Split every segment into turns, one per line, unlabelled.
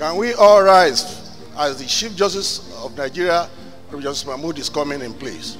Can we all rise as the Chief Justice of Nigeria, Justice Mahmoud, is coming in place?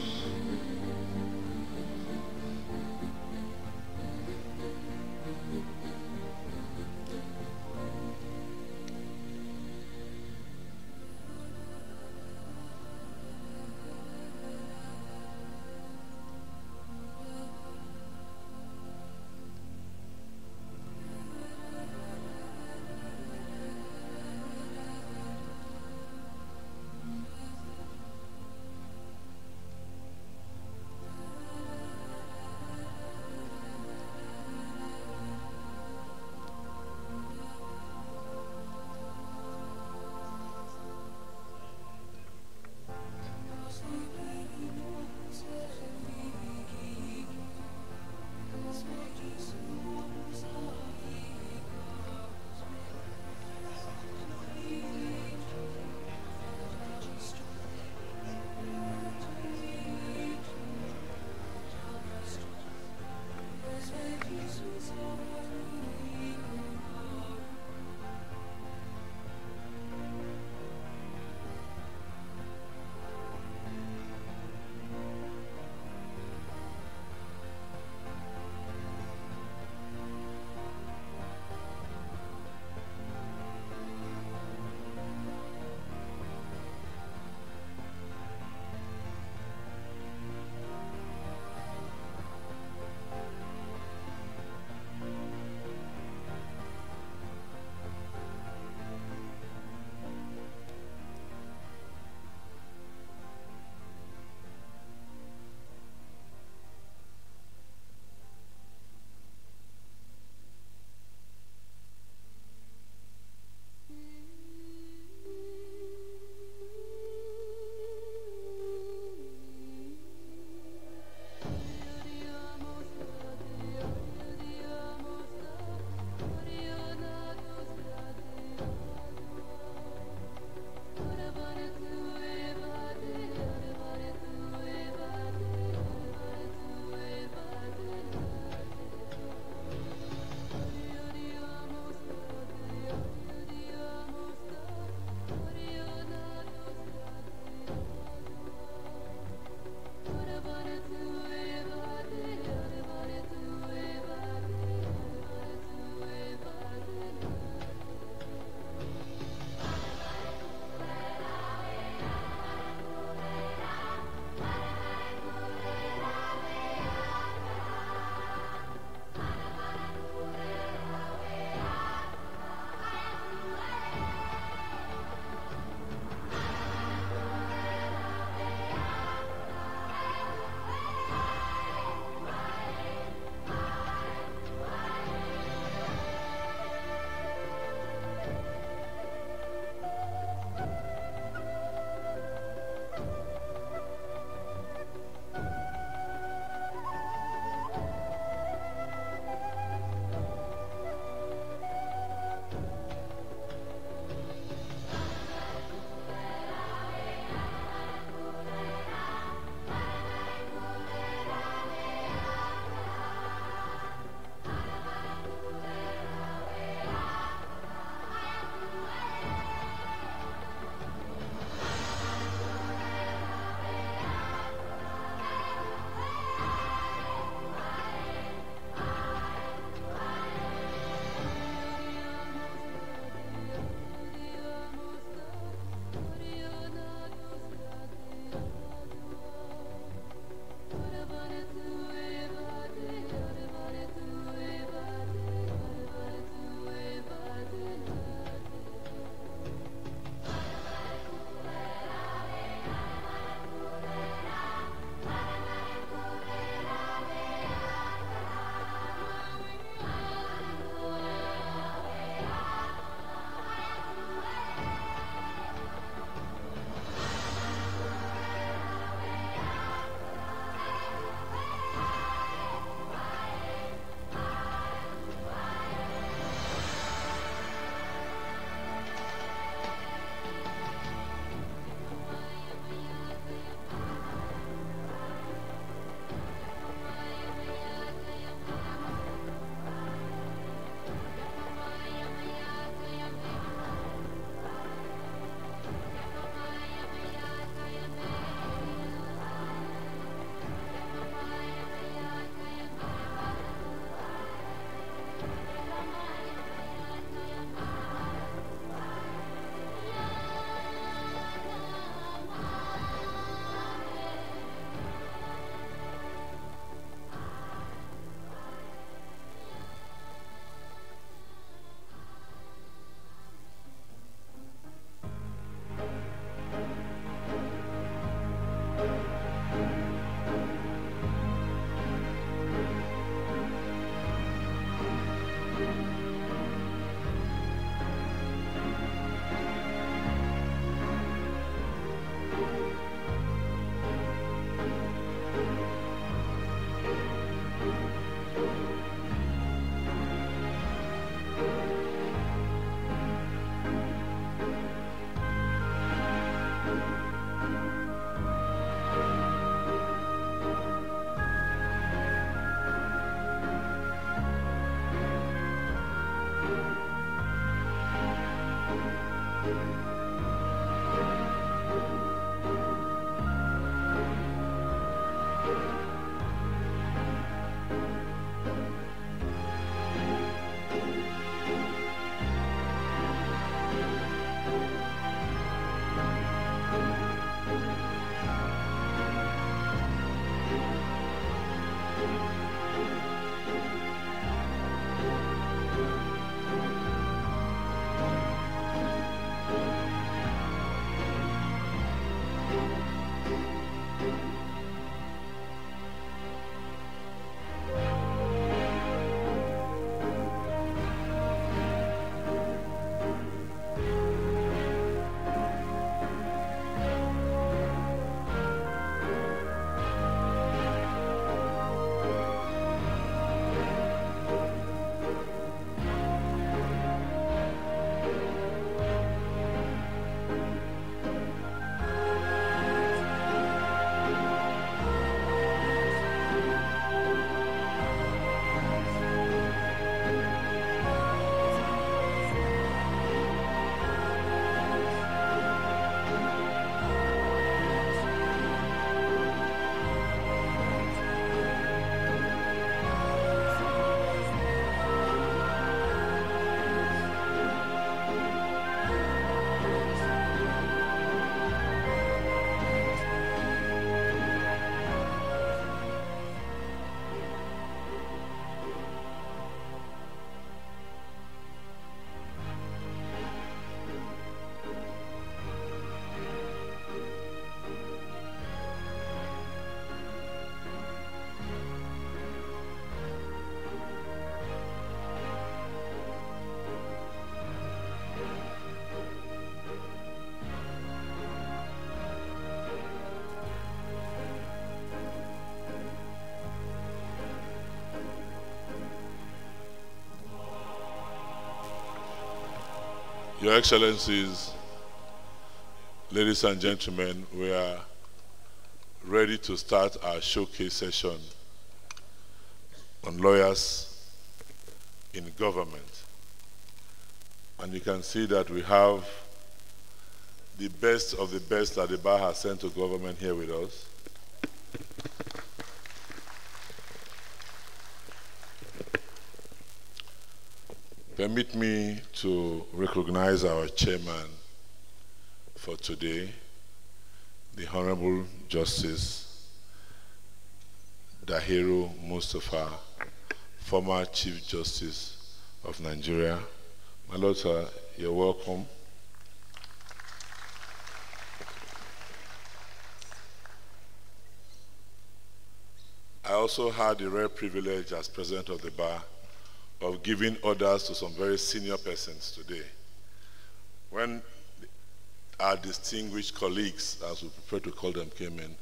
Your Excellencies, ladies and gentlemen, we are ready to start our showcase session on lawyers in government. And you can see that we have the best of the best that the bar has sent to government here with us. Permit me to recognize our chairman for today, the Honorable Justice Dahiru Mustafa, former Chief Justice of Nigeria. My Lord, sir, you're welcome. I also had the rare privilege as president of the bar of giving orders to some very senior persons today. When our distinguished colleagues, as we prefer to call them, came in,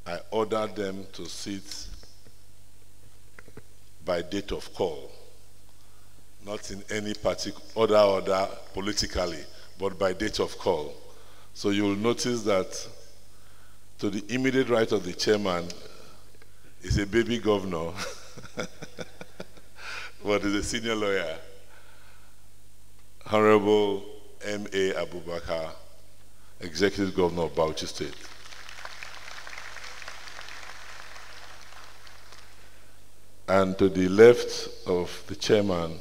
I ordered them to sit by date of call, not in any particular order politically, but by date of call. So you will notice that to the immediate right of the chairman is a baby governor, but is a senior lawyer, Honorable M.A. Abubakar, Executive Governor of Bauchi State. And to the left of the chairman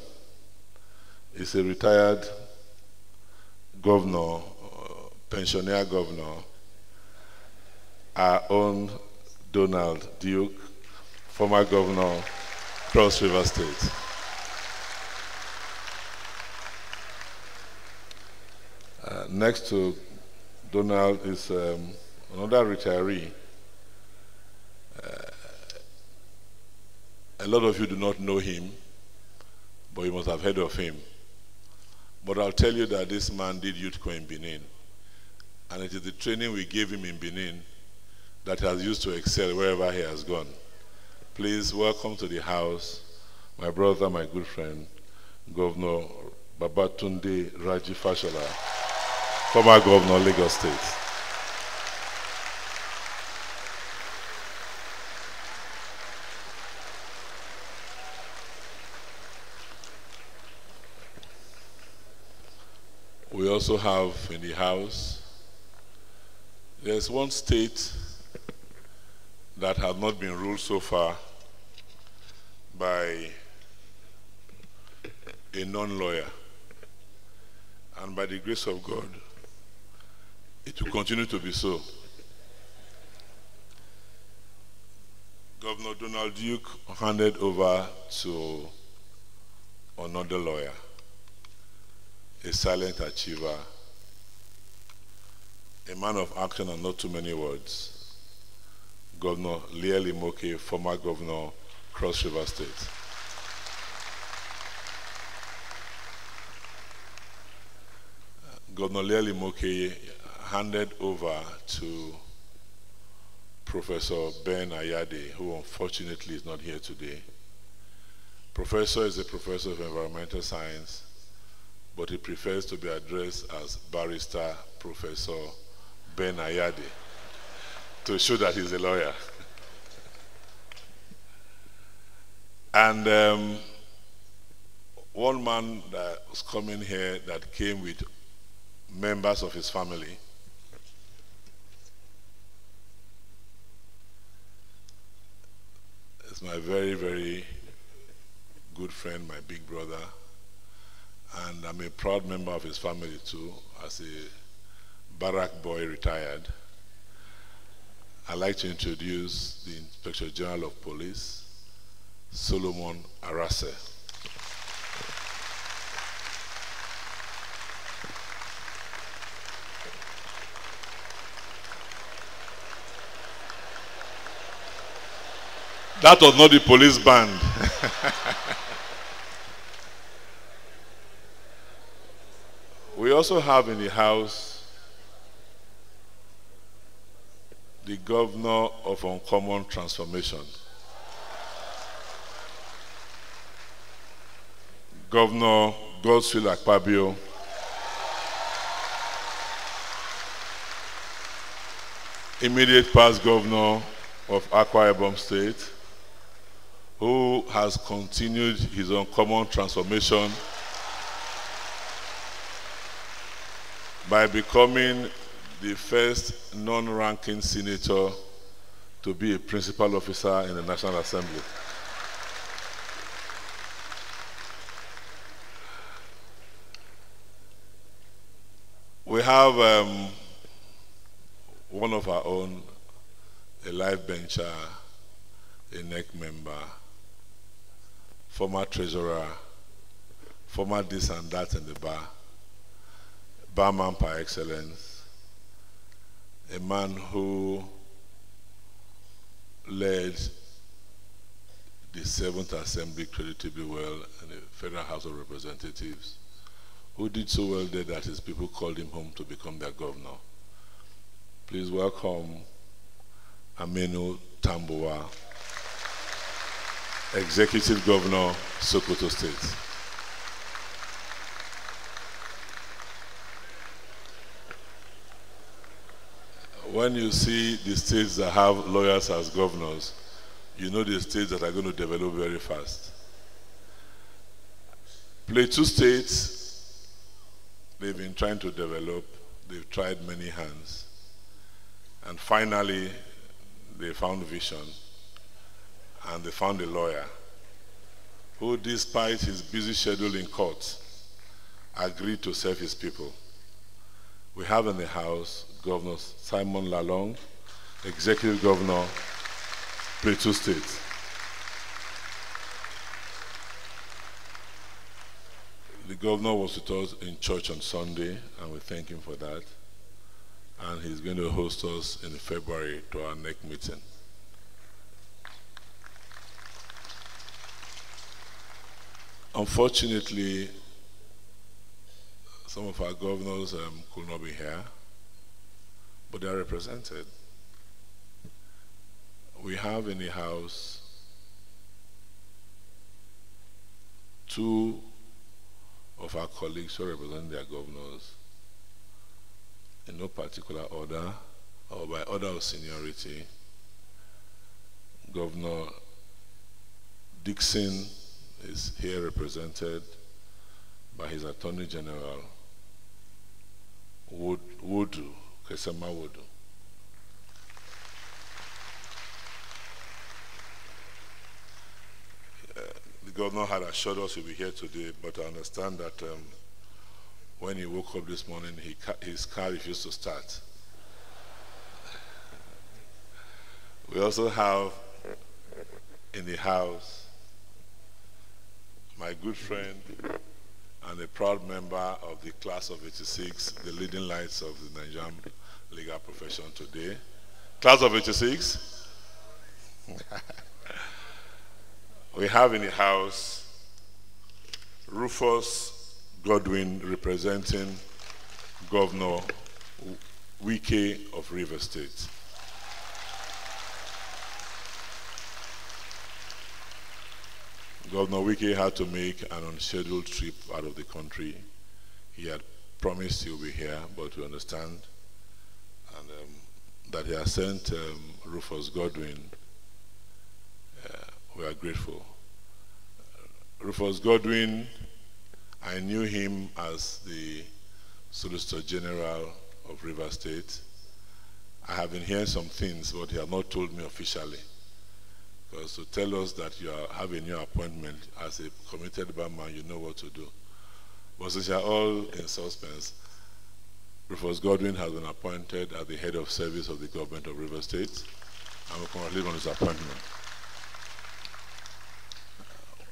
is a retired governor, pensioner governor, our own Donald Duke, former governor, Cross River State. Next to Donald is another retiree. A lot of you do not know him, but you must have heard of him. But I'll tell you that this man did YouthCo in Benin. And it is the training we gave him in Benin that he has used to excel wherever he has gone. Please welcome to the house my brother, my good friend, Governor Babatunde Raji Fashola, former Governor, Lagos State. We also have in the house, there's one state that has not been ruled so far by a non-lawyer. And by the grace of God, it will continue to be so. Governor Donald Duke handed over to another lawyer, a silent achiever, a man of action and not too many words, Governor Lieli Moke, former governor, Cross River State. Governor Lieli Moke handed over to Professor Ben Ayade, who unfortunately is not here today. Professor is a professor of environmental science, but he prefers to be addressed as Barrister Professor Ben Ayade to show that he's a lawyer. And one man that was coming here that came with members of his family is my very, very good friend, my big brother, and I'm a proud member of his family too, as a barrack boy retired. I'd like to introduce the Inspector General of Police, Solomon Arase. That was not the police band. We also have in the house the Governor of Uncommon Transformation, Governor Godswill Akpabio, immediate past governor of Akwa Ibom State, who has continued his uncommon transformation by becoming the first non-ranking senator to be a principal officer in the National Assembly. We have one of our own, a life bencher, a NEC member, former treasurer, former this and that in the bar, barman par excellence, a man who led the 7th Assembly creditably well in the Federal House of Representatives, who did so well there that his people called him home to become their governor. Please welcome Aminu Tambuwa, Executive Governor, Sokoto State. When you see the states that have lawyers as governors, you know the states that are going to develop very fast. Plateau states, they've been trying to develop, they've tried many hands, and finally they found vision, and they found a lawyer who, despite his busy schedule in court, agreed to serve his people. We have in the House Governor Simon Lalong, Executive Governor, Plateau State. The governor was with us in church on Sunday, and we thank him for that. And he's going to host us in February to our next meeting. Unfortunately, some of our governors could not be here, but they are represented. We have in the House 2 of our colleagues who represent their governors in no particular order or by order of seniority. Governor Dixon is here represented by his Attorney General, Wodu, Kesema Wodu. The governor had assured us he'll be here today, but I understand that when he woke up this morning, his car refused to start. We also have in the House my good friend and a proud member of the class of 86, the leading lights of the Nigerian legal profession today. Class of 86. We have in the House Rufus Godwin representing Governor Wike of Rivers State. Governor Wike had to make an unscheduled trip out of the country. He had promised he would be here, but we understand and that he has sent Rufus Godwin. We are grateful. Rufus Godwin, I knew him as the Solicitor General of Rivers State. I have been hearing some things, but he has not told me officially. Because to tell us that you have a new appointment as a committed barman, you know what to do. But since you are all in suspense, Rufus Godwin has been appointed as the head of service of the government of Rivers State, and we congratulate on his appointment.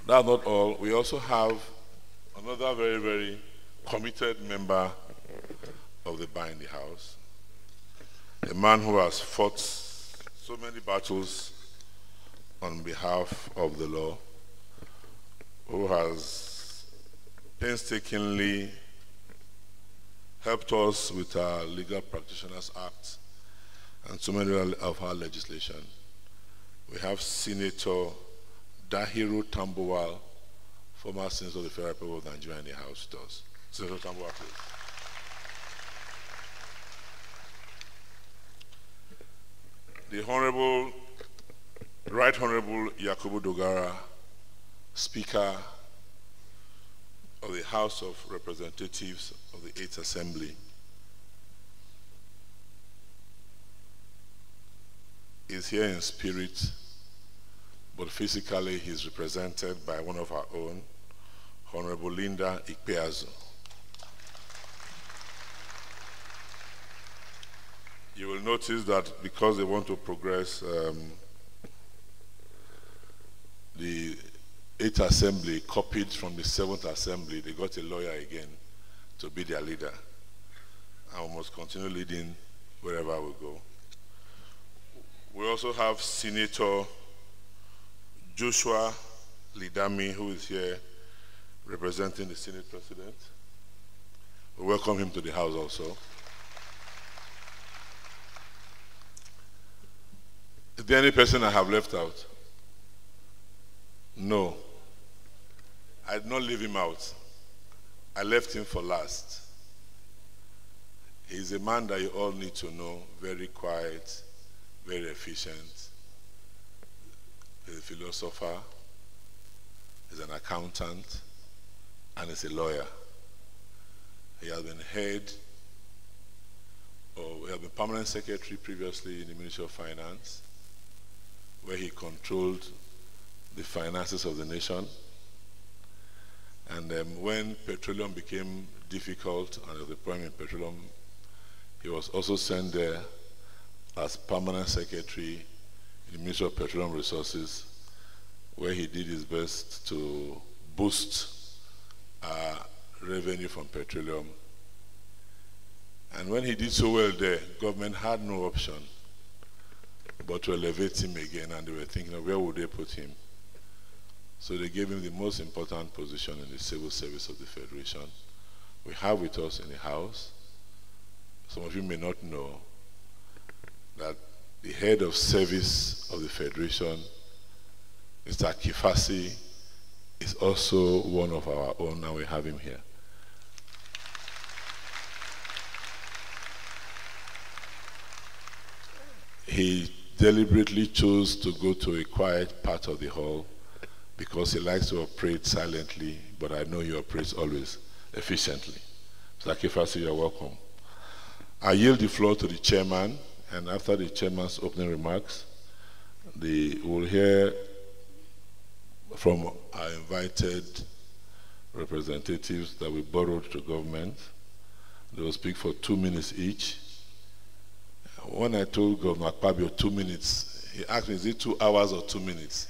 That's not all. We also have another very, very committed member of the bar in the House, a man who has fought so many battles on behalf of the law, who has painstakingly helped us with our Legal Practitioners Act and so many of our legislation. We have Senator Dahiru Tambuwal, former Senator of the Federal Republic of Nigeria in the House with us. Senator Tambuwal, please. the Honorable, Right Honorable Yakubu Dogara, Speaker of the House of Representatives of the 8th Assembly, is here in spirit, but physically he's represented by one of our own, Honorable Linda Ikpeazu. You will notice that because they want to progress the 8th Assembly copied from the 7th Assembly, they got a lawyer again to be their leader. And we must continue leading wherever we go. We also have Senator Joshua Lidami, who is here representing the Senate President. We welcome him to the House also. Is there any person I have left out? No. I did not leave him out. I left him for last. He's a man that you all need to know, very quiet, very efficient. He's a philosopher, he's an accountant, and he's a lawyer. He has been permanent secretary previously in the Ministry of Finance, where he controlled the finances of the nation. And when petroleum became difficult and there was a problem in petroleum, he was also sent there as permanent secretary in the Ministry of Petroleum Resources, where he did his best to boost revenue from petroleum. And when he did so well there, government had no option but to elevate him again, and they were thinking of where would they put him. So they gave him the most important position in the civil service of the Federation. We have with us in the House, some of you may not know, that the head of service of the Federation, Mr. Kifasi, is also one of our own, and we have him here. He deliberately chose to go to a quiet part of the hall because he likes to operate silently, but I know he operates always efficiently. Mr. Kifasi, you're welcome. I yield the floor to the chairman, and after the chairman's opening remarks, we'll hear from our invited representatives that we borrowed to government. They will speak for 2 minutes each. When I told Governor Akpabio 2 minutes, he asked me, is it 2 hours or 2 minutes?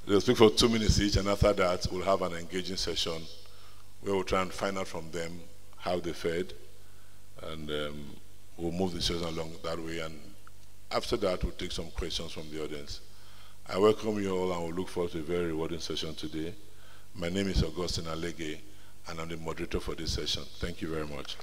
They'll speak for 2 minutes each, and after that, we'll have an engaging session where we'll try and find out from them how they fared, and we'll move the session along that way. And after that, we'll take some questions from the audience. I welcome you all, and we'll look forward to a very rewarding session today. My name is Augustine Alege, and I'm the moderator for this session. Thank you very much.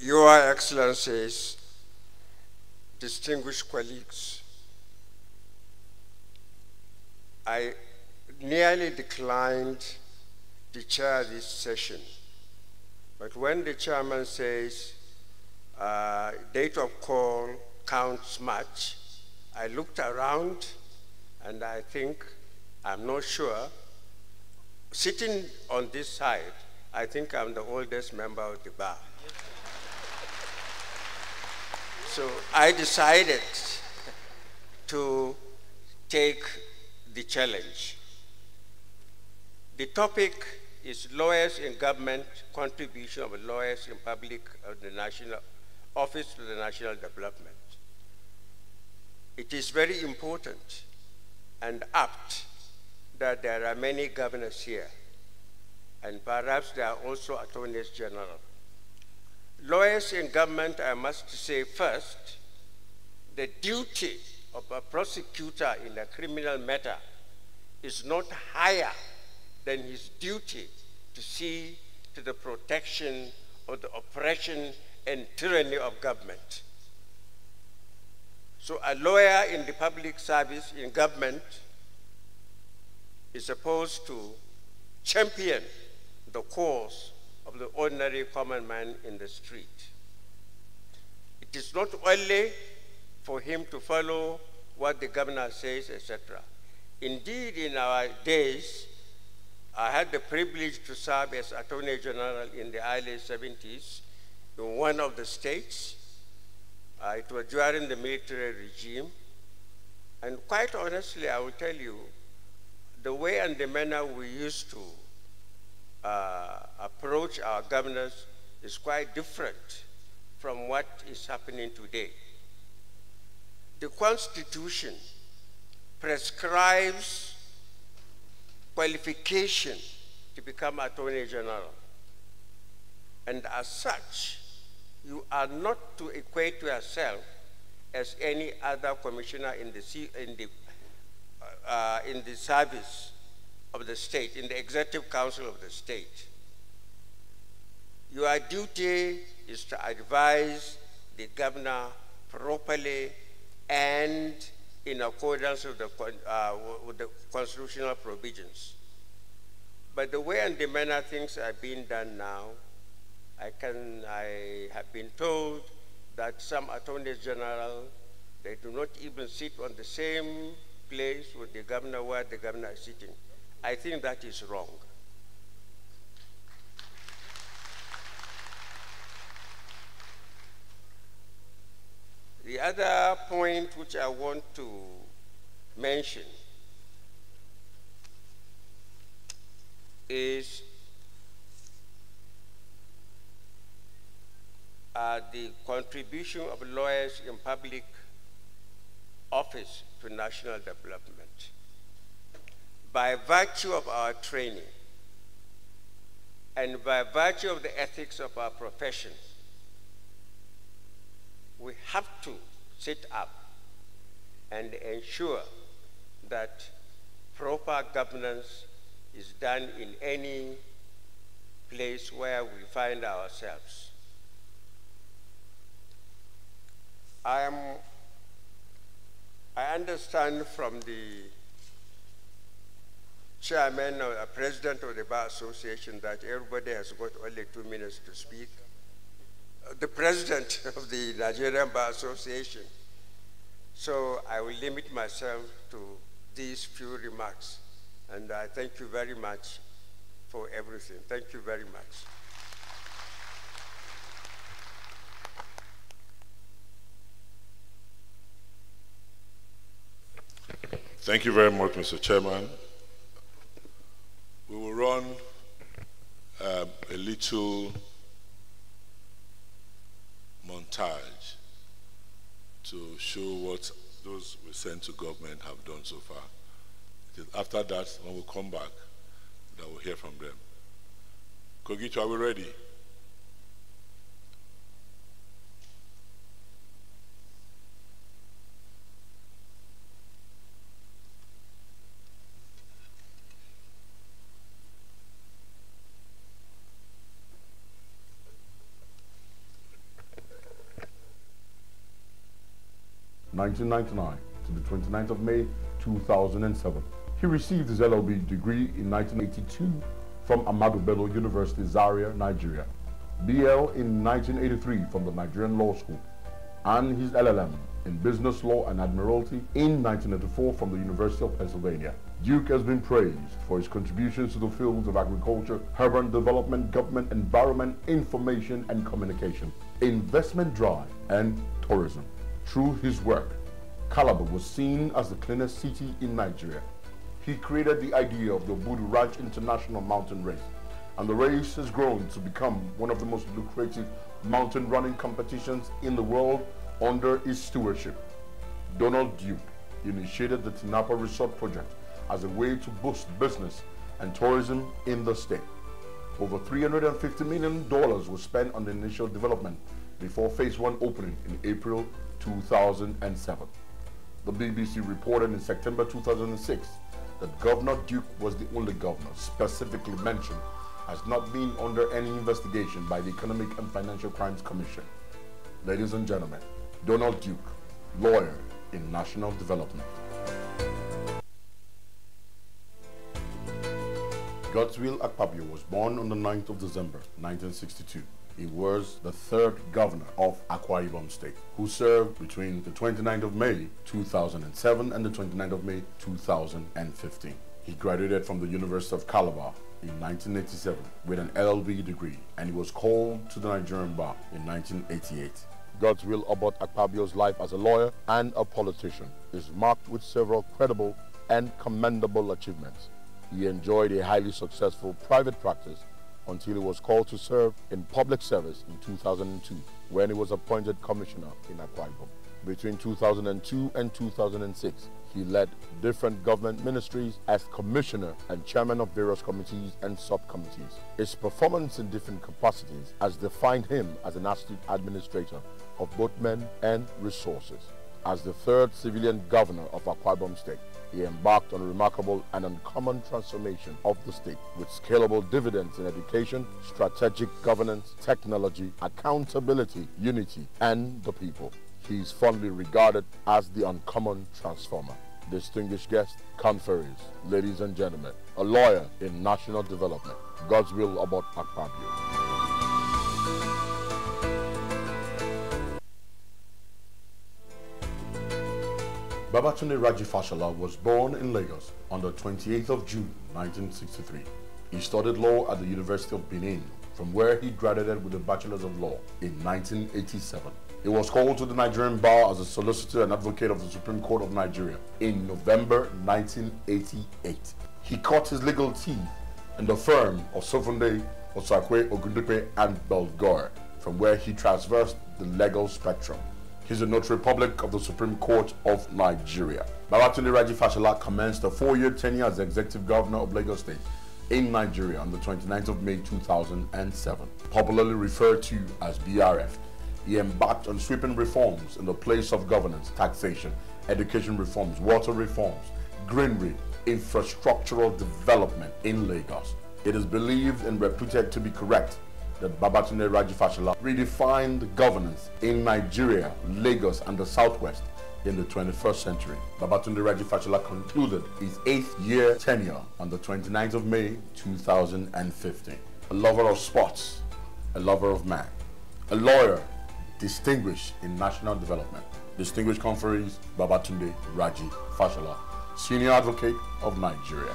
Your Excellencies, distinguished colleagues, I nearly declined to chair this session, but when the chairman says date of call counts much, I looked around and I think, I'm not sure, sitting on this side, I think I'm the oldest member of the bar. So I decided to take the challenge. The topic is lawyers in government, contribution of lawyers in public of the National Office for the National Development. It is very important and apt that there are many governors here, and perhaps there are also attorneys general. Lawyers in government, I must say first, the duty of a prosecutor in a criminal matter is not higher than his duty to see to the protection of the oppression and tyranny of government. So a lawyer in the public service, in government, is supposed to champion the cause of the ordinary common man in the street. It is not only for him to follow what the governor says, etc. Indeed, in our days, I had the privilege to serve as Attorney General in the early 70s in one of the states. It was during the military regime. And quite honestly, I will tell you, the way and the manner we used to approach our governors is quite different from what is happening today. The Constitution prescribes qualification to become Attorney General. And as such, you are not to equate yourself as any other commissioner in the service of the state, in the executive council of the state. Your duty is to advise the governor properly and in accordance with the constitutional provisions. But the way and the manner things are being done now, I have been told that some attorneys general, they do not even sit on the same place with the governor where the governor is sitting. I think that is wrong. The other point which I want to mention is the contribution of lawyers in public office to national development. By virtue of our training and by virtue of the ethics of our profession, we have to sit up and ensure that proper governance is done in any place where we find ourselves. I understand from the chairman or president of the Bar Association that everybody has got only 2 minutes to speak. The president of the Nigerian Bar Association. So I will limit myself to these few remarks. And I thank you very much for everything. Thank you very much.
Thank you very much, Mr. Chairman. We will run a little montage to show what those we sent to government have done so far. It is after that, when we come back, that we'll hear from them. Kogicho, are we ready?
(1999) to the 29th of May 2007. He received his LLB degree in 1982 from Ahmadu Bello University, Zaria, Nigeria, BL in 1983 from the Nigerian Law School, and his LLM in Business Law and Admiralty in 1984 from the University of Pennsylvania. Duke has been praised for his contributions to the fields of agriculture, urban development, government, environment, information and communication, investment drive, and tourism. Through his work, Calabar was seen as the cleanest city in Nigeria. He created the idea of the Obudu Ranch International Mountain Race, and the race has grown to become one of the most lucrative mountain running competitions in the world under his stewardship. Donald Duke initiated the Tinapa Resort project as a way to boost business and tourism in the state. Over $350 million was spent on the initial development before Phase 1 opening in April 2007. The BBC reported in September 2006 that Governor Duke was the only governor specifically mentioned as not being under any investigation by the Economic and Financial Crimes Commission. Ladies and gentlemen, Donald Duke, lawyer, in national development. Godswill Akpabio was born on the 9th of December 1962. He was the third governor of Akwa Ibom State, who served between the 29th of May 2007 and the 29th of May 2015. He graduated from the University of Calabar in 1987 with an LLB degree, and he was called to the Nigerian bar in 1988. Godswill Obot Akpabio's life as a lawyer and a politician is marked with several credible and commendable achievements. He enjoyed a highly successful private practice until he was called to serve in public service in 2002 when he was appointed commissioner in Akwa Ibom. Between 2002 and 2006, he led different government ministries as commissioner and chairman of various committees and subcommittees. His performance in different capacities has defined him as an astute administrator of both men and resources. As the third civilian governor of Akwa Ibom State, he embarked on a remarkable and uncommon transformation of the state with scalable dividends in education, strategic governance, technology, accountability, unity, and the people. He is fondly regarded as the uncommon transformer. Distinguished guests, conferees, ladies and gentlemen, a lawyer in national development, Godswill Obot Akpabio. Babatunde Raji Fashola was born in Lagos on the 28th of June 1963. He studied law at the University of Benin, from where he graduated with a Bachelor's of Law in 1987. He was called to the Nigerian bar as a solicitor and advocate of the Supreme Court of Nigeria in November 1988. He cut his legal teeth in the firm of Sofunde, Osakwe, Ogundipe, and Belgore, from where he traversed the legal spectrum. He's a notary public of the Supreme Court of Nigeria. Babatunde Raji Fashola commenced a 4-year tenure as Executive Governor of Lagos State in Nigeria on the 29th of May 2007, popularly referred to as BRF. He embarked on sweeping reforms in the place of governance, taxation, education reforms, water reforms, greenery, infrastructural development in Lagos. It is believed and reputed to be correct that Babatunde Raji Fashola redefined governance in Nigeria, Lagos, and the Southwest in the 21st century. Babatunde Raji Fashola concluded his 8th-year tenure on the 29th of May 2015. A lover of sports, a lover of man, a lawyer distinguished in national development. Distinguished conferees, Babatunde Raji Fashola, Senior Advocate of Nigeria.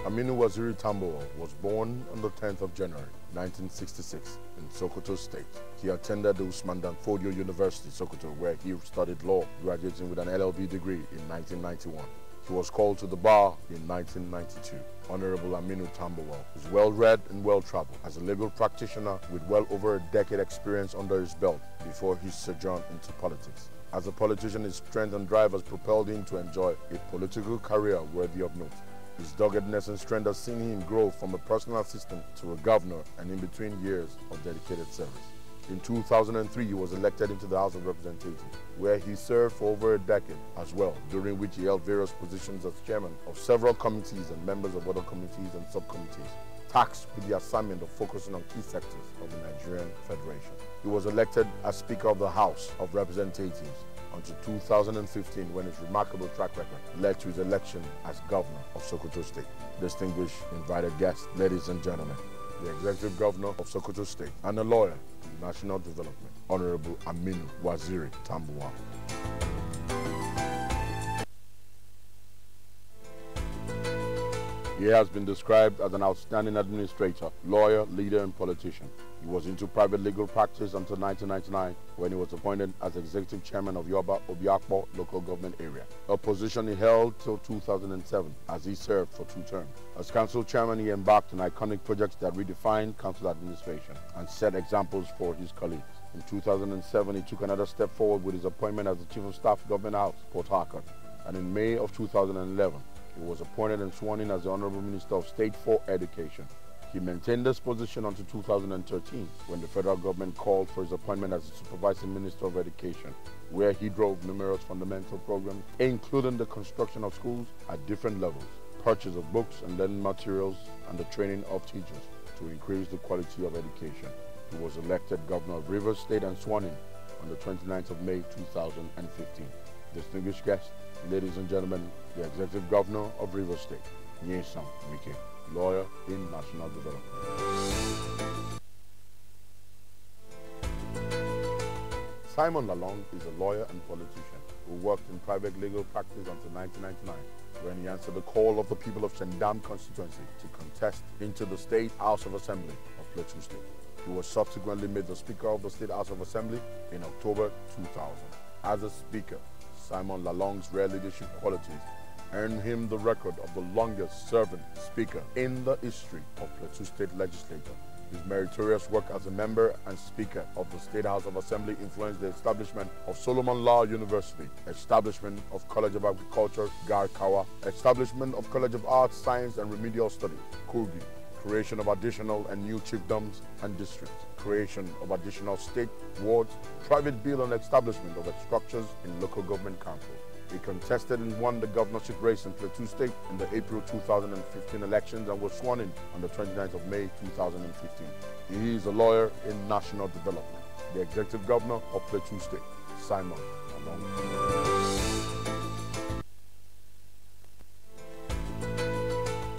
Aminu Waziri Tambuwal was born on the 10th of January 1966 in Sokoto State. He attended the Usman Dan Fodio University, Sokoto, where he studied law, graduating with an LLB degree in 1991. He was called to the bar in 1992. Honorable Aminu Tambuwal is well-read and well-traveled as a legal practitioner with well over a decade experience under his belt before his sojourn into politics. As a politician, his strength and drive has propelled him to enjoy a political career worthy of note. His doggedness and strength has seen him grow from a personal assistant to a governor, and in between years of dedicated service. In 2003, he was elected into the House of Representatives, where he served for over a decade as well, during which he held various positions as chairman of several committees and members of other committees and subcommittees, tasked with the assignment of focusing on key sectors of the Nigerian Federation. He was elected as Speaker of the House of Representatives until 2015, when his remarkable track record led to his election as governor of Sokoto State. Distinguished invited guests, ladies and gentlemen, the Executive Governor of Sokoto State and a lawyer in national development, Honorable Aminu Waziri Tambuwal. He has been described as an outstanding administrator, lawyer, leader, and politician. He was into private legal practice until 1999, when he was appointed as executive chairman of Yoba Obiakpo local government area, a position he held till 2007 as he served for 2 terms. As council chairman, he embarked on iconic projects that redefined council administration and set examples for his colleagues. In 2007, he took another step forward with his appointment as the Chief of Staff, Government House, Port Harcourt. And in May of 2011, he was appointed and sworn in as the Honorable Minister of State for Education. He maintained this position until 2013, when the federal government called for his appointment as the Supervising Minister of Education, where he drove numerous fundamental programs, including the construction of schools at different levels, purchase of books and learning materials, and the training of teachers to increase the quality of education. He was elected governor of Rivers State and sworn in on the 29th of May 2015. Distinguished guests, ladies and gentlemen, the executive governor of Rivers State, Nyesom Wike, lawyer in national development. Simon Lalong is a lawyer and politician who worked in private legal practice until 1999, when he answered the call of the people of Shandam constituency to contest into the State House of Assembly of Plateau State. He was subsequently made the Speaker of the State House of Assembly in October 2000. As a Speaker, Simon Lalong's rare leadership qualities earned him the record of the longest serving Speaker in the history of Plateau State Legislature. His meritorious work as a member and Speaker of the State House of Assembly influenced the establishment of Solomon Law University, establishment of College of Agriculture, Garkawa, establishment of College of Arts, Science and Remedial Studies, Kogi, creation of additional and new chiefdoms and districts, creation of additional state, wards, private bill and establishment of structures in local government councils. He contested and won the governorship race in Plateau State in the April 2015 elections and was sworn in on the 29th of May 2015. He is a lawyer in national development. The executive governor of Plateau State, Simon Lalong.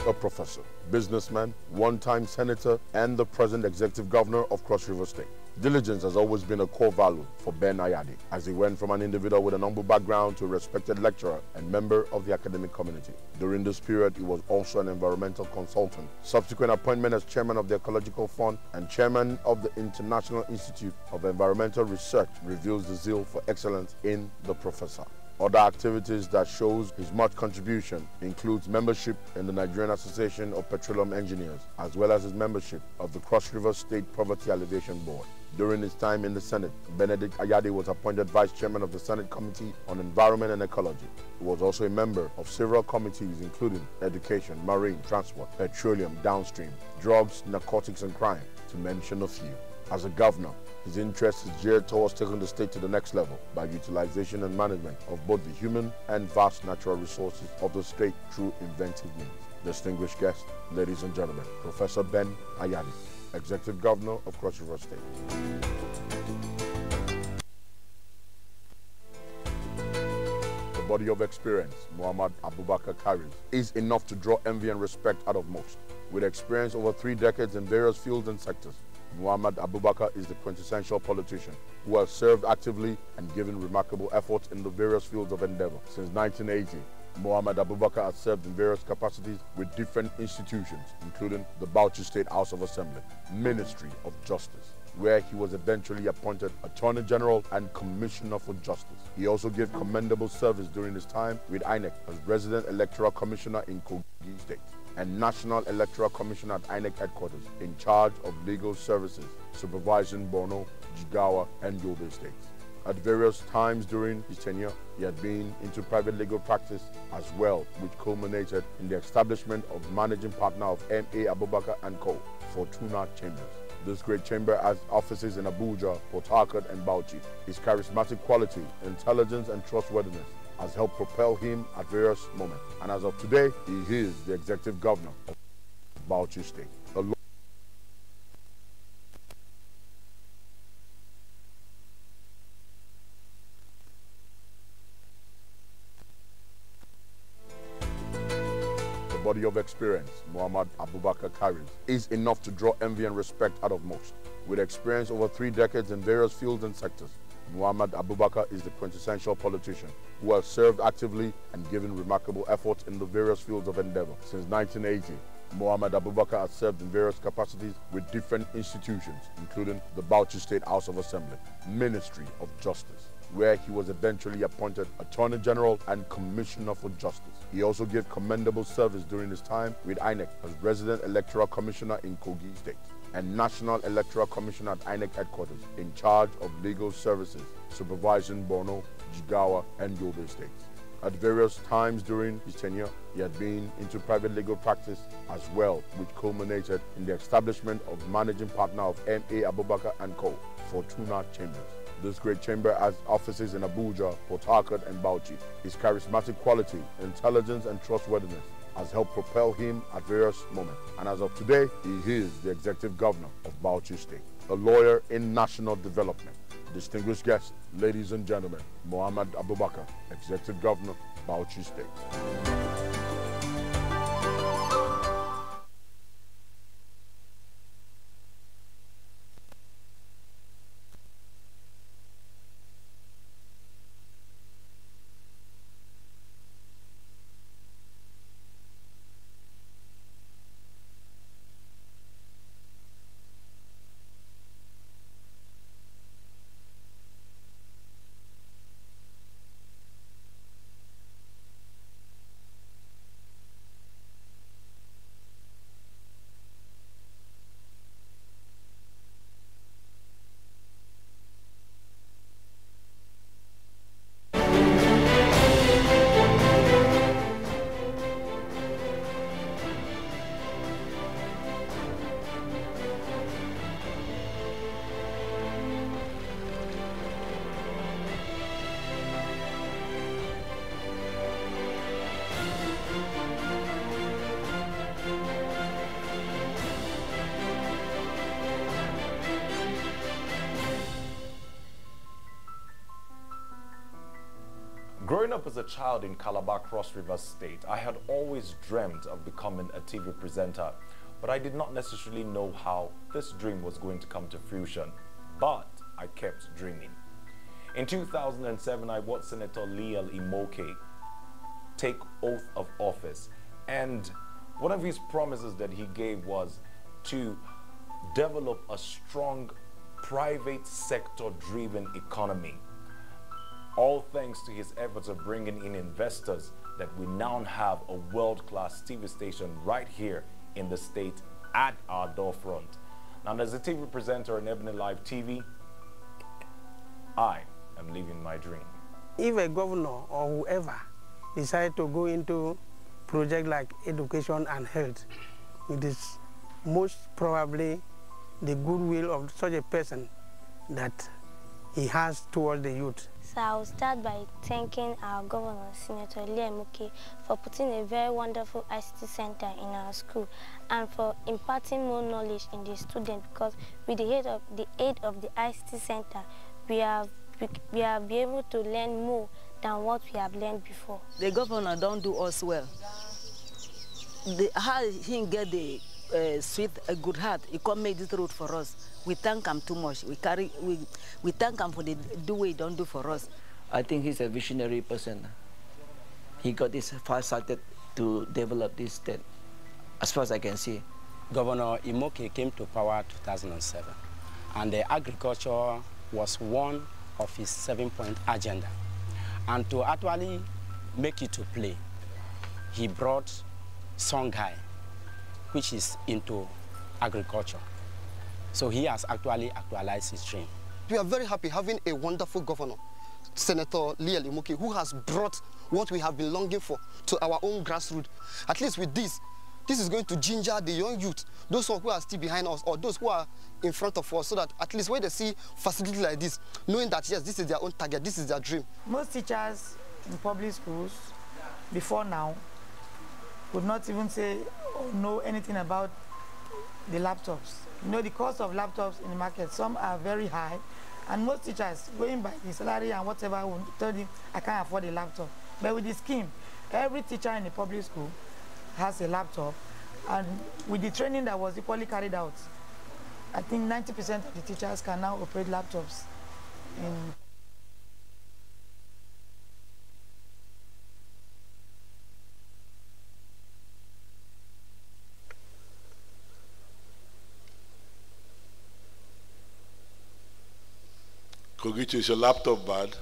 A professor, businessman, one-time senator, and the present executive governor of Cross River State. Diligence has always been a core value for Ben Ayade, as he went from an individual with an humble background to a respected lecturer and member of the academic community. During this period, he was also an environmental consultant. Subsequent appointment as chairman of the Ecological Fund and chairman of the International Institute of Environmental Research reveals the zeal for excellence in the professor. Other activities that shows his much contribution includes membership in the Nigerian Association of Petroleum Engineers, as well as his membership of the Cross River State Poverty Alleviation Board. During his time in the Senate, Benedict Ayade was appointed Vice Chairman of the Senate Committee on Environment and Ecology. He was also a member of several committees including Education, Marine, Transport, Petroleum, Downstream, Drugs, Narcotics and Crime, to mention a few. As a governor, his interest is geared towards taking the state to the next level by utilization and management of both the human and vast natural resources of the state through inventive means. Distinguished guests, ladies and gentlemen, Professor Ben Ayade, Executive Governor of Cross River State. The body of experience Muhammad Abubakar carries is enough to draw envy and respect out of most. With experience over 3 decades in various fields and sectors, Muhammad Abubakar is the quintessential politician who has served actively and given remarkable efforts in the various fields of endeavor. Since 1980, Muhammad Abubakar has served in various capacities with different institutions, including the Bauchi State House of Assembly, Ministry of Justice, where he was eventually appointed Attorney General and Commissioner for Justice. He also gave commendable service during his time with INEC as Resident Electoral Commissioner in Kogi State and National Electoral Commissioner at INEC headquarters in charge of legal services, supervising Borno, Jigawa, and Yobe states. At various times during his tenure, he had been into private legal practice as well, which culminated in the establishment of managing partner of M.A. Abubakar & Co. Fortuna Chambers. This great chamber has offices in Abuja, Port Harcourt, and Bauchi. His charismatic quality, intelligence, and trustworthiness has helped propel him at various moments. And as of today, he is the executive governor of Bauchi State. The body of experience Muhammad Abubakar carries is enough to draw envy and respect out of most. With experience over 3 decades in various fields and sectors, Muhammad Abubakar is the quintessential politician who has served actively and given remarkable efforts in the various fields of endeavor. Since 1980, Muhammad Abubakar has served in various capacities with different institutions, including the Bauchi State House of Assembly, Ministry of Justice, where he was eventually appointed Attorney General and Commissioner for Justice. He also gave commendable service during his time with INEC as Resident Electoral Commissioner in Kogi State and National Electoral Commissioner at INEC headquarters in charge of legal services, supervising Borno, Jigawa, and Yobe states. At various times during his tenure, he had been into private legal practice as well, which culminated in the establishment of managing partner of M.A. Abubakar & Co. Fortuna Chambers. This great chamber has offices in Abuja, Port Harcourt, and Bauchi. His charismatic quality, intelligence, and trustworthiness has helped propel him at various moments. And as of today, he is the executive governor of Bauchi State, a lawyer in national development. Distinguished guests, ladies and gentlemen, Muhammad Abubakar, executive governor, Bauchi State.
Growing up as a child in Calabar, Cross River State, I had always dreamt of becoming a TV presenter, but I did not necessarily know how this dream was going to come to fruition. But I kept dreaming. In 2007, I watched Senator Liel Imoke take oath of office, and one of his promises that he gave was to develop a strong private sector-driven economy. All thanks to his efforts of bringing in investors, that we now have a world-class TV station right here in the state at our doorfront. Now, as a TV presenter on Ebony Live TV, I am living my dream.
If a governor or whoever decide to go into project like education and health, it is most probably the goodwill of such a person that he has towards the youth.
So I will start by thanking our governor, Senator Imoke, for putting a very wonderful ICT center in our school and for imparting more knowledge in the students, because with the aid of the ICT center, we are be able to learn more than what we have learned before.
The governor don't do us well. How he get the a good heart, he come make this road for us. We thank him too much. We thank him for the way he don't do for us.
I think he's a visionary person. He got this far-sighted to develop this state, as far as I can see.
Governor Imoke came to power 2007, and the agriculture was one of his 7-point agenda. And to actually make it to play, he brought Songhai, which is into agriculture. So he has actually actualized his dream.
We are very happy having a wonderful governor, Senator Liel Imoke, who has brought what we have been longing for to our own grassroots. At least with this is going to ginger the young youth, those who are still behind us or those who are in front of us, so that at least when they see facility like this, knowing that yes, this is their own target, this is their dream.
Most teachers in public schools before now would not even say or know anything about the laptops. You know, the cost of laptops in the market, some are very high, and most teachers, going by the salary and whatever, will tell you, I can't afford a laptop. But with this scheme, every teacher in the public school has a laptop, and with the training that was equally carried out, I think 90% of the teachers can now operate laptops in
Kogichi, is your laptop bad?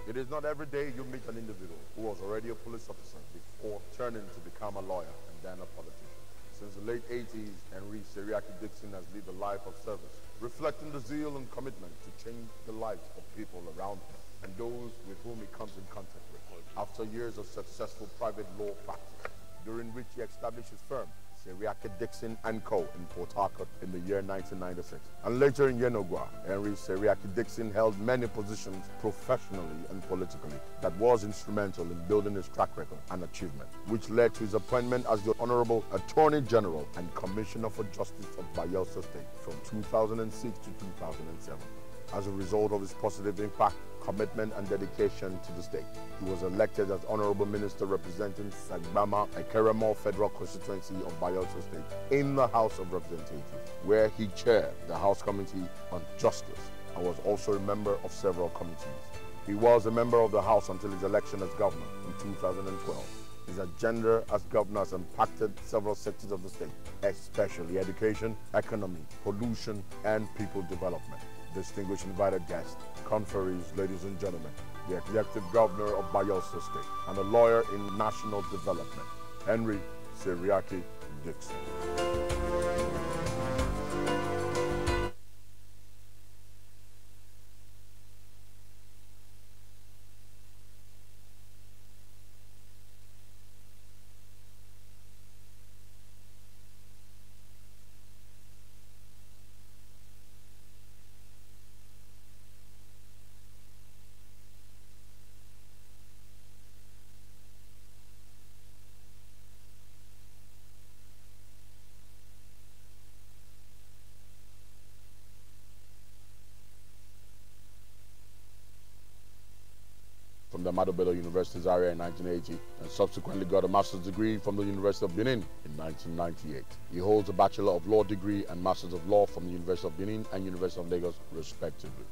It is not every day you meet an individual who was already a police officer before turning to become a lawyer and then a politician. Since the late 80s, Henry Seriaki Dixon has lived a life of service, reflecting the zeal and commitment to change the lives of people around him and those with whom he comes in contact with. After years of successful private law practice, during which he established his firm, Seriake Dixon & Co. in Port Harcourt in the year 1996. And later in Yenogwa, Henry Seriake Dixon held many positions professionally and politically that was instrumental in building his track record and achievement, which led to his appointment as the Honorable Attorney General and Commissioner for Justice of Bayelsa State from 2006 to 2007. As a result of his positive impact, commitment and dedication to the state, he was elected as Honorable Minister representing Sagbama Ekeremo Federal Constituency of Bayelsa State in the House of Representatives, where he chaired the House Committee on Justice and was also a member of several committees. He was a member of the House until his election as governor in 2012. His agenda as governor has impacted several sectors of the state, especially education, economy, pollution, and people development. Distinguished invited guests, conferees, ladies and gentlemen, the Executive Governor of Bayelsa State and a lawyer in national development, Henry Seriake Dixon. From the Ahmadu Bello University Zaria in 1980 and subsequently got a master's degree from the University of Benin in 1998. He holds a Bachelor of Law degree and Masters of Law from the University of Benin and University of Lagos, respectively.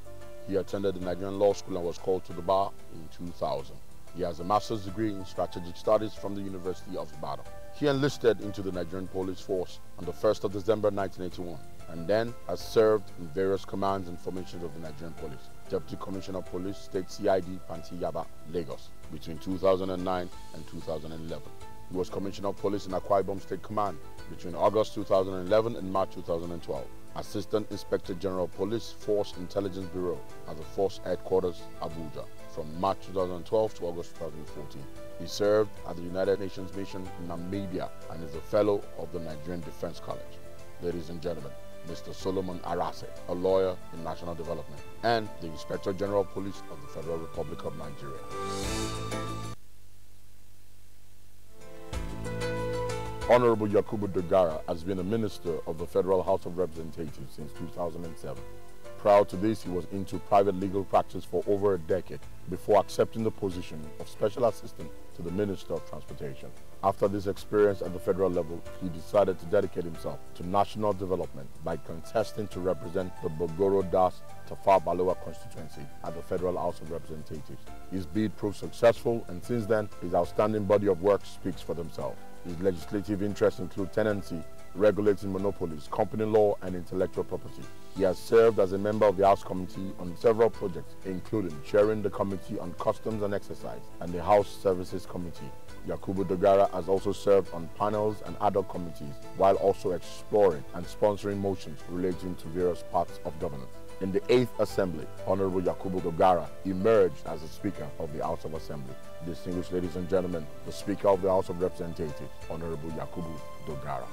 He attended the Nigerian Law School and was called to the bar in 2000. He has a master's degree in strategic studies from the University of Ibadan. He enlisted into the Nigerian Police Force on the 1st of December 1981 and then has served in various commands and formations of the Nigerian Police. Deputy Commissioner of Police, State CID, Panti Yaba, Lagos, between 2009 and 2011. He was Commissioner of Police in Akwa Ibom State Command between August 2011 and March 2012. Assistant Inspector General of Police, Force Intelligence Bureau at the Force Headquarters, Abuja, from March 2012 to August 2014. He served at the United Nations Mission in Namibia and is a Fellow of the Nigerian Defense College. Ladies and gentlemen, Mr. Solomon Arase, a lawyer in national development, and the Inspector General of Police of the Federal Republic of Nigeria. Honorable Yakubu Dogara has been a minister of the Federal House of Representatives since 2007. Prior to this, he was into private legal practice for over a decade before accepting the position of Special Assistant to the Minister of Transportation. After this experience at the federal level, he decided to dedicate himself to national development by contesting to represent the Bogoro Das Tafawa Balewa constituency at the Federal House of Representatives. His bid proved successful, and since then, his outstanding body of work speaks for themselves. His legislative interests include tenancy, regulating monopolies, company law, and intellectual property. He has served as a member of the House Committee on several projects, including chairing the Committee on Customs and Excise and the House Services Committee. Yakubu Dogara has also served on panels and ad hoc committees, while also exploring and sponsoring motions relating to various parts of governance. In the 8th Assembly, Honorable Yakubu Dogara emerged as the Speaker of the House of Assembly. Distinguished ladies and gentlemen, the Speaker of the House of Representatives, Honorable Yakubu Dogara.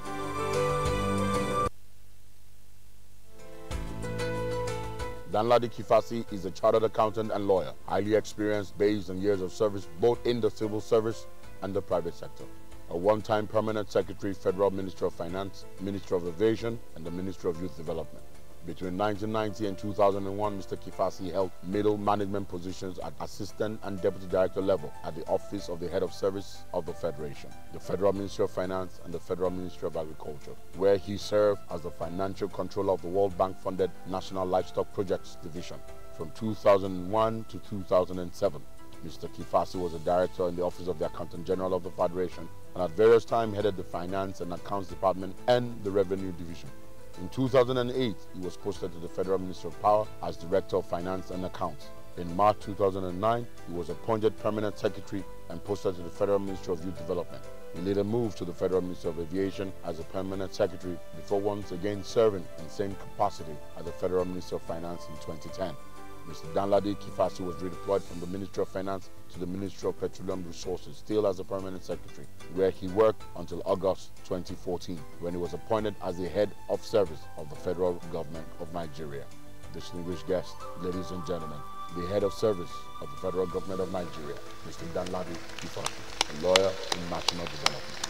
Danladi Kifasi is a chartered accountant and lawyer, highly experienced based on years of service both in the civil service and the private sector. A one-time permanent secretary, Federal Ministry of Finance, Ministry of Aviation, and the Ministry of Youth Development. Between 1990 and 2001, Mr. Kifasi held middle management positions at assistant and deputy director level at the Office of the Head of Service of the Federation, the Federal Ministry of Finance, and the Federal Ministry of Agriculture, where he served as the financial controller of the World Bank-funded National Livestock Projects Division. From 2001 to 2007, Mr. Kifasi was a director in the Office of the Accountant General of the Federation, and at various times headed the Finance and Accounts Department and the Revenue Division. In 2008, he was posted to the Federal Ministry of Power as Director of Finance and Accounts. In March 2009, he was appointed Permanent Secretary and posted to the Federal Ministry of Youth Development. He later moved to the Federal Ministry of Aviation as a Permanent Secretary before once again serving in the same capacity as the Federal Ministry of Finance in 2010. Mr. Danladi Kifasi was redeployed from the Ministry of Finance to the Ministry of Petroleum Resources, still as a permanent secretary, where he worked until August 2014, when he was appointed as the head of service of the federal government of Nigeria. Distinguished guests, ladies and gentlemen, the head of service of the federal government of Nigeria, Mr. Danladi Kifasi, a lawyer in national development.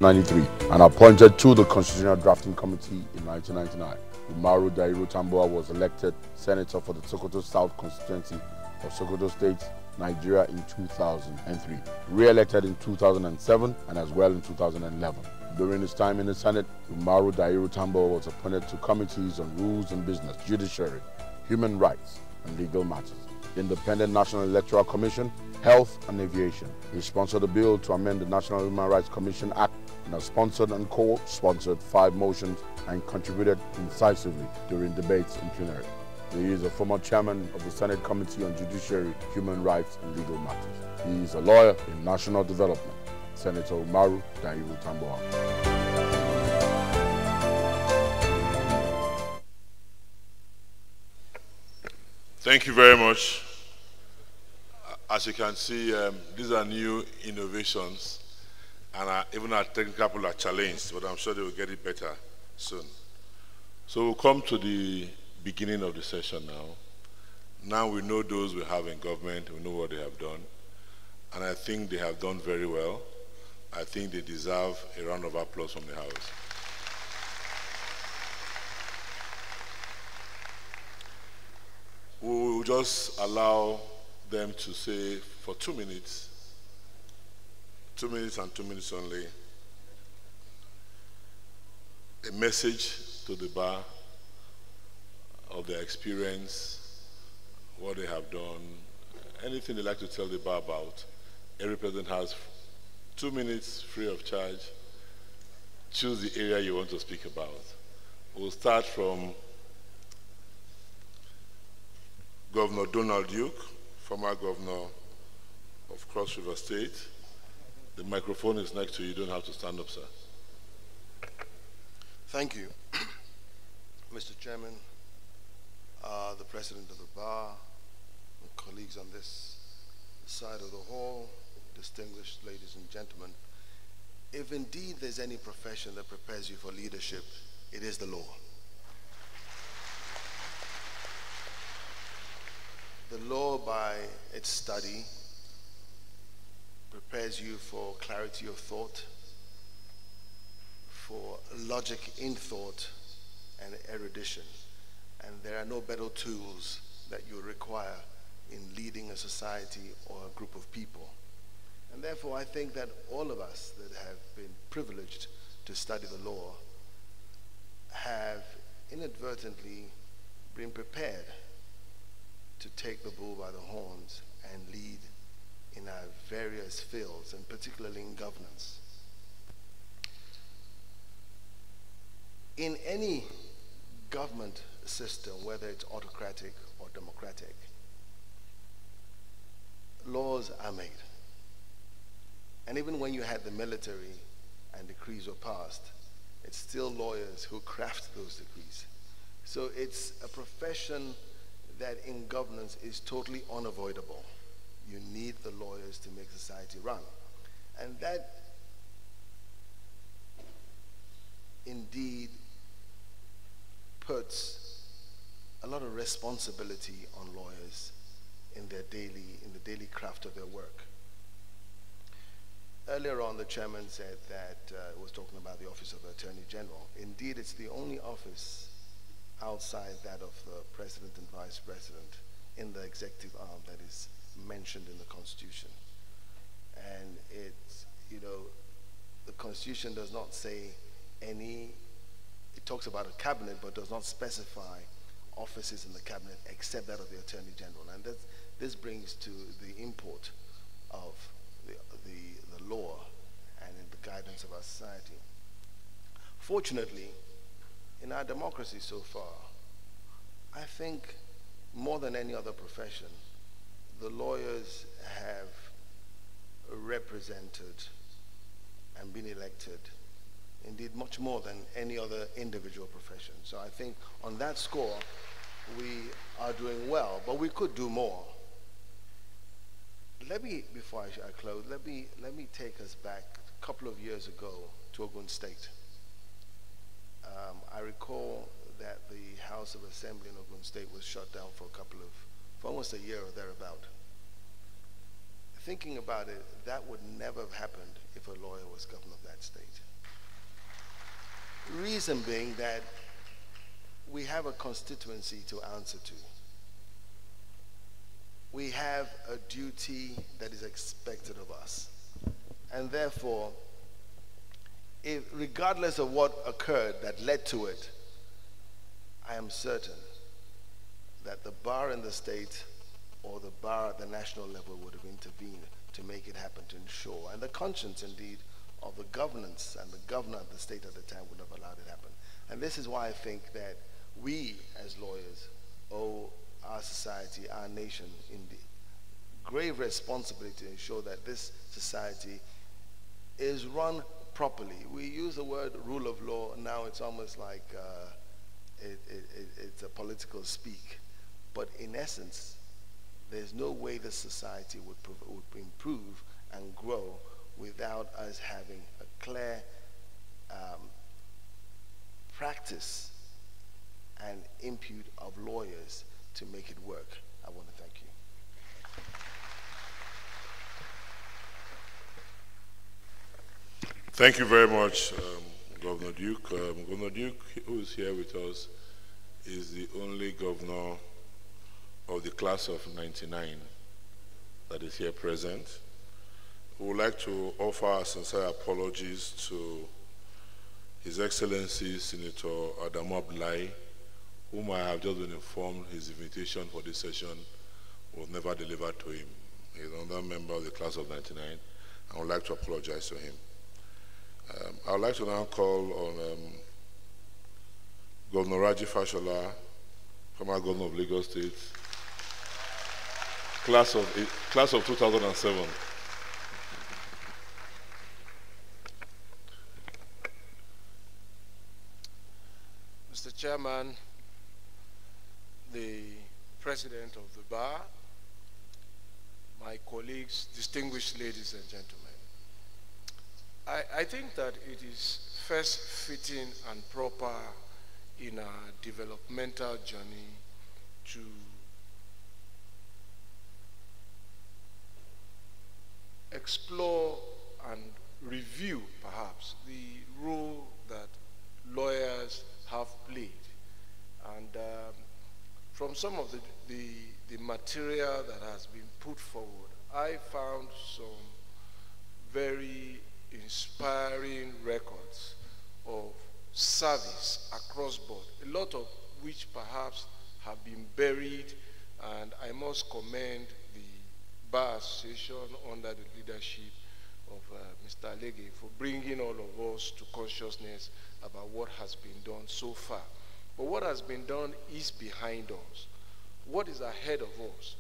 And appointed to the Constitutional Drafting Committee in 1999. Umaru Dairu Tamboa was elected senator for the Sokoto South constituency of Sokoto State, Nigeria in 2003. Re-elected in 2007 and as well in 2011. During his time in the Senate, Umaru Dairu Tamboa was appointed to committees on rules and business, judiciary, human rights, and legal matters, Independent National Electoral Commission, Health and Aviation. He sponsored a bill to amend the National Human Rights Commission Act and has sponsored and co-sponsored 5 motions and contributed incisively during debates in plenary. He is a former chairman of the Senate Committee on Judiciary, Human Rights and Legal Matters. He is a lawyer in national development. Senator Umaru Dairu Tamboa.
Thank you very much. As you can see, these are new innovations, and even our technical people are challenged, but I'm sure they will get it better soon. So we'll come to the beginning of the session now. Now we know those we have in government, we know what they have done, and I think they have done very well. I think they deserve a round of applause from the House. We will just allow them to say for 2 minutes, 2 minutes and 2 minutes only, a message to the bar of their experience, what they have done, anything they'd like to tell the bar about. Every president has 2 minutes free of charge. Choose the area you want to speak about. We'll start from Governor Donald Duke, former governor of Cross River State. The microphone is next to you. You don't have to stand up, sir.
Thank you. Mr. Chairman, the President of the Bar, and colleagues on this side of the hall, distinguished ladies and gentlemen, if indeed there's any profession that prepares you for leadership, it is the law. The law, by its study, prepares you for clarity of thought, for logic in thought, and erudition. And there are no better tools that you require in leading a society or a group of people. And therefore, I think that all of us that have been privileged to study the law have inadvertently been prepared to take the bull by the horns and lead in our various fields, and particularly in governance. In any government system, whether it's autocratic or democratic, laws are made. And even when you had the military and decrees were passed, it's still lawyers who craft those decrees. So it's a profession that in governance is totally unavoidable. You need the lawyers to make society run. And that indeed puts a lot of responsibility on lawyers in the daily craft of their work. Earlier on, the chairman said that was talking about the Office of the Attorney General. Indeed, it's the only office outside that of the President and Vice President in the executive arm that is mentioned in the Constitution. And it's, you know, the Constitution does not say any it talks about a cabinet but does not specify offices in the cabinet except that of the Attorney General. And this brings to the import of the law and in the guidance of our society. Fortunately, in our democracy so far, I think more than any other profession, the lawyers have represented and been elected, indeed much more than any other individual profession. So I think on that score, we are doing well, but we could do more. Let me, before I close, let me take us back a couple of years ago to Ogun State. I recall that the House of Assembly in Ogun State was shut down for almost a year or thereabout. Thinking about it, that would never have happened if a lawyer was governor of that state. Reason being that we have a constituency to answer to. We have a duty that is expected of us. And therefore, regardless of what occurred that led to it, I am certain that the bar in the state or the bar at the national level would have intervened to make it happen, to ensure. And the conscience, indeed, of the governance and the governor of the state at the time would have allowed it happen. And this is why I think that we, as lawyers, owe our society, our nation, in the grave responsibility to ensure that this society is run properly. We use the word rule of law, now it's almost like it's a political speak. But in essence, there's no way the society would improve and grow without us having a clear practice and impute of lawyers to make it work. I want to thank you.
Thank you very much, Governor Duke. Governor Duke, who is here with us, is the only governor of the class of '99 that is here present. We would like to offer our sincere apologies to His Excellency Senator Adamu Abdullahi, whom I have just been informed his invitation for this session was never delivered to him. He is another member of the class of '99. I would like to apologize to him. I would like to now call on Governor Raji Fashola, former governor of Lagos State, class of 2007.
Mr. Chairman, the President of the Bar, my colleagues, distinguished ladies and gentlemen, I think that it is first fitting and proper in our developmental journey to explore and review, perhaps, the role that lawyers have played. And from some of the material that has been put forward, I found some very inspiring records of service across board, a lot of which perhaps have been buried, and I must commend the Bar Association under the leadership of Mr. Alege for bringing all of us to consciousness about what has been done so far. But what has been done is behind us. What is ahead of us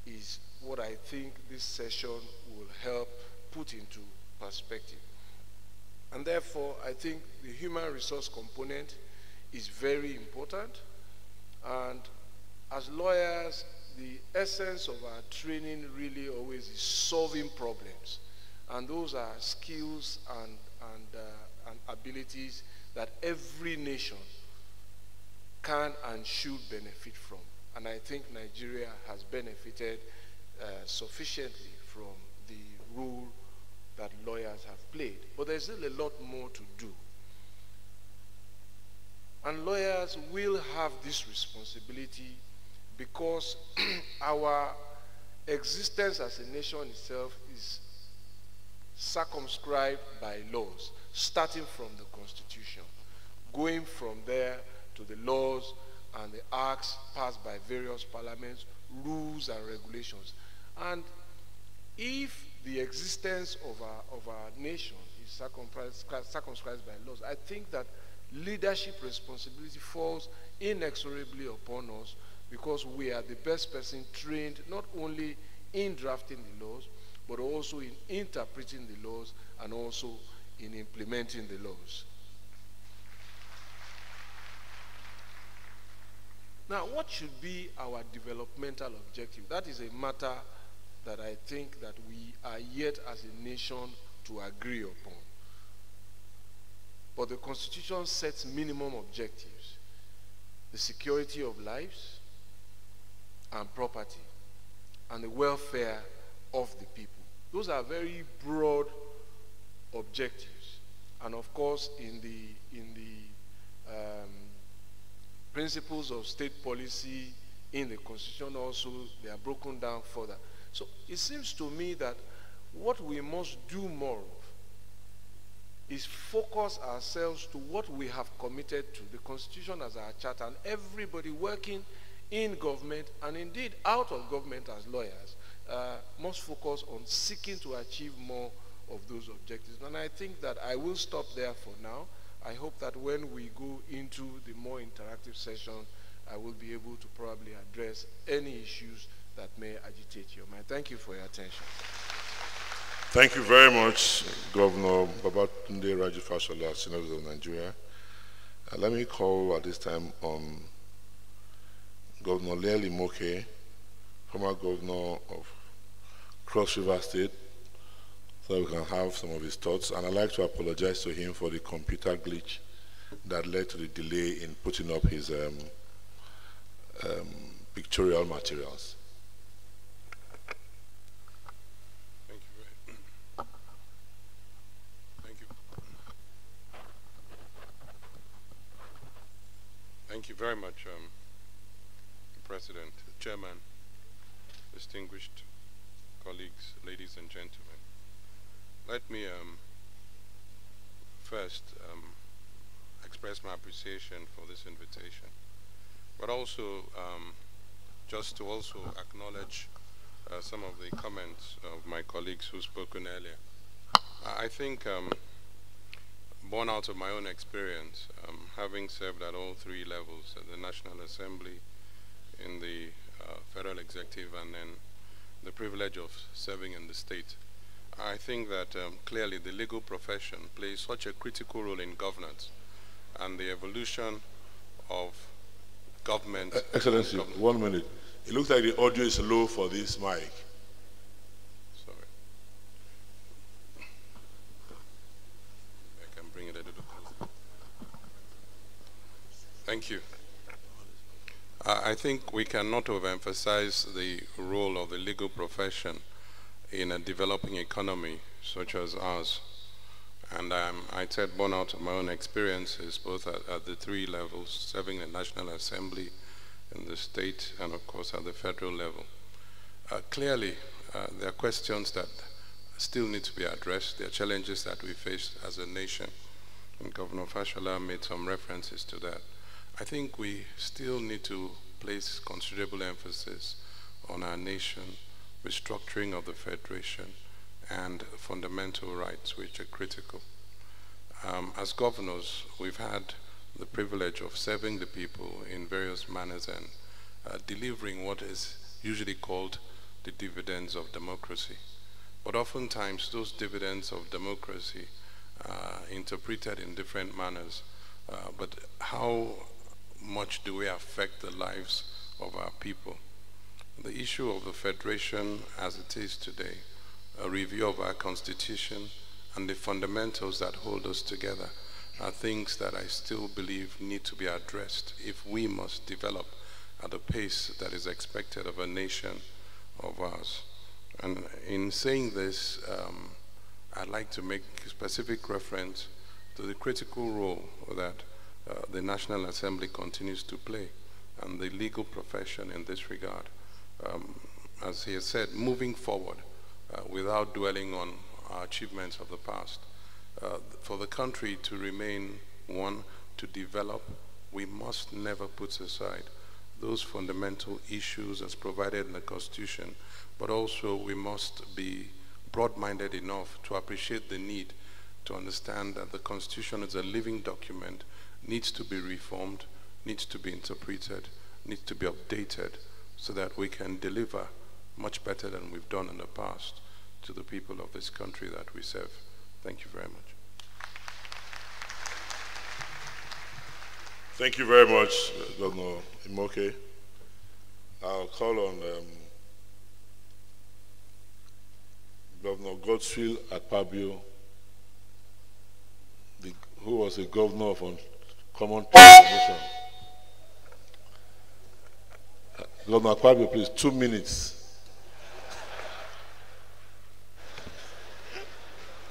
is what I think this session will help put into perspective. And therefore, I think the human resource component is very important. And as lawyers, the essence of our training really always is solving problems. And those are skills and abilities that every nation can and should benefit from. And I think Nigeria has benefited sufficiently from the role that lawyers have played. But there's still a lot more to do. And lawyers will have this responsibility because our existence as a nation itself is circumscribed by laws, starting from the Constitution. going from there to the laws and the acts passed by various parliaments, rules and regulations. And if the existence of our nation is circumscribed by laws, I think that leadership responsibility falls inexorably upon us, because we are the best person trained not only in drafting the laws, but also in interpreting the laws and also in implementing the laws. Now, what should be our developmental objective? That is a matter that I think that we are yet as a nation to agree upon. But the Constitution sets minimum objectives: the security of lives and property, and the welfare of the people. Those are very broad objectives. And of course, in the principles of state policy in the Constitution also, they are broken down further. So it seems to me that what we must do more of is focus ourselves to what we have committed to, the Constitution as our charter, and everybody working in government and indeed out of government as lawyers must focus on seeking to achieve more of those objectives. And I think that I will stop there for now. I hope that when we go into the more interactive session, I will be able to probably address any issues that may agitate your mind. Thank you for your attention.
Thank you very much, Governor Babatunde Raji-Fashola, Senator of Nigeria. Let me call at this time on Governor Liel Imoke, former governor of Cross River State, so we can have some of his thoughts. And I'd like to apologize to him for the computer glitch that led to the delay in putting up his pictorial materials.
Thank you very much, President, Chairman, distinguished colleagues, ladies and gentlemen. Let me first express my appreciation for this invitation, but also just to also acknowledge some of the comments of my colleagues who've spoken earlier. I think born out of my own experience, having served at all three levels, at the National Assembly, in the Federal Executive, and then the privilege of serving in the state, I think that clearly the legal profession plays such a critical role in governance and the evolution of government.
Excellency, 1 minute. It looks like the audio is low for this mic.
Sorry. I can bring it a little closer. Thank you. I think we cannot overemphasize the role of the legal profession in a developing economy such as ours. And I said, born out of my own experiences, both at the three levels, serving the National Assembly, in the state, and of course at the federal level. Clearly, there are questions that still need to be addressed. There are challenges that we face as a nation, and Governor Fashola made some references to that. I think we still need to place considerable emphasis on our nation, restructuring of the Federation, and fundamental rights, which are critical. As governors, we've had the privilege of serving the people in various manners and delivering what is usually called the dividends of democracy. But oftentimes, those dividends of democracy are interpreted in different manners. But how much do we affect the lives of our people? The issue of the Federation as it is today, a review of our Constitution, and the fundamentals that hold us together are things that I still believe need to be addressed if we must develop at the pace that is expected of a nation of ours. And in saying this, I'd like to make specific reference to the critical role that the National Assembly continues to play, and the legal profession in this regard. As he has said, moving forward without dwelling on our achievements of the past, for the country to remain one to develop, we must never put aside those fundamental issues as provided in the Constitution, but also we must be broad-minded enough to appreciate the need to understand that the Constitution is a living document, needs to be reformed, needs to be interpreted, needs to be updated so that we can deliver much better than we've done in the past to the people of this country that we serve. Thank you very much.
Thank you very much, Governor Imoke. I'll call on Governor Godswill Akpabio, who was a governor of Uncommon Transformation. Governor Akpabio, please, 2 minutes.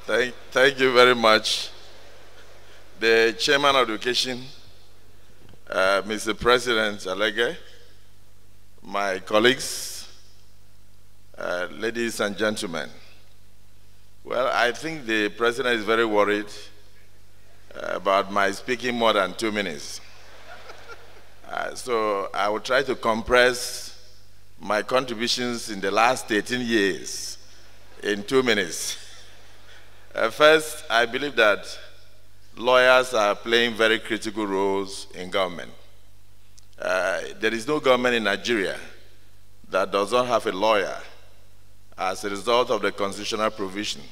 Thank you very much. The Chairman of Education, Mr. President Alege, my colleagues, ladies and gentlemen. Well, I think the President is very worried about my speaking more than 2 minutes. So I will try to compress my contributions in the last 18 years in 2 minutes. First, I believe that lawyers are playing very critical roles in government. There is no government in Nigeria that does not have a lawyer as a result of the constitutional provision.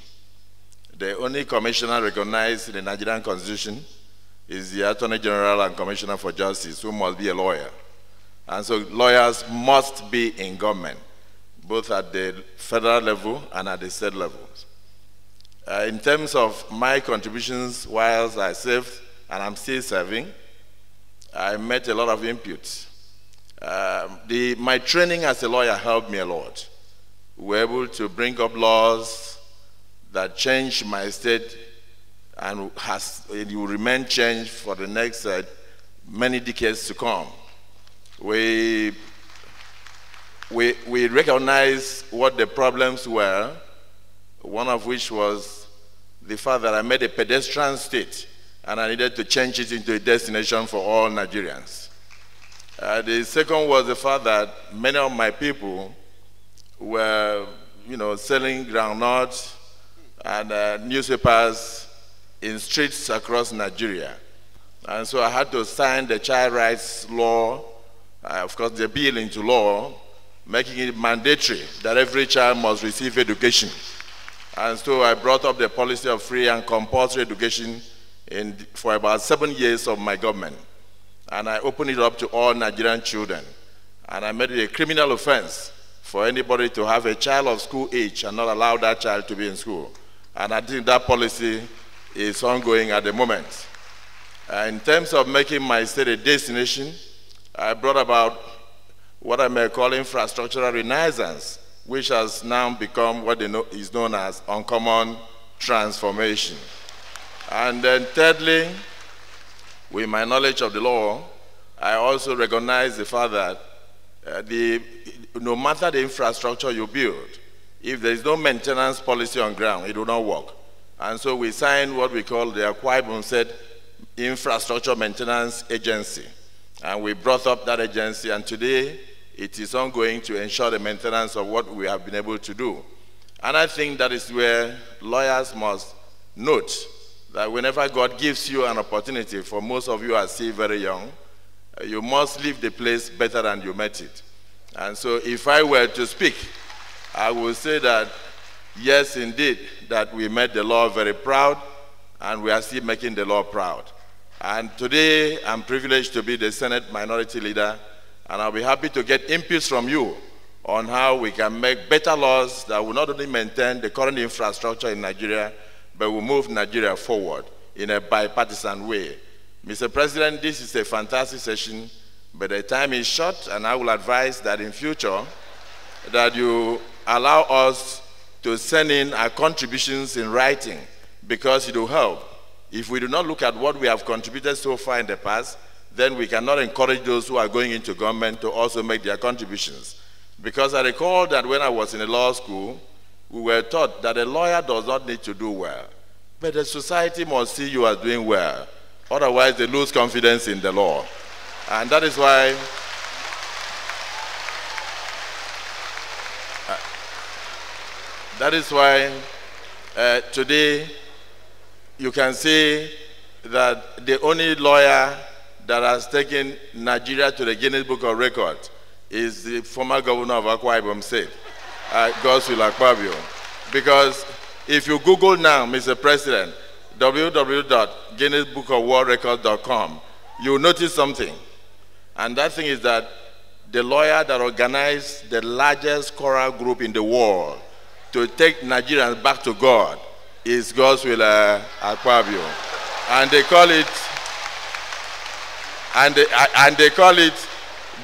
The only commissioner recognized in the Nigerian Constitution is the Attorney General and Commissioner for Justice, who must be a lawyer. And so lawyers must be in government, both at the federal level and at the state levels. In terms of my contributions whilst I served, and I'm still serving, I met a lot of inputs. My training as a lawyer helped me a lot. We were able to bring up laws that changed my state and it will remain changed for the next many decades to come. We recognized what the problems were, one of which was the fact that I made a pedestrian state and I needed to change it into a destination for all Nigerians. The second was the fact that many of my people were, selling groundnuts and newspapers in streets across Nigeria. And so I had to sign the child rights law, of course the bill into law, making it mandatory that every child must receive education. And so I brought up the policy of free and compulsory education for about 7 years of my government. And I opened it up to all Nigerian children. And I made it a criminal offense for anybody to have a child of school age and not allow that child to be in school. And I think that policy is ongoing at the moment. In terms of making my state a destination, I brought about what I may call infrastructural renaissance, which has now become what is known as uncommon transformation. And then thirdly, with my knowledge of the law, I also recognize the fact that no matter the infrastructure you build, if there is no maintenance policy on ground, it will not work. And so we signed what we call the Akwa Ibom State Infrastructure Maintenance Agency. And we brought up that agency, and today it is ongoing to ensure the maintenance of what we have been able to do. And I think that is where lawyers must note that whenever God gives you an opportunity, for most of you are still very young, you must leave the place better than you met it. And so if I were to speak, I would say that, yes, indeed, that we made the law very proud, and we are still making the law proud. And today, I'm privileged to be the Senate Minority Leader, and I'll be happy to get inputs from you on how we can make better laws that will not only maintain the current infrastructure in Nigeria, but will move Nigeria forward in a bipartisan way. Mr. President, this is a fantastic session, but the time is short, and I will advise that in future, that you allow us to send in our contributions in writing, because it will help. If we do not look at what we have contributed so far in the past, then we cannot encourage those who are going into government to also make their contributions. Because I recall that when I was in a law school, we were taught that a lawyer does not need to do well, but the society must see you as doing well. Otherwise, they lose confidence in the law. And that is why today you can see that the only lawyer that has taken Nigeria to the Guinness Book of Records is the former governor of Akwa Ibom State, Godswill Akpabio. Because if you Google now, Mr. President, www.guinnessbookofworldrecords.com, you will notice something. And that thing is that the lawyer that organized the largest choral group in the world to take Nigerians back to God is Godswill Akpabio. And they call it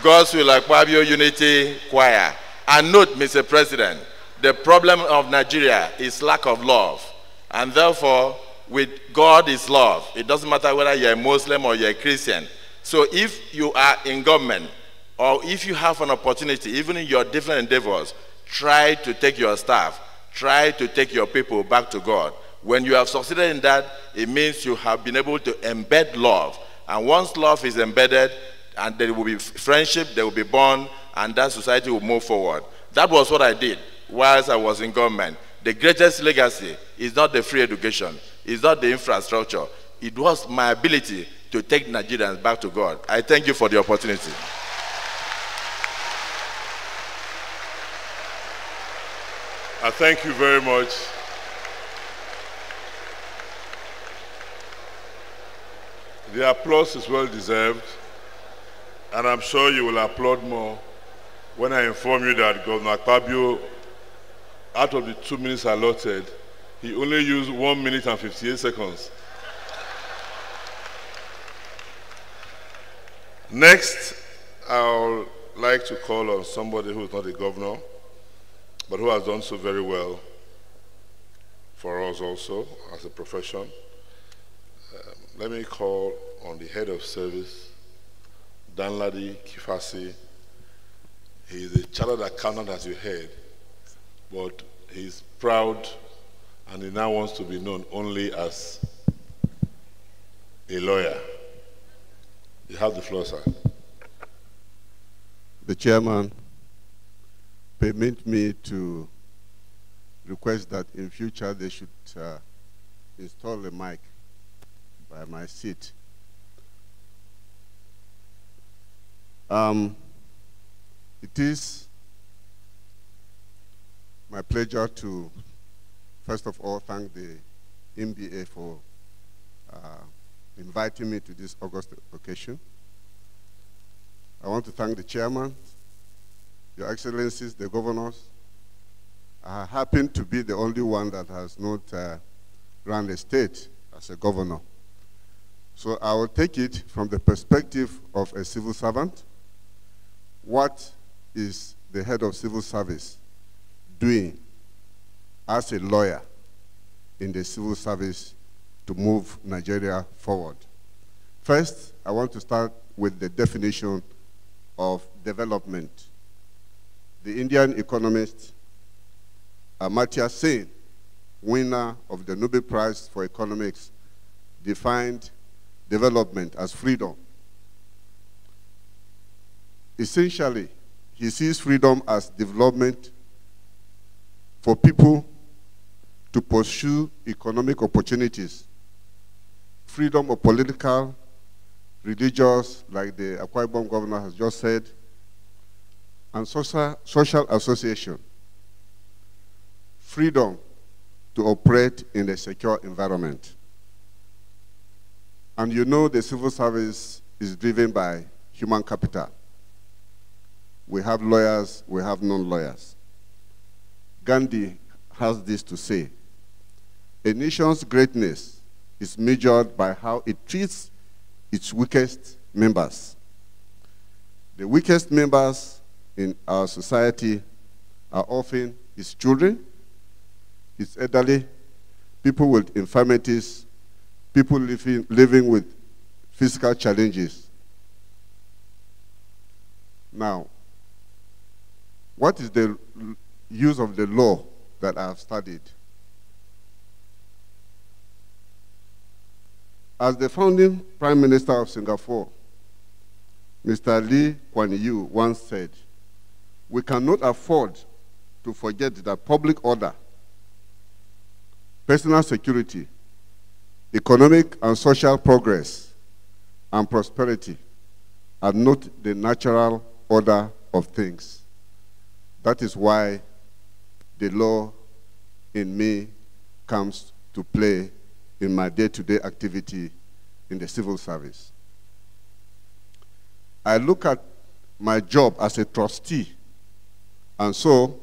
Godswill Akpabio Unity Choir. And note, Mr. President, the problem of Nigeria is lack of love. And therefore, with God is love. It doesn't matter whether you're a Muslim or you're a Christian. So if you are in government, or if you have an opportunity, even in your different endeavors, try to take your staff, try to take your people back to God. When you have succeeded in that, it means you have been able to embed love. And once love is embedded, and there will be friendship, there will be bond, and that society will move forward. That was what I did whilst I was in government. The greatest legacy is not the free education, it's not the infrastructure. It was my ability to take Nigerians back to God. I thank you for the opportunity.
I thank you very much. The applause is well deserved, and I'm sure you will applaud more when I inform you that Governor Akpabio, out of the 2 minutes allotted, he only used 1 minute and 58 seconds. Next, I would like to call on somebody who is not a governor, but who has done so very well for us also as a profession. Let me call on the head of service, Danladi Kifasi. He is a chartered accountant, as you heard, but he's proud and he now wants to be known only as a lawyer. You have the floor, sir.
The chairman, permit me to request that in future they should install a mic by my seat. It is my pleasure to, first of all, thank the MBA for inviting me to this August occasion. I want to thank the chairman, Your Excellencies, the governors. I happen to be the only one that has not run a state as a governor. So I will take it from the perspective of a civil servant. What is the head of civil service doing as a lawyer in the civil service to move Nigeria forward? First, I want to start with the definition of development. The Indian economist Amartya Sen, winner of the Nobel Prize for Economics, defined development as freedom. Essentially, he sees freedom as development for people to pursue economic opportunities, freedom of political, religious, like the Akwa Ibom governor has just said, and social association, freedom to operate in a secure environment. And you know the civil service is driven by human capital. We have lawyers, we have non-lawyers. Gandhi has this to say: a nation's greatness is measured by how it treats its weakest members. The weakest members in our society are often its children, its elderly, people with infirmities, people living with physical challenges. Now, what is the use of the law that I have studied? As the founding Prime Minister of Singapore, Mr. Lee Kuan Yew once said, we cannot afford to forget that public order, personal security, economic and social progress, and prosperity are not the natural order of things. That is why the law in me comes to play in my day-to-day activity in the civil service. I look at my job as a trustee, and so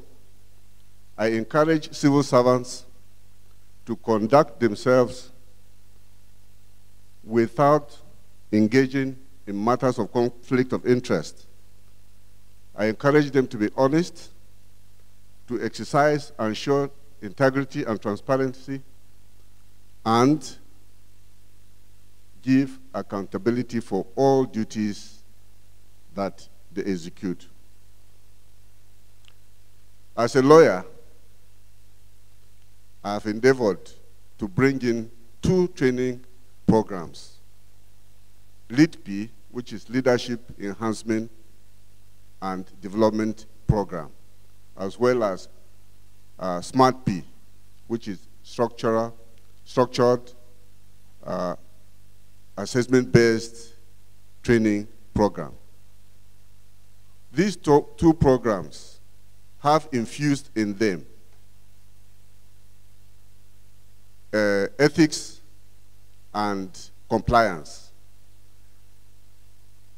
I encourage civil servants to conduct themselves without engaging in matters of conflict of interest. I encourage them to be honest, to exercise and show integrity and transparency, and give accountability for all duties that they execute. As a lawyer, I have endeavored to bring in 2 training programs. LEAD-P, which is Leadership Enhancement and Development Program, as well as SMART-P, which is structured assessment-based training program. These 2 programs have infused in them ethics and compliance.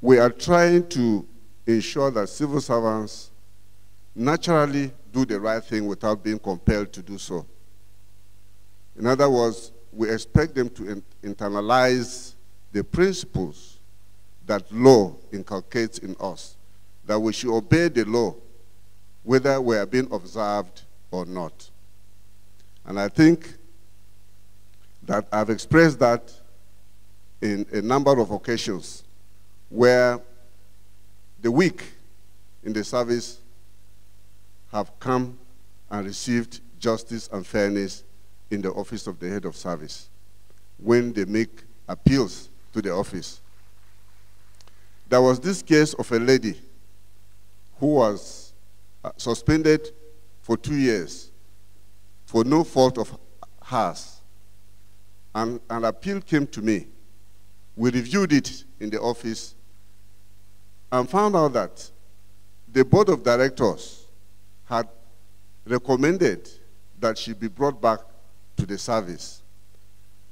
We are trying to ensure that civil servants naturally do the right thing without being compelled to do so. In other words, we expect them to internalize the principles that law inculcates in us, that we should obey the law whether we are being observed or not. And I think that I've expressed that in a number of occasions where the weak in the service have come and received justice and fairness in the office of the head of service when they make appeals to the office. There was this case of a lady who was suspended for 2 years for no fault of hers. And an appeal came to me. We reviewed it in the office and found out that the board of directors had recommended that she be brought back to the service.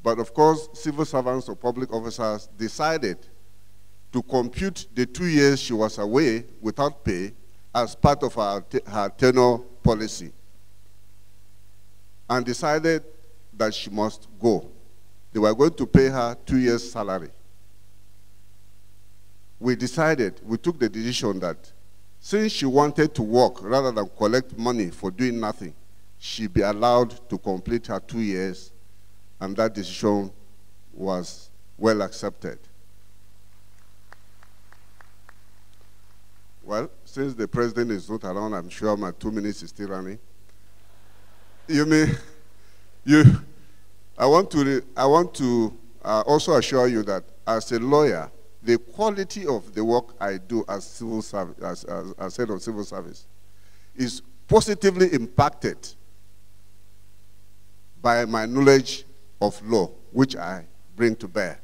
But of course, civil servants or public officers decided to compute the 2 years she was away without pay as part of her tenure policy, and decided that she must go. They were going to pay her 2 years' salary. We took the decision that since she wanted to work rather than collect money for doing nothing, she be allowed to complete her 2 years, and that decision was well accepted. Well, since the president is not around, I'm sure my 2 minutes is still running. I want to also assure you that as a lawyer, the quality of the work I do as civil service, as head of civil service, is positively impacted by my knowledge of law, which I bring to bear.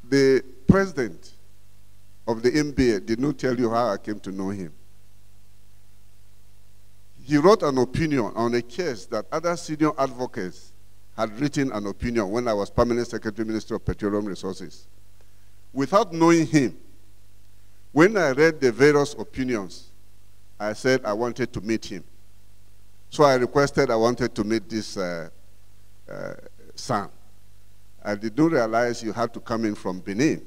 The president of the MBA did not tell you how I came to know him. He wrote an opinion on a case that other senior advocates had written an opinion when I was Permanent Secretary, Ministry of Petroleum Resources. Without knowing him, when I read the various opinions, I said I wanted to meet him. So I wanted to meet this son. I did not realize you had to come in from Benin.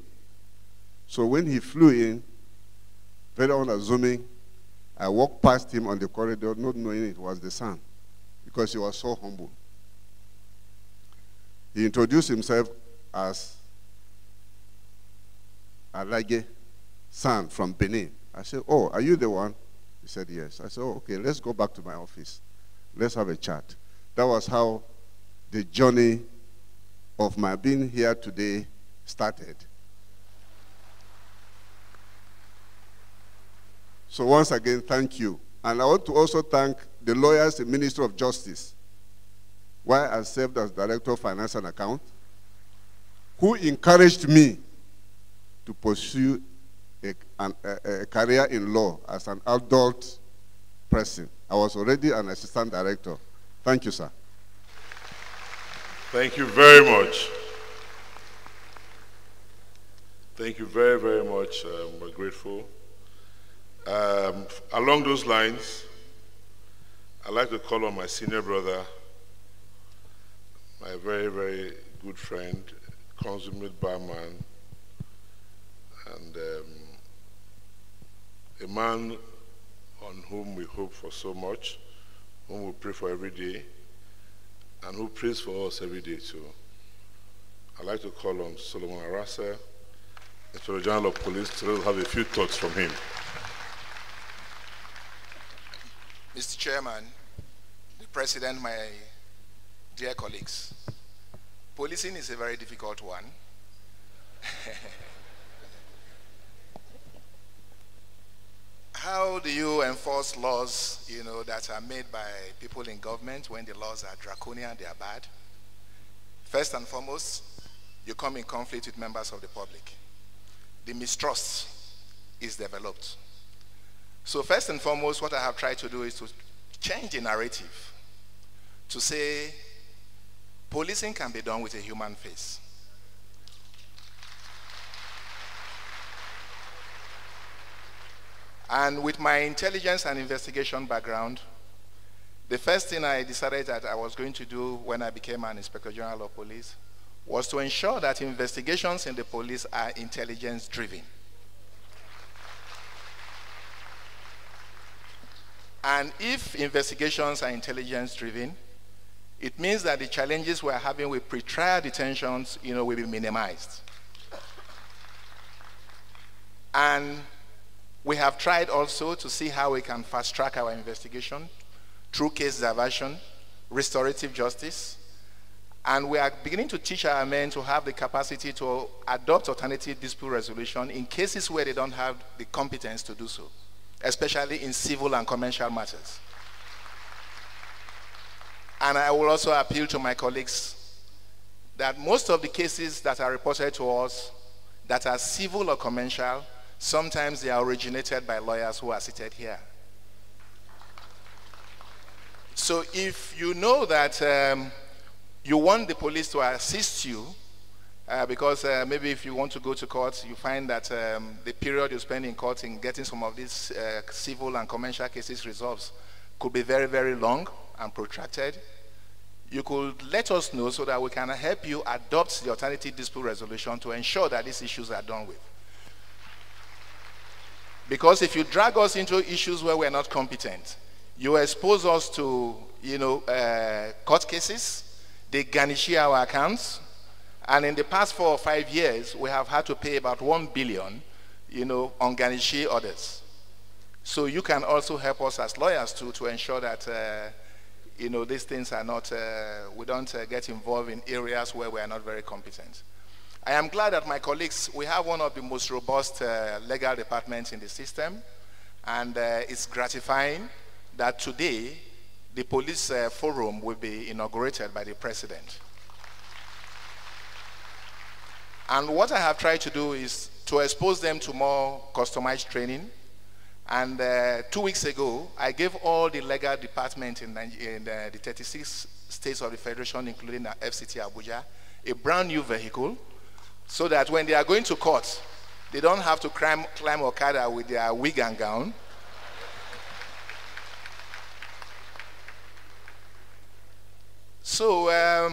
So when he flew in, very unassuming, I walked past him on the corridor, not knowing it was the son, because he was so humble. He introduced himself as Alage, son from Benin. I said, oh, are you the one? He said, yes. I said, oh, okay, let's go back to my office. Let's have a chat. That was how the journey of my being here today started. So once again, thank you. And I want to also thank the lawyers in Ministry of Justice, where I served as Director of Finance and Account, who encouraged me to pursue a career in law as an adult person. I was already an assistant director. Thank you, sir.
Thank you very much. Thank you very, very much. We're grateful. Along those lines, I'd like to call on my senior brother, my very, very good friend, consummate barman, and a man on whom we hope for so much, whom we pray for every day, and who prays for us every day too. I'd like to call on Solomon Arasa, Inspector General of Police, to have a few thoughts from him.
Mr. Chairman, the President, my dear colleagues, policing is a very difficult one. How do you enforce laws, that are made by people in government when the laws are draconian, they are bad? First and foremost, you come in conflict with members of the public. The mistrust is developed. So first and foremost, what I have tried to do is to change the narrative to say policing can be done with a human face. And with my intelligence and investigation background, the first thing I decided that I was going to do when I became an Inspector General of Police was to ensure that investigations in the police are intelligence-driven. And if investigations are intelligence-driven, it means that the challenges we're having with pre-trial detentions, will be minimized. And we have tried also to see how we can fast-track our investigation through case diversion, restorative justice, and we are beginning to teach our men to have the capacity to adopt alternative dispute resolution in cases where they don't have the competence to do so, especially in civil and commercial matters. And I will also appeal to my colleagues that most of the cases that are reported to us that are civil or commercial, sometimes they are originated by lawyers who are seated here. So if you know that you want the police to assist you, because maybe if you want to go to court, you find that the period you spend in court in getting some of these civil and commercial cases resolved could be very, very long and protracted, you could let us know so that we can help you adopt the alternative dispute resolution to ensure that these issues are done with. Because if you drag us into issues where we're not competent, you expose us to, court cases, they garnish our accounts, and in the past 4 or 5 years, we have had to pay about 1 billion, on garnish orders. So you can also help us as lawyers to ensure that, these things are not, we don't get involved in areas where we are not very competent. I am glad that my colleagues, we have one of the most robust legal departments in the system, and it's gratifying that today the police forum will be inaugurated by the President. And what I have tried to do is to expose them to more customized training. And 2 weeks ago, I gave all the legal departments in the 36 states of the Federation, including the FCT Abuja, a brand new vehicle, so that when they are going to court, they don't have to climb Okada with their wig and gown. So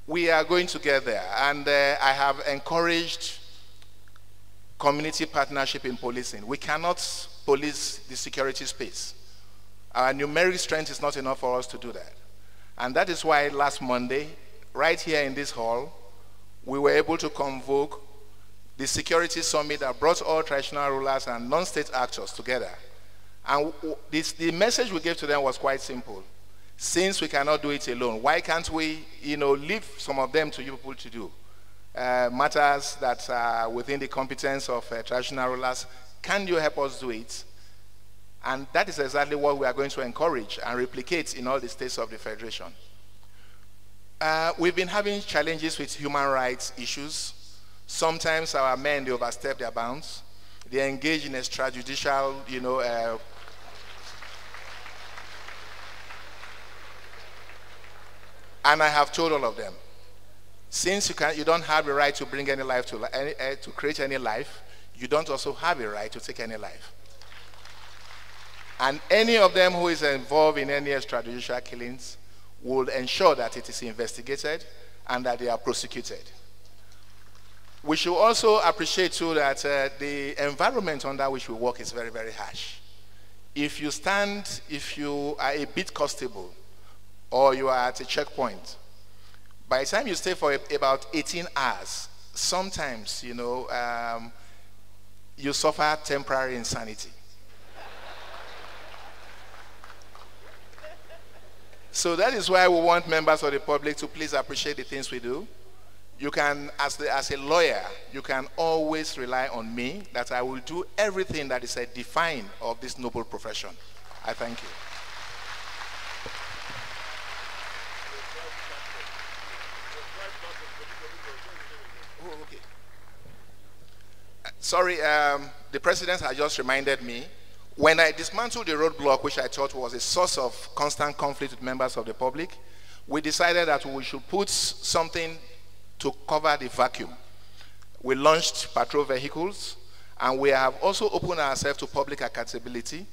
we are going to get there, and I have encouraged community partnership in policing. We cannot police the security space. Our numeric strength is not enough for us to do that. And that is why last Monday, right here in this hall, we were able to convoke the security summit that brought all traditional rulers and non-state actors together. And the message we gave to them was quite simple. Since we cannot do it alone, why can't we, leave some of them to you people to do? Matters that are within the competence of traditional rulers, can you help us do it? And that is exactly what we are going to encourage and replicate in all the states of the Federation. We've been having challenges with human rights issues. Sometimes our men, they overstep their bounds. They engage in extrajudicial, and I have told all of them, since you don't have a right to bring any life to create any life, you don't also have a right to take any life. And any of them who is involved in any extrajudicial killings will ensure that it is investigated and that they are prosecuted. We should also appreciate too that the environment under which we work is very, very harsh. If you are a beat constable or you are at a checkpoint, by the time you stay for about 18 hours, sometimes, you suffer temporary insanity. So that is why we want members of the public to please appreciate the things we do. You can, as a lawyer, you can always rely on me that I will do everything that is a define of this noble profession. I thank you. Oh, okay. Sorry, the president has just reminded me. When I dismantled the roadblock, which I thought was a source of constant conflict with members of the public, we decided that we should put something to cover the vacuum. We launched patrol vehicles, and we have also opened ourselves to public accountability.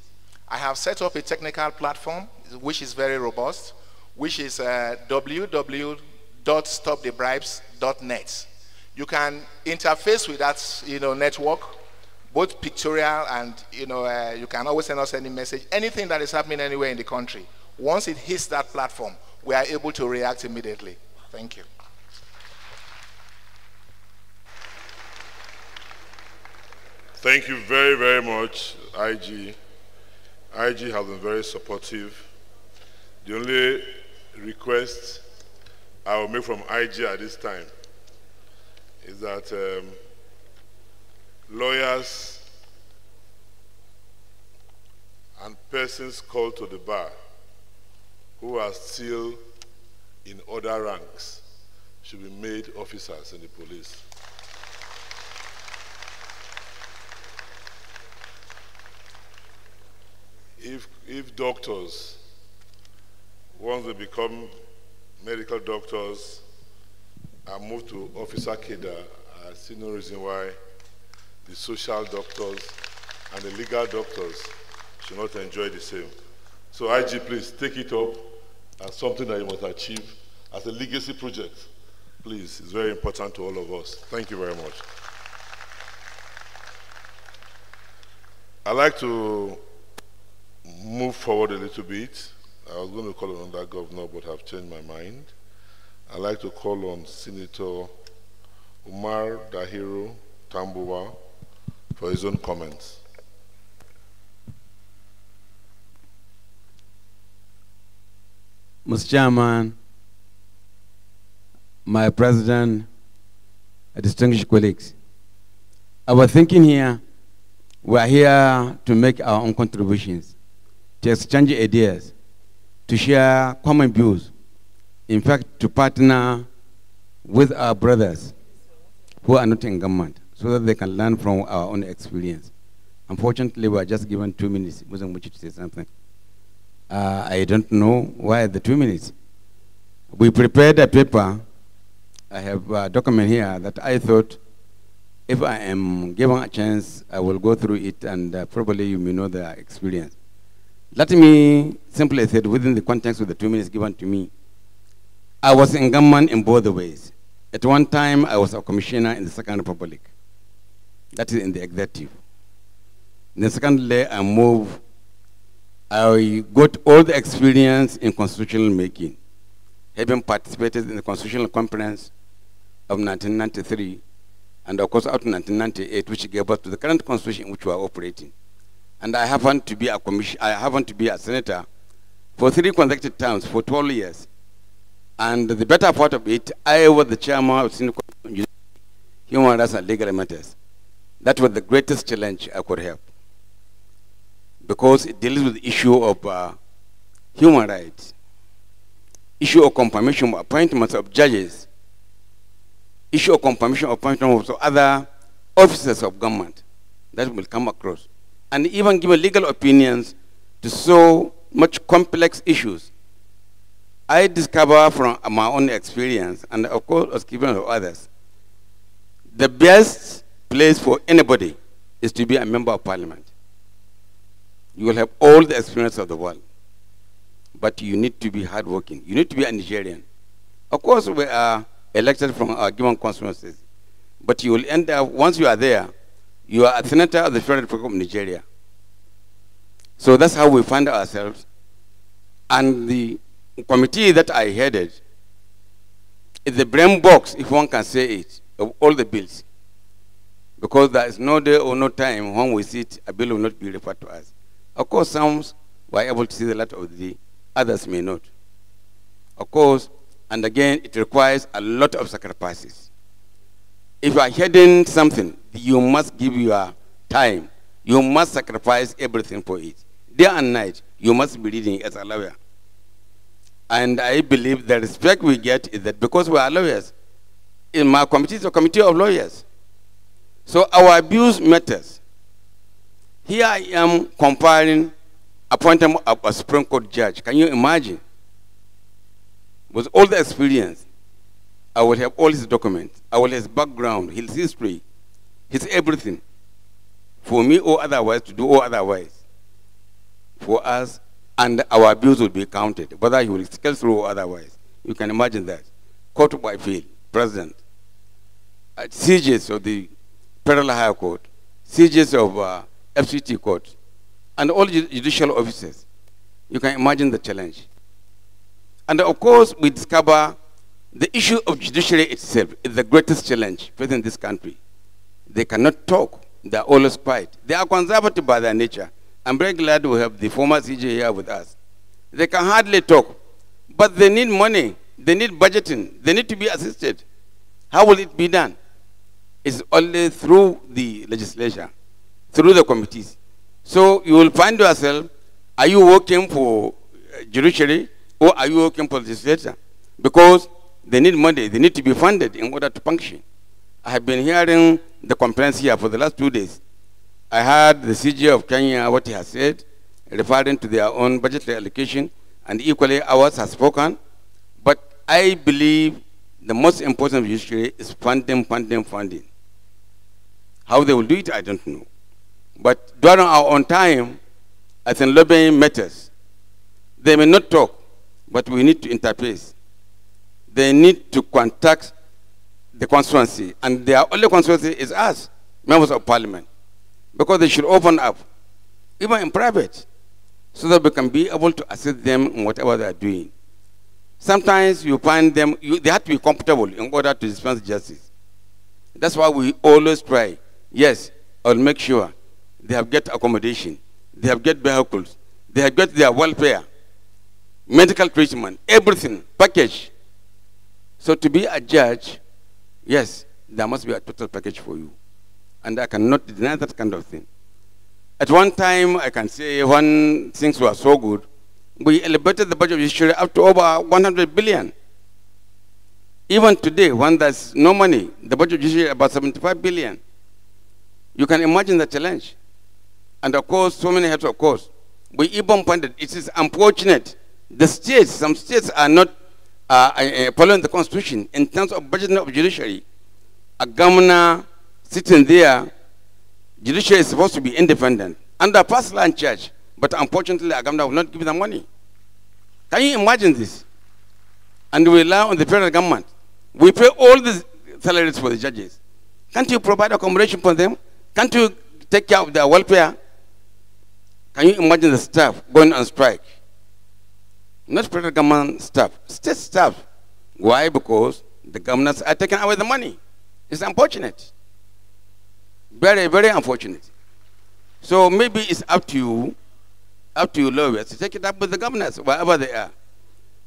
I have set up a technical platform, which is very robust, which is www.stopthebribes.net. You can interface with that network, both pictorial and you can always send us any message, anything that is happening anywhere in the country. Once it hits that platform, we are able to react immediately. Thank you.
Thank you very, very much, IG. IG has been very supportive. The only request I will make from IG at this time is that lawyers and persons called to the bar who are still in other ranks should be made officers in the police. If doctors, once they become medical doctors and move to officer cadre, I see no reason why the social doctors and the legal doctors should not enjoy the same. So IG, please take it up as something that you must achieve as a legacy project. Please, it's very important to all of us. Thank you very much. I'd like to move forward a little bit. I was going to call on that governor, but I've changed my mind. I'd like to call on Senator Umar Dahiru Tambuwa for his own comments.
Mr. Chairman, my president, distinguished colleagues, our thinking here, we are here to make our own contributions, to exchange ideas, to share common views, in fact, to partner with our brothers who are not in government, so that they can learn from our own experience. Unfortunately, we are just given 2 minutes. I want you to say something. I don't know why the 2 minutes. We prepared a paper. I have a document here that I thought if I am given a chance, I will go through it, and probably you may know the experience. Let me simply say, within the context of the 2 minutes given to me, I was in government in both ways. At one time, I was a commissioner in the Second Republic. That is in the executive. In the second layer, I moved. I got all the experience in constitutional making, having participated in the Constitutional Conference of 1993, and of course out of 1998, which gave birth to the current constitution in which we are operating. And I happened to be a senator for 3 consecutive terms for 12 years. And the better part of it, I was the chairman of Senate Committee on Human Rights and Legal Matters. That was the greatest challenge I could have, because it deals with the issue of human rights, issue of confirmation of appointments of judges, issue of confirmation of appointments of other officers of government that will come across, and even give legal opinions to so much complex issues. I discover from my own experience, and of course experience of others, the best place for anybody is to be a member of parliament. You will have all the experience of the world, but you need to be hardworking. You need to be a Nigerian. Of course, we are elected from our given constituencies, but you will end up, once you are there, you are a senator of the Federal Republic of Nigeria. So that's how we find ourselves. And the committee that I headed is the brain box, if one can say it, of all the bills. Because there is no day or no time when we sit, a bill will not be referred to us. Of course, some were able to see the light of the day, others may not. Of course, and again, it requires a lot of sacrifices. If you are heading something, you must give your time. You must sacrifice everything for it. Day and night, you must be reading as a lawyer. And I believe the respect we get is that because we are lawyers, in my committee, it's a committee of lawyers. So our abuse matters. Here I am comparing appointment of a Supreme Court judge. Can you imagine? With all the experience, I will have all his documents, I will have his background, his history, his everything. For me or otherwise, to do or otherwise. For us, and our abuse will be counted, whether he will scale through or otherwise. You can imagine that. Court by field, president, CJs of the Federal High Court, CJs of FCT Court, and all judicial officers. You can imagine the challenge. And of course, we discover the issue of judiciary itself is the greatest challenge facing this country. They cannot talk. They are always quiet. They are conservative by their nature. I'm very glad we have the former CJ here with us. They can hardly talk, but they need money. They need budgeting. They need to be assisted. How will it be done? It's only through the legislature, through the committees. So you will find yourself, are you working for judiciary or are you working for the legislature? Because they need money. They need to be funded in order to function. I have been hearing the complaints here for the last 2 days. I heard the CJ of Kenya, what he has said, referring to their own budgetary allocation, and equally ours has spoken. But I believe the most important issue is funding. How they will do it, I don't know. But during our own time, I think lobbying matters. They may not talk, but we need to interface. They need to contact the constituency, and their only constituency is us, members of parliament, because they should open up, even in private, so that we can be able to assist them in whatever they are doing. Sometimes you find them, they have to be comfortable in order to dispense justice. That's why we always try. Yes, I'll make sure they have get accommodation, they have get vehicles, they have get their welfare, medical treatment, everything, package. So to be a judge, yes, there must be a total package for you. And I cannot deny that kind of thing. At one time, I can say when things were so good, we elevated the budget of judiciary up to over 100 billion. Even today, when there's no money, the budget of judiciary is about 75 billion. You can imagine the challenge. And of course, so many heads of course. We even pointed, it is unfortunate. The states, some states are not following the constitution in terms of budgeting of judiciary. A governor sitting there, judiciary is supposed to be independent, under personal and church, but unfortunately, a governor will not give them money. Can you imagine this? And we rely on the federal government. We pay all the salaries for the judges. Can't you provide accommodation for them? Can't you take care of their welfare? Can you imagine the staff going on strike? Not federal government staff, state staff. Why? Because the governors are taking away the money. It's unfortunate. Very, very unfortunate. So maybe it's up to you up to your lawyers to take it up with the governors, wherever they are.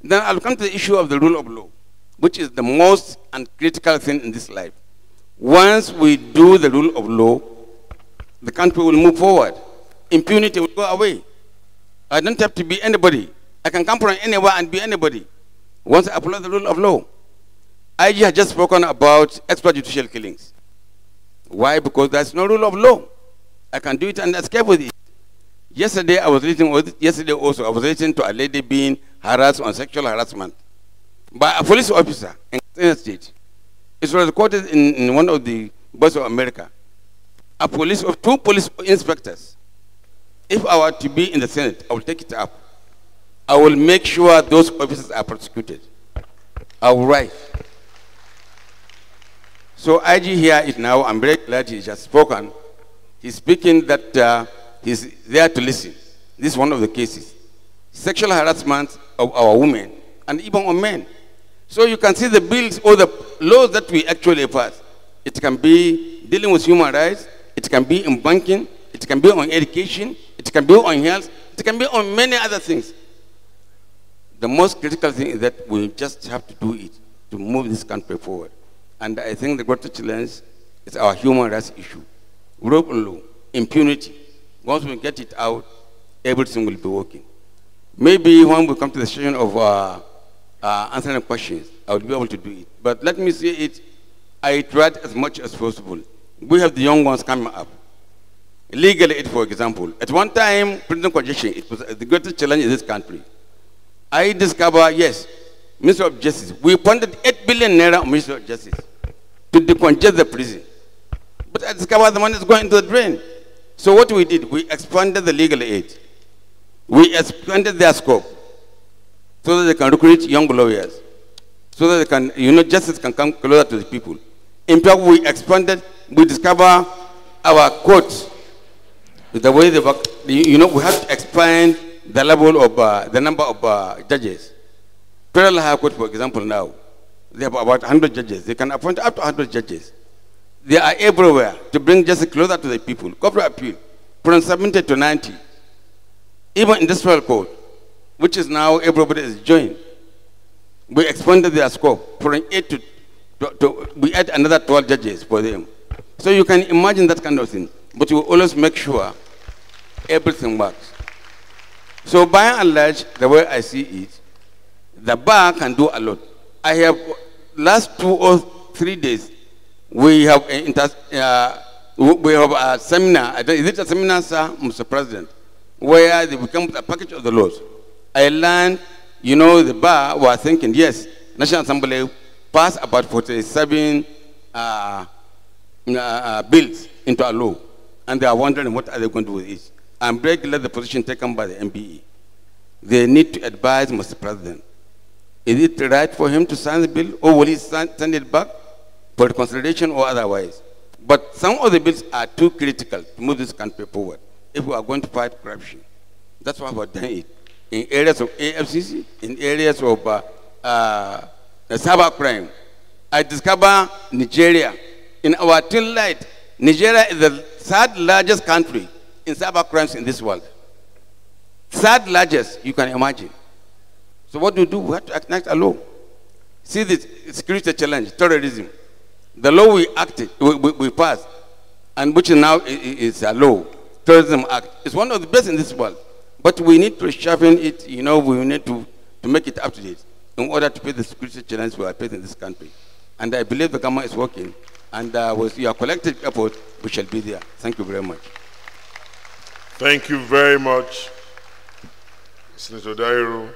Then I'll come to the issue of the rule of law, which is the most and critical thing in this life. Once we do the rule of law, the country will move forward. Impunity will go away. I don't have to be anybody. I can come from anywhere and be anybody. Once I follow the rule of law. IG has just spoken about extrajudicial killings. Why? Because there's no rule of law. I can do it and escape with it. Yesterday I was listening to a lady being harassed on sexual harassment by a police officer in the state. It was recorded in one of the Voice of America. Two police inspectors. If I were to be in the Senate, I will take it up. I will make sure those officers are prosecuted. I will write. So IG here is now, I'm very glad he has spoken. He's speaking that he's there to listen. This is one of the cases. Sexual harassment of our women and even on men. So you can see the bills or the laws that we actually pass. It can be dealing with human rights. It can be in banking. It can be on education. It can be on health. It can be on many other things. The most critical thing is that we just have to do it to move this country forward. And I think the greatest challenge is our human rights issue. Rule of law, impunity. Once we get it out, everything will be working. Maybe when we come to the session of answering questions, I will be able to do it. But let me say it, I tried as much as possible. We have the young ones coming up. Legal aid, for example. At one time, prison congestion, it was the greatest challenge in this country. I discovered, yes, Minister of Justice, we funded 8 billion naira on Minister of Justice to decongest the prison. But I discovered the money is going into the drain. So what we did, we expanded the legal aid. We expanded their scope so that they can recruit young lawyers, so that they can, justice can come closer to the people. In fact, we expanded, we discover our courts, the way they work, we have to expand the level of, the number of judges. Federal High Court, for example, now, they have about 100 judges. They can appoint up to 100 judges. They are everywhere to bring justice closer to the people. Corporate appeal, from 70 to 90. Even industrial court, which is now everybody is joined. We expanded their scope from 8 we add another 12 judges for them. So you can imagine that kind of thing. But we always make sure everything works. So by and large, the way I see it, the bar can do a lot. I have, last 2 or 3 days, we have a seminar. Is it a seminar, sir, Mr. President, where they become a package of the laws. I learned, the bar were thinking, yes, National Assembly passed about 47 bills into a law, and they are wondering what are they going to do with it. I'm very glad the position taken by the MBE. They need to advise Mr. President. Is it right for him to sign the bill, or will he send it back for consideration or otherwise? But some of the bills are too critical to move this country forward if we are going to fight corruption. That's why we've done it. In areas of AFCC, in areas of cyber crime. I discover Nigeria. In our till light, Nigeria is the 3rd largest country in cyber crimes in this world. 3rd largest, you can imagine. So what do? We have to enact a law. See this security challenge, terrorism. The law we acted, we passed, and which now is a law, Terrorism Act. It's one of the best in this world. But we need to sharpen it, we need to make it up to date in order to face the security challenge we are facing in this country. And I believe the government is working, and with your collective effort, we shall be there. Thank you very much.
Thank you very much, Senator Dairo.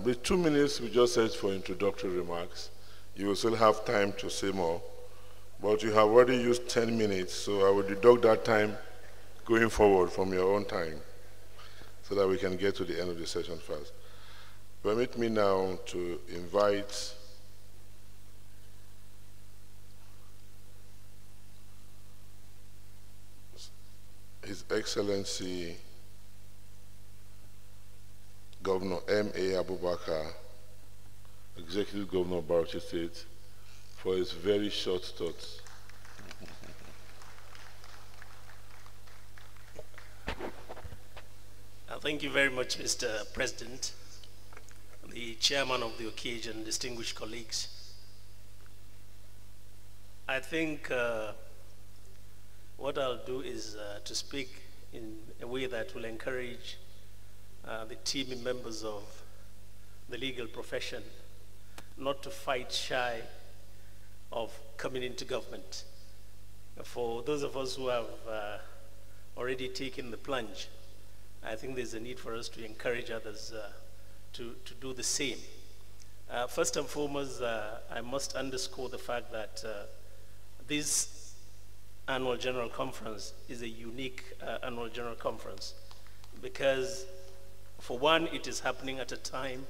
With 2 minutes, we just said for introductory remarks. You will still have time to say more, but you have already used 10 minutes, so I will deduct that time going forward from your own time so that we can get to the end of the session first. Permit me now to invite His Excellency Governor M.A. Abubakar, Executive Governor of Bauchi State, for his very short thoughts.
Thank you very much, Mr. President, the chairman of the occasion, distinguished colleagues. I think what I'll do is to speak in a way that will encourage the team members of the legal profession not to fight shy of coming into government. For those of us who have already taken the plunge, I think there's a need for us to encourage others to do the same. First and foremost, I must underscore the fact that this annual general conference is a unique annual general conference because, for one, it is happening at a time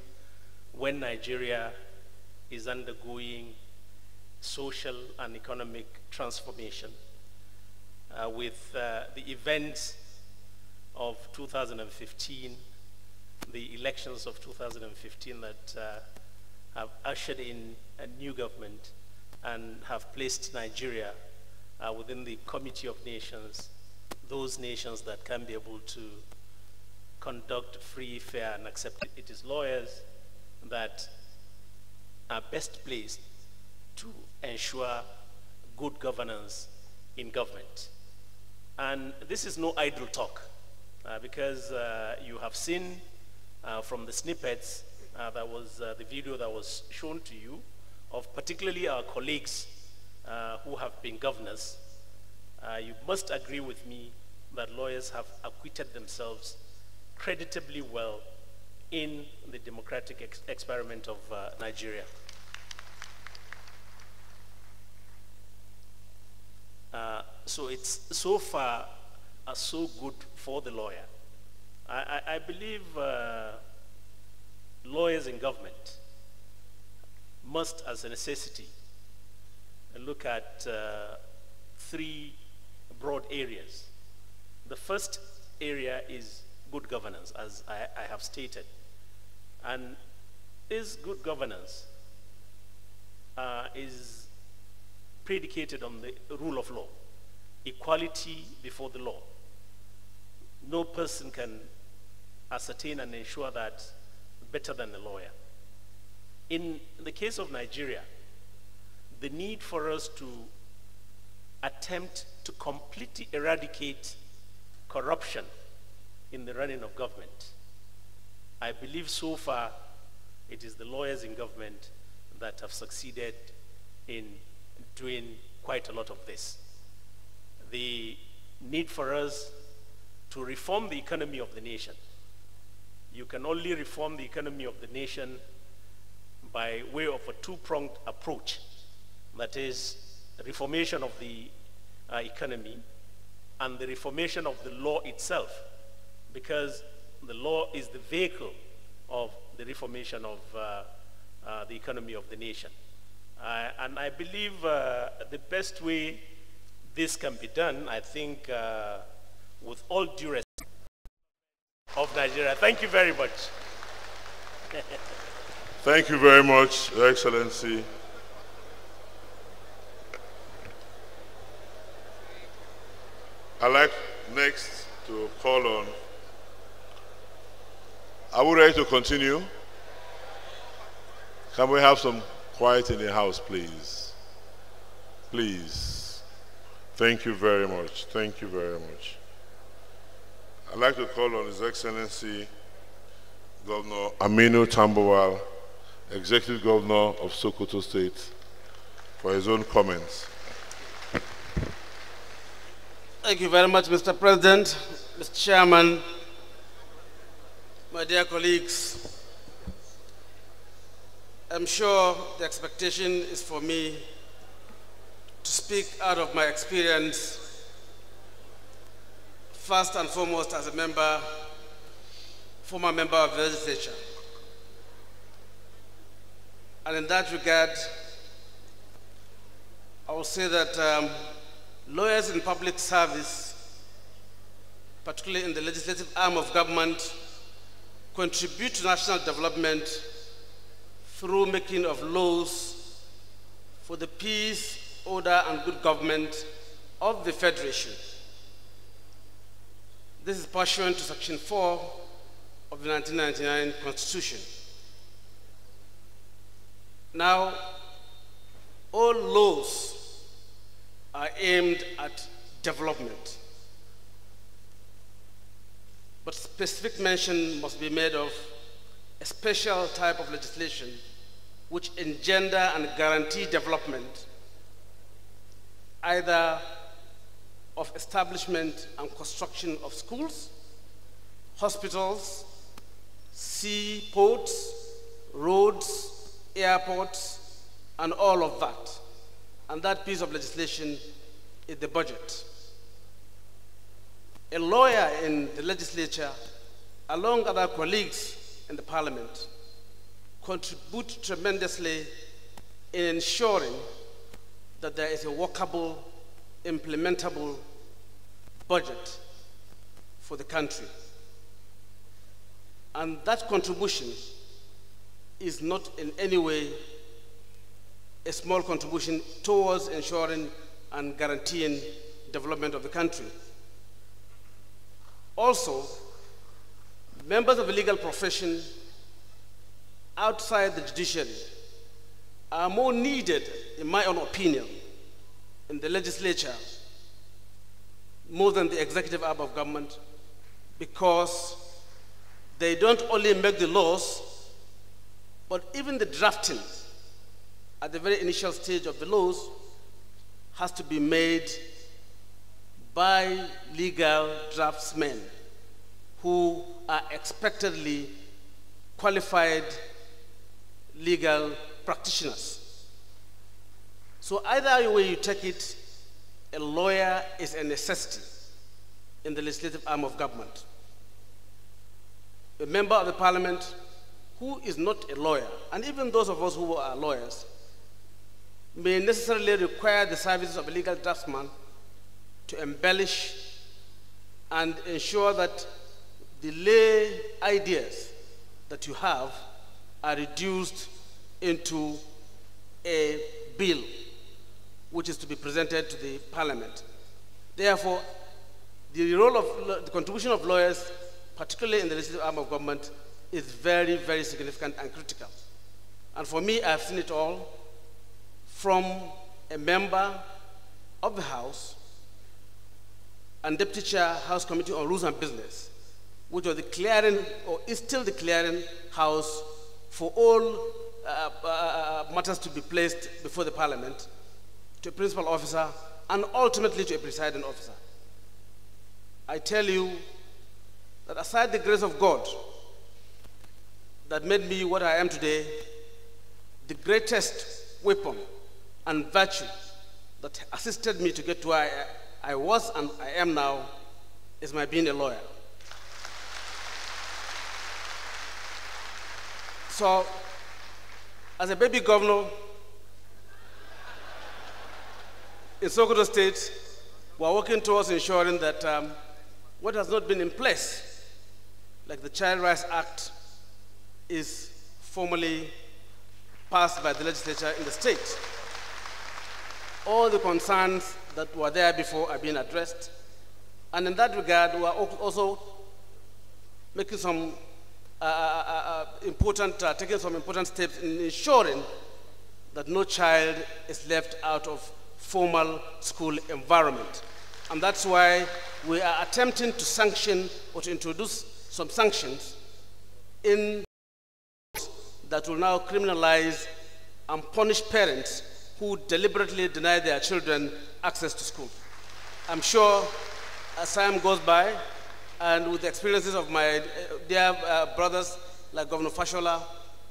when Nigeria is undergoing social and economic transformation with the events of 2015, the elections of 2015 that have ushered in a new government and have placed Nigeria within the Committee of Nations, those nations that can be able to conduct free, fair, and accepted. It is lawyers that are best placed to ensure good governance in government. And this is no idle talk because you have seen from the snippets, that was the video that was shown to you of particularly our colleagues who have been governors. You must agree with me that lawyers have acquitted themselves creditably well in the democratic experiment of Nigeria. So it's so far so good for the lawyer. I believe lawyers in government must, as a necessity, look at three broad areas. The first area is good governance, as I have stated. And this good governance is predicated on the rule of law, equality before the law. No person can ascertain and ensure that better than the lawyer. In the case of Nigeria, the need for us to attempt to completely eradicate corruption in the running of government, I believe so far it is the lawyers in government that have succeeded in doing quite a lot of this. The need for us to reform the economy of the nation. You can only reform the economy of the nation by way of a two-pronged approach. That is, reformation of the economy and the reformation of the law itself, because the law is the vehicle of the reformation of the economy of the nation. And I believe the best way this can be done, I think, with all due respect of Nigeria. Thank you very much.
Thank you very much, Your Excellency. I'd like next to call on, are we ready to continue? Can we have some quiet in the house, please? Please. Thank you very much. Thank you very much. I'd like to call on His Excellency Governor Aminu Tambuwal, Executive Governor of Sokoto State, for his own comments.
Thank you very much, Mr. President, Mr. Chairman, my dear colleagues. I'm sure the expectation is for me to speak out of my experience, first and foremost as a member, former member of the legislature. And in that regard, I will say that lawyers in public service, particularly in the legislative arm of government, contribute to national development through making of laws for the peace, order, and good government of the Federation. This is pursuant to Section 4 of the 1999 Constitution. Now, all laws are aimed at development, but specific mention must be made of a special type of legislation which engender and guarantee development, either of establishment and construction of schools, hospitals, seaports, roads, airports, and all of that. And that piece of legislation is the budget. A lawyer in the legislature, along with other colleagues in the parliament, contribute tremendously in ensuring that there is a workable, implementable budget for the country. And that contribution is not in any way a small contribution towards ensuring and guaranteeing development of the country. Also, members of the legal profession outside the judiciary are more needed, in my own opinion, in the legislature more than the executive arm of government, because they don't only make the laws, but even the drafting at the very initial stage of the laws has to be made by legal draftsmen who are expectedly qualified legal practitioners. So either way you take it, a lawyer is a necessity in the legislative arm of government. A member of the parliament who is not a lawyer, and even those of us who are lawyers, may necessarily require the services of a legal draftsman to embellish and ensure that the lay ideas that you have are reduced into a bill which is to be presented to the parliament. Therefore, the role of the contribution of lawyers, particularly in the legislative arm of government, is very, very significant and critical. And for me, I've seen it all from a member of the House and Deputy Chair, House Committee on Rules and Business, which was the clearing, or is still the clearing house for all matters to be placed before the Parliament, to a principal officer, and ultimately to a presiding officer. I tell you that aside the grace of God that made me what I am today, the greatest weapon and virtue that assisted me to get to where I was and I am now is my being a lawyer. So, as a baby governor in Sokoto State, we are working towards ensuring that what has not been in place, like the Child Rights Act, is formally passed by the legislature in the state. All the concerns that were there before are being addressed. And in that regard, we are also making some taking some important steps in ensuring that no child is left out of formal school environment. And that's why we are attempting to sanction or to introduce some sanctions in that will now criminalize and punish parents who deliberately deny their children access to school. I'm sure as time goes by, and with the experiences of my dear brothers like Governor Fashola,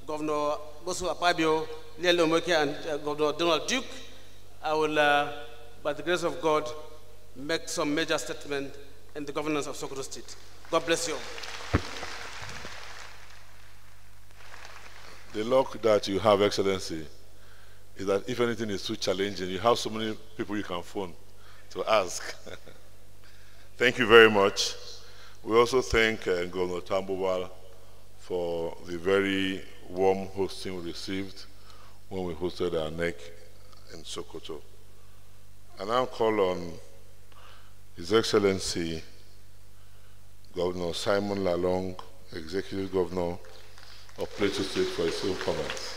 Governor Bosu Apabio, Liel Omoke, and Governor Donald Duke, I will, by the grace of God, make some major statement in the governance of Sokoto State. God bless you all.
The luck that you have, Excellency, is that if anything is too challenging, you have so many people you can phone to ask. Thank you very much. We also thank Governor Tambuwal for the very warm hosting we received when we hosted our NEC in Sokoto. I now call on His Excellency Governor Simon Lalong Executive Governor of Plateau State, for his own comments.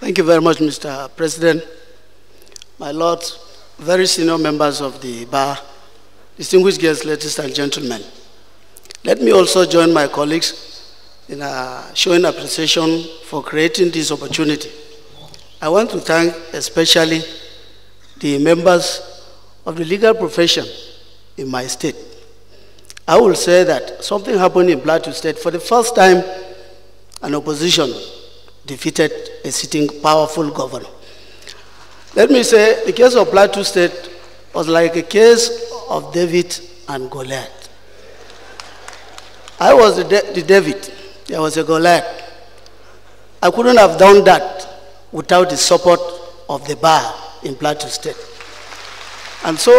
Thank you very much, Mr. President. My Lord, very senior members of the bar, distinguished guests, ladies and gentlemen. Let me also join my colleagues in showing appreciation for creating this opportunity. I want to thank especially the members of the legal profession in my state. I will say that something happened in Plateau State. For the first time, an opposition defeated a sitting powerful governor. Let me say, the case of Plateau State was like a case of David and Goliath. I was the David, there was a Goliath. I couldn't have done that without the support of the bar in Plateau State. And so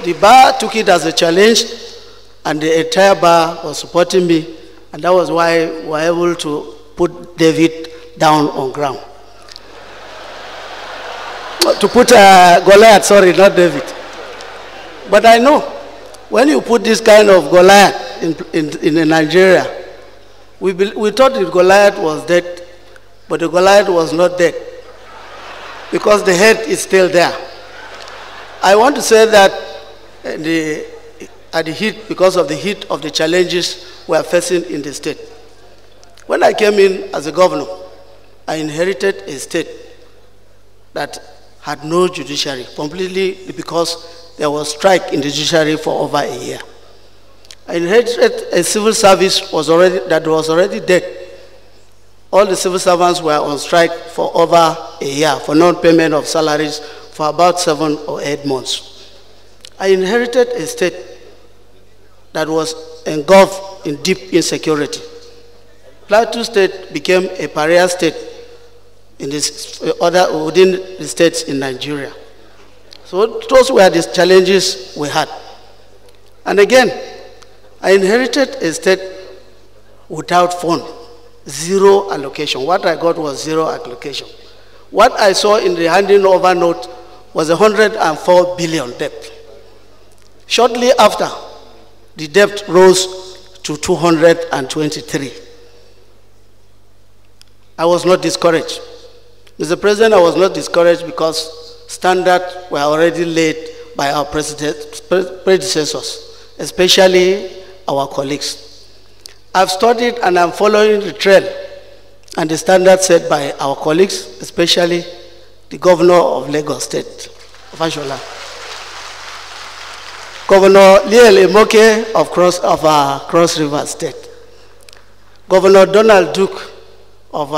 the bar took it as a challenge, and the entire bar was supporting me, and that was why we were able to put David down on ground. To put Goliath, sorry, not David. But I know, when you put this kind of Goliath in Nigeria, we thought that Goliath was dead, but the Goliath was not dead, because the head is still there. I want to say that because of the heat of the challenges we are facing in the state. When I came in as a governor, I inherited a state that had no judiciary, completely because there was strike in the judiciary for over a year. I inherited a civil service that was already dead. All the civil servants were on strike for over a year for non-payment of salaries for about 7 or 8 months. I inherited a state that was engulfed in deep insecurity. Plateau State became a pariah state in within the states in Nigeria. So those were the challenges we had. And again, I inherited a state without fund, zero allocation. What I got was zero allocation. What I saw in the handing over note was 104 billion debt. Shortly after, the debt rose to 223. I was not discouraged. Mr. President, I was not discouraged because standards were already laid by our predecessors, especially our colleagues. I've studied and I'm following the trail and the standards set by our colleagues, especially the governor of Lagos State, Fashola. Governor Liel Emoke of Cross River State. Governor Donald Duke of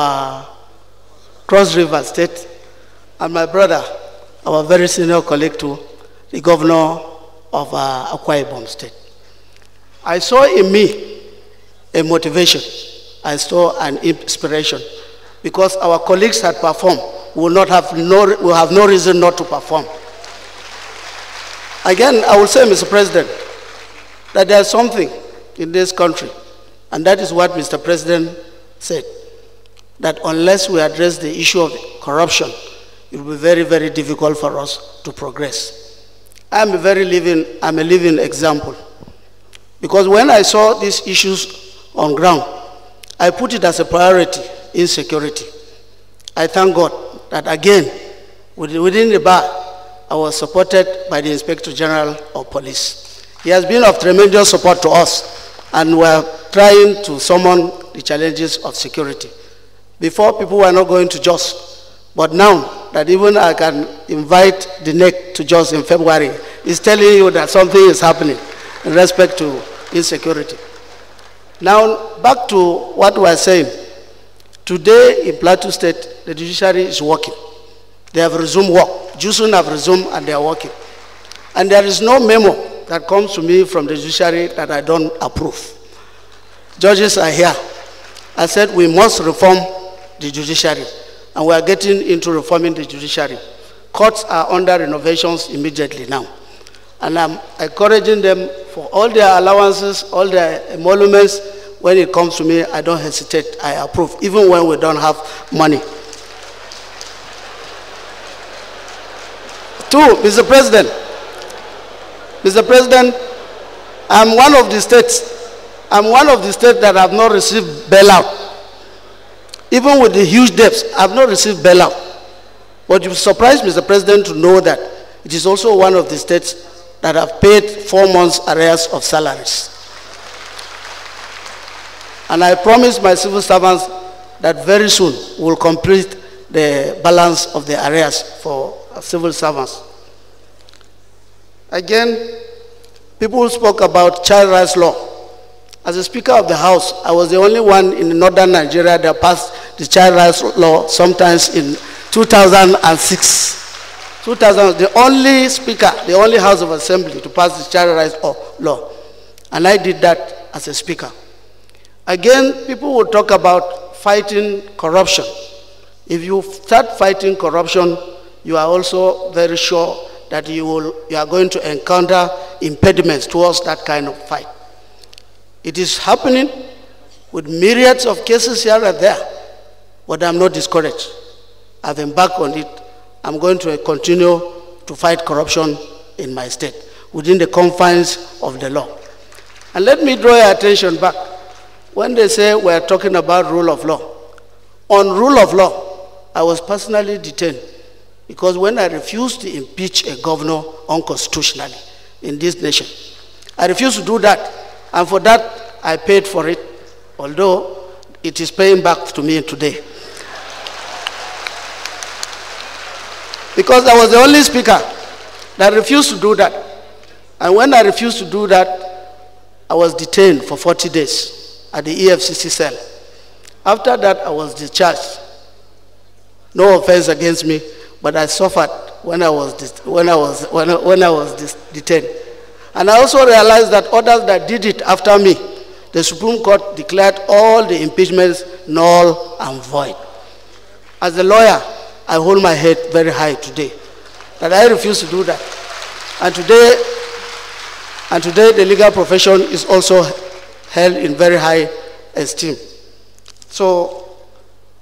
Cross River State, and my brother, our very senior colleague too, the governor of Akwa Ibom State. I saw in me a motivation. I saw an inspiration, because our colleagues had performed. We have no reason not to perform. Again, I will say, Mr. President, that there is something in this country, and that is what Mr. President said, that unless we address the issue of corruption, it will be very, very difficult for us to progress. I'm a living example. Because when I saw these issues on ground, I put it as a priority in security. I thank God that again, within the bar, I was supported by the Inspector General of Police. He has been of tremendous support to us, and we're trying to summon the challenges of security. Before, people were not going to Jos, but now that even I can invite the NEC to Jos in February, it's telling you that something is happening in respect to insecurity. Now, back to what we are saying. Today in Plateau State, the judiciary is working. They have resumed work. GCON have resumed and they are working. And there is no memo that comes to me from the judiciary that I don't approve. Judges are here. I said we must reform the judiciary, and we are getting into reforming the judiciary. Courts are under renovations immediately now. And I'm encouraging them for all their allowances, all their emoluments. When it comes to me, I don't hesitate, I approve, even when we don't have money. Two, Mr. President, I'm one of the states I'm one of the states that have not received bailout. Even with the huge debts, I have not received bailout. But you surprised Mr. President to know that it is also one of the states that have paid 4 months arrears of salaries. And I promise my civil servants that very soon we'll complete the balance of the arrears for civil servants. Again, people spoke about child rights law. As a Speaker of the House, I was the only one in northern Nigeria that passed the child rights law sometimes in 2006. The only Speaker, the only House of Assembly to pass the child rights law. And I did that as a Speaker. Again, people will talk about fighting corruption. If you start fighting corruption, you are also very sure that you are going to encounter impediments towards that kind of fight. It is happening with myriads of cases here and there, but I'm not discouraged. I've embarked on it. I'm going to continue to fight corruption in my state within the confines of the law. And let me draw your attention back. When they say we're talking about rule of law, on rule of law, I was personally detained because when I refused to impeach a governor unconstitutionally in this nation, I refused to do that, and for that I paid for it, although it is paying back to me today. Because I was the only speaker that refused to do that. And when I refused to do that, I was detained for 40 days at the EFCC cell. After that, I was discharged. No offense against me, but I suffered when I was detained. And I also realized that others that did it after me, the Supreme Court declared all the impeachments null and void. As a lawyer, I hold my head very high today, that I refuse to do that. And today the legal profession is also held in very high esteem. So,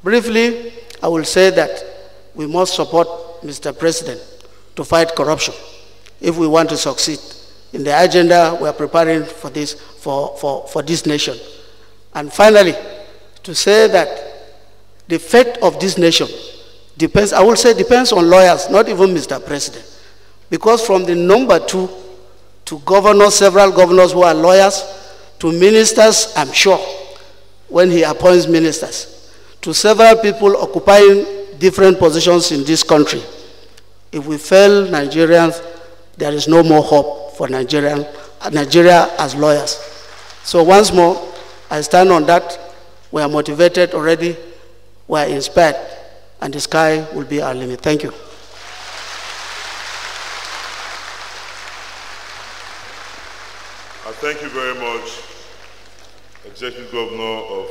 briefly, I will say that we must support Mr. President to fight corruption if we want to succeed in the agenda we are preparing for this, for this nation. And finally, to say that the fate of this nation depends, I will say depends on lawyers, not even Mr. President. Because from the number 2 to governors, several governors who are lawyers, to ministers, I'm sure, when he appoints ministers, to several people occupying different positions in this country. If we fail Nigerians, there is no more hope for Nigeria as lawyers. So once more, I stand on that. We are motivated already, we are inspired, and the sky will be our limit. Thank you.
Thank you very much, Executive Governor of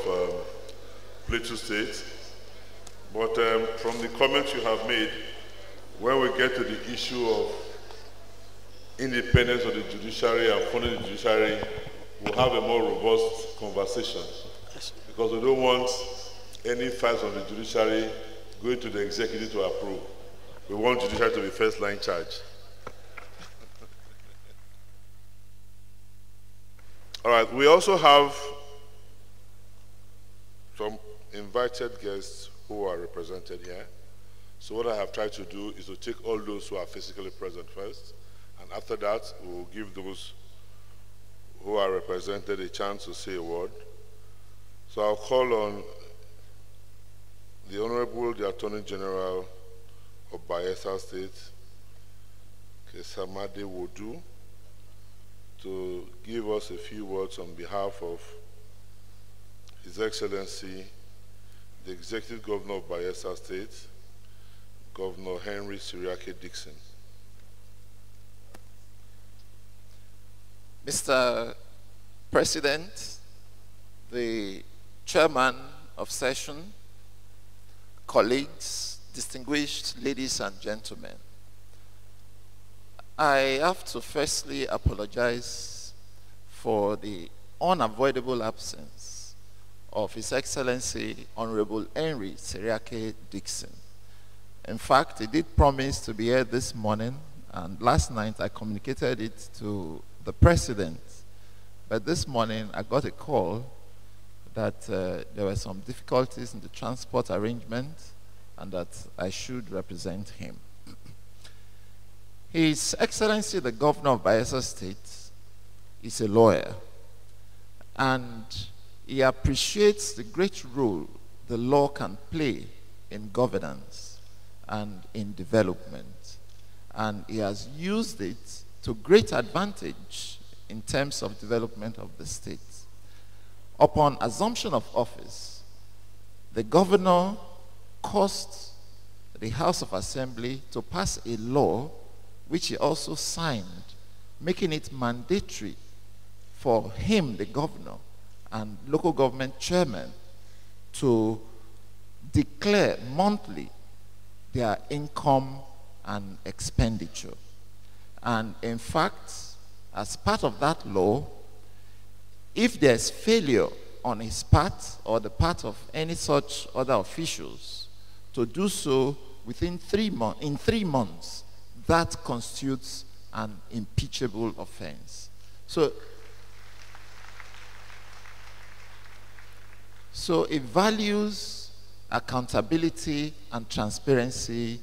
Plateau State. But from the comments you have made, when we get to the issue of independence of the judiciary and funding the judiciary, we'll have a more robust conversation. Because we don't want any files from the judiciary going to the executive to approve. We want judiciary to be first line charge. All right, we also have some invited guests who are represented here. So what I have tried to do is to take all those who are physically present first, and after that, we will give those who are represented a chance to say a word. So I'll call on the Honorable, the Attorney General of Bayelsa State, Kesamade Wodu, to give us a few words on behalf of His Excellency, the Executive Governor of Bayelsa State, Governor Henry Siriake Dixon.
Mr. President, the Chairman of Session, colleagues, distinguished ladies and gentlemen, I have to firstly apologize for the unavoidable absence of His Excellency Honorable Henry Siriake Dixon. In fact, he did promise to be here this morning, and last night I communicated it to the President But this morning, I got a call that there were some difficulties in the transport arrangement and that I should represent him. His Excellency, the Governor of Bayelsa State, is a lawyer, and he appreciates the great role the law can play in governance and in development. And he has used it to great advantage in terms of development of the state. Upon assumption of office, the governor caused the House of Assembly to pass a law which he also signed, making it mandatory for him, the governor, and local government chairman to declare monthly their income and expenditure. And in fact, as part of that law, if there's failure on his part or the part of any such other officials to do so within 3 months, in 3 months, that constitutes an impeachable offense. So it values accountability and transparency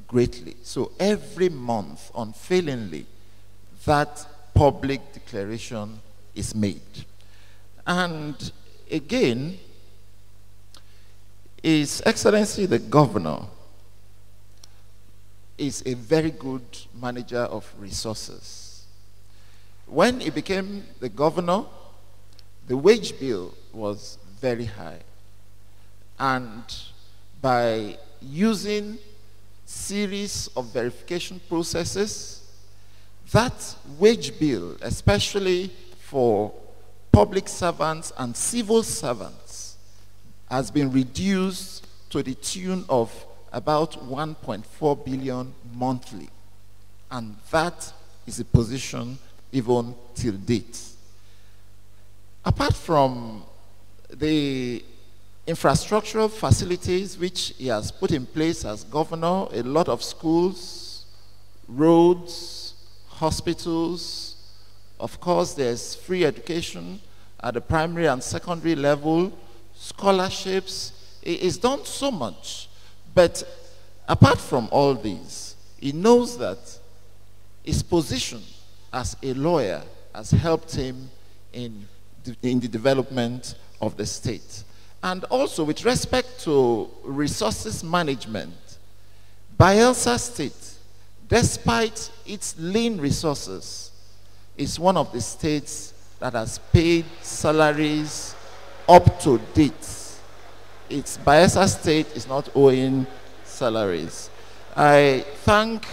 greatly. So every month, unfailingly, that public declaration is made. And again, His Excellency the Governor is a very good manager of resources. When he became the governor, the wage bill was very high. And by using series of verification processes, that wage bill, especially for public servants and civil servants, has been reduced to the tune of about 1.4 billion monthly. And that is a position even till date. Apart from the infrastructural facilities which he has put in place as governor, a lot of schools, roads, hospitals, of course there's free education at the primary and secondary level, scholarships. He's done so much. But apart from all these, he knows that his position as a lawyer has helped him in the development of the state. And also with respect to resources management, Bayelsa State, despite its lean resources, is one of the states that has paid salaries up to date. Its Bayelsa State is not owing salaries. I thank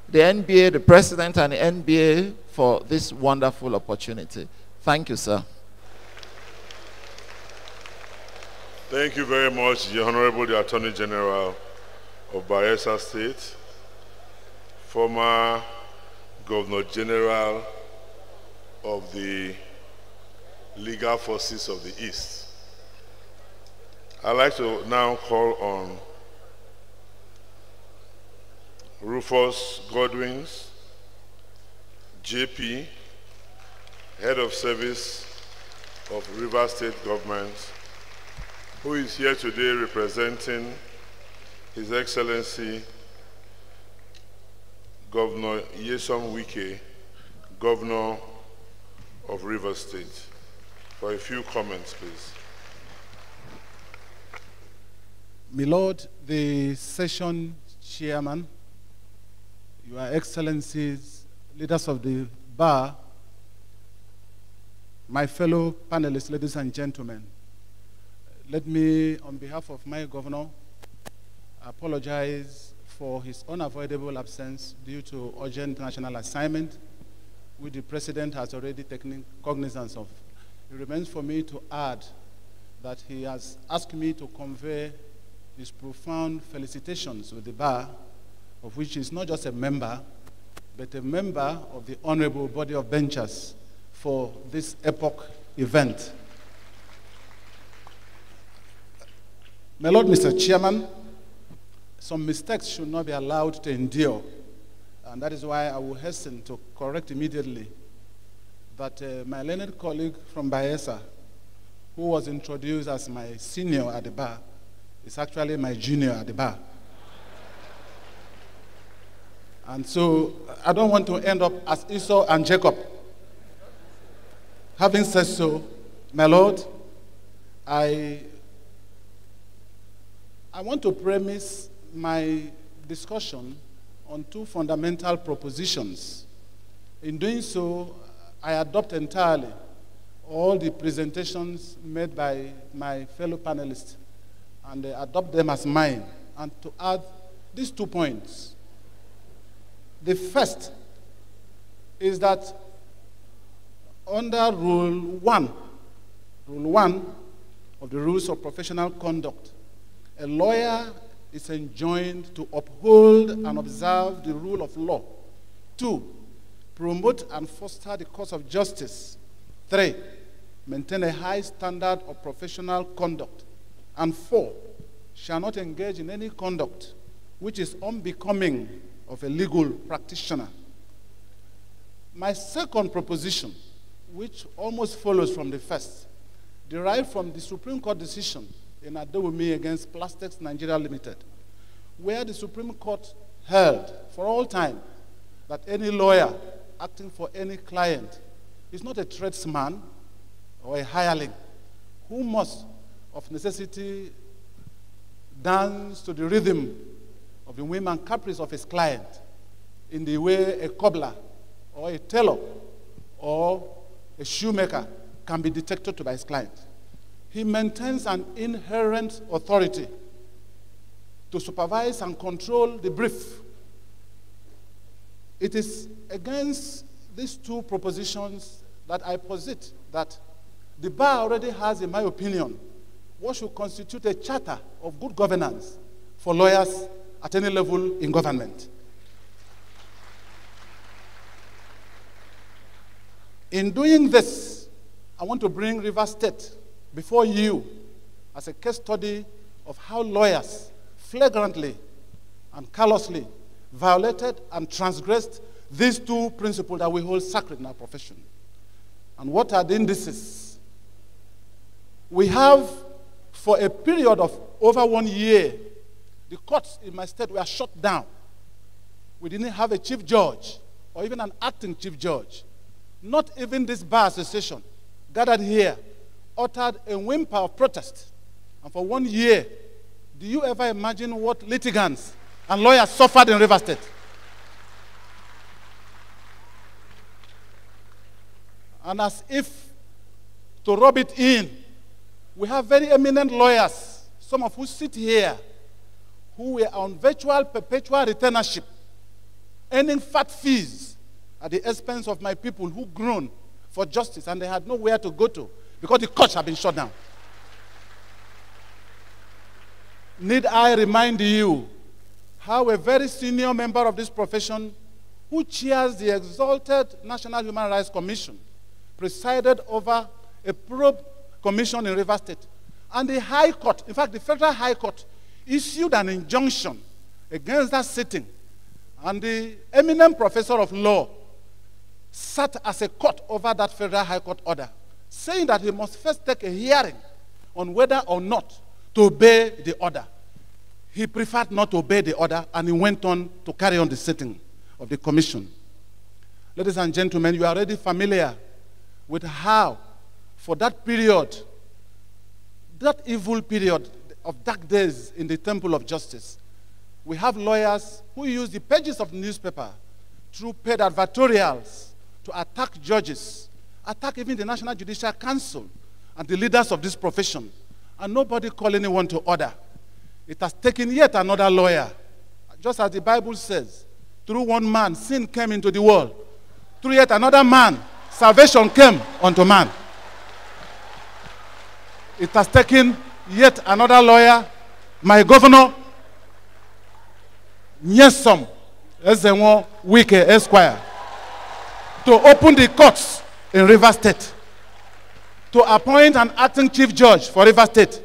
the NBA, the President and the NBA for this wonderful opportunity. Thank you, sir.
Thank you very much, the Honorable the Attorney General of Bayelsa State, former Governor General of the Legal Forces of the East. I'd like to now call on Rufus Godwins, JP, Head of Service of Rivers State Government, who is here today representing His Excellency Governor Nyesom Wike, Governor of Rivers State, for a few comments, please.
My Lord, the session chairman, Your Excellencies, leaders of the bar, my fellow panelists, ladies and gentlemen, let me, on behalf of my governor, apologize for his unavoidable absence due to urgent national assignment, which the President has already taken cognizance of. It remains for me to add that he has asked me to convey his profound felicitations with the bar, of which he is not just a member, but a member of the honorable body of benchers for this epoch event. My Lord, Mr. Chairman, some mistakes should not be allowed to endure, and that is why I will hasten to correct immediately that my learned colleague from Bayelsa, who was introduced as my senior at the bar, is actually my junior at the bar. And so I don't want to end up as Esau and Jacob. Having said so, my Lord, I want to premise my discussion on two fundamental propositions. In doing so, I adopt entirely all the presentations made by my fellow panelists and adopt them as mine, and to add these 2 points. The first is that under Rule 1 of the Rules of Professional Conduct, a lawyer is enjoined to uphold and observe the rule of law. 2, promote and foster the cause of justice. 3, maintain a high standard of professional conduct. And 4, shall not engage in any conduct which is unbecoming of a legal practitioner. My second proposition, which almost follows from the first, derived from the Supreme Court decision in Adewumi against Plastics Nigeria Limited, where the Supreme Court held for all time that any lawyer acting for any client is not a tradesman or a hireling who must, of necessity, dance to the rhythm of the whim and caprice of his client in the way a cobbler or a tailor or a shoemaker can be detected by his client. He maintains an inherent authority to supervise and control the brief. It is against these two propositions that I posit that the bar already has, in my opinion, what should constitute a charter of good governance for lawyers at any level in government. In doing this, I want to bring Rivers State before you as a case study of how lawyers flagrantly and callously violated and transgressed these two principles that we hold sacred in our profession. And what are the indices? We have, for a period of over 1 year, the courts in my state were shut down. We didn't have a chief judge or even an acting chief judge. Not even this bar association gathered here uttered a whimper of protest. And for 1 year, do you ever imagine what litigants and lawyers suffered in Rivers State? And as if to rub it in, we have very eminent lawyers, some of who sit here, who were on virtual perpetual retainership, earning fat fees at the expense of my people who groaned for justice, and they had nowhere to go to because the courts have been shut down. Need I remind you how a very senior member of this profession, who chairs the exalted National Human Rights Commission, presided over a probe commission in Rivers State, and the High Court, in fact the Federal High Court, issued an injunction against that sitting, and the eminent professor of law sat as a court over that Federal High Court order, saying that he must first take a hearing on whether or not to obey the order. He preferred not to obey the order, and he went on to carry on the sitting of the commission. Ladies and gentlemen, you are already familiar with how, for that period, that evil period of dark days in the temple of justice, we have lawyers who use the pages of the newspaper through paid advertorials to attack judges, attack even the National Judicial Council and the leaders of this profession, and nobody call anyone to order. It has taken yet another lawyer. Just as the Bible says, through one man, sin came into the world. Through yet another man, salvation came unto man. It has taken yet another lawyer, my governor, Nyesom Ezenwo Wike Esquire, to open the courts in Rivers State, to appoint an acting chief judge for Rivers State,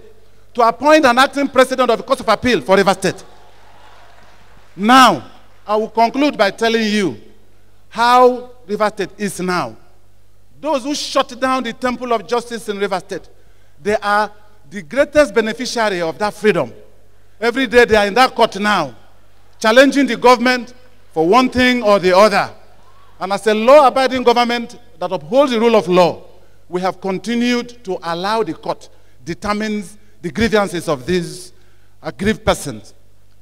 to appoint an acting president of the Court of Appeal for Rivers State. Now, I will conclude by telling you how Rivers State is now. those who shut down the Temple of Justice in Rivers State, they are the greatest beneficiary of that freedom. Every day they are in that court now, challenging the government for one thing or the other. And as a law-abiding government that upholds the rule of law, we have continued to allow the court determines the grievances of these aggrieved persons.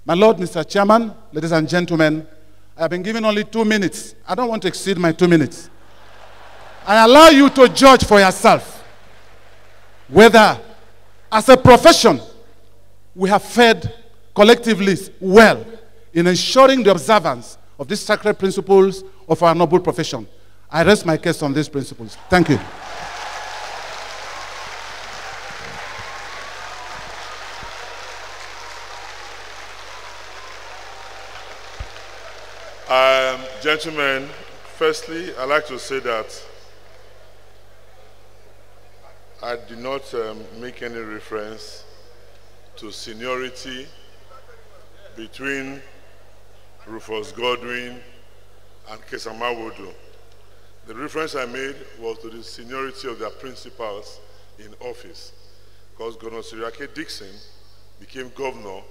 My Lord, Mr. Chairman, ladies and gentlemen, I have been given only 2 minutes. I don't want to exceed my 2 minutes. I allow you to judge for yourself whether, as a profession, we have fared collectively well in ensuring the observance of these sacred principles of our noble profession. I rest my case on these principles. Thank you.
Gentlemen, firstly, I'd like to say that I did not make any reference to seniority between Rufus Godwin and Kesama Wodu. The reference I made was to the seniority of their principals in office, because Governor Siriake Dixon became governor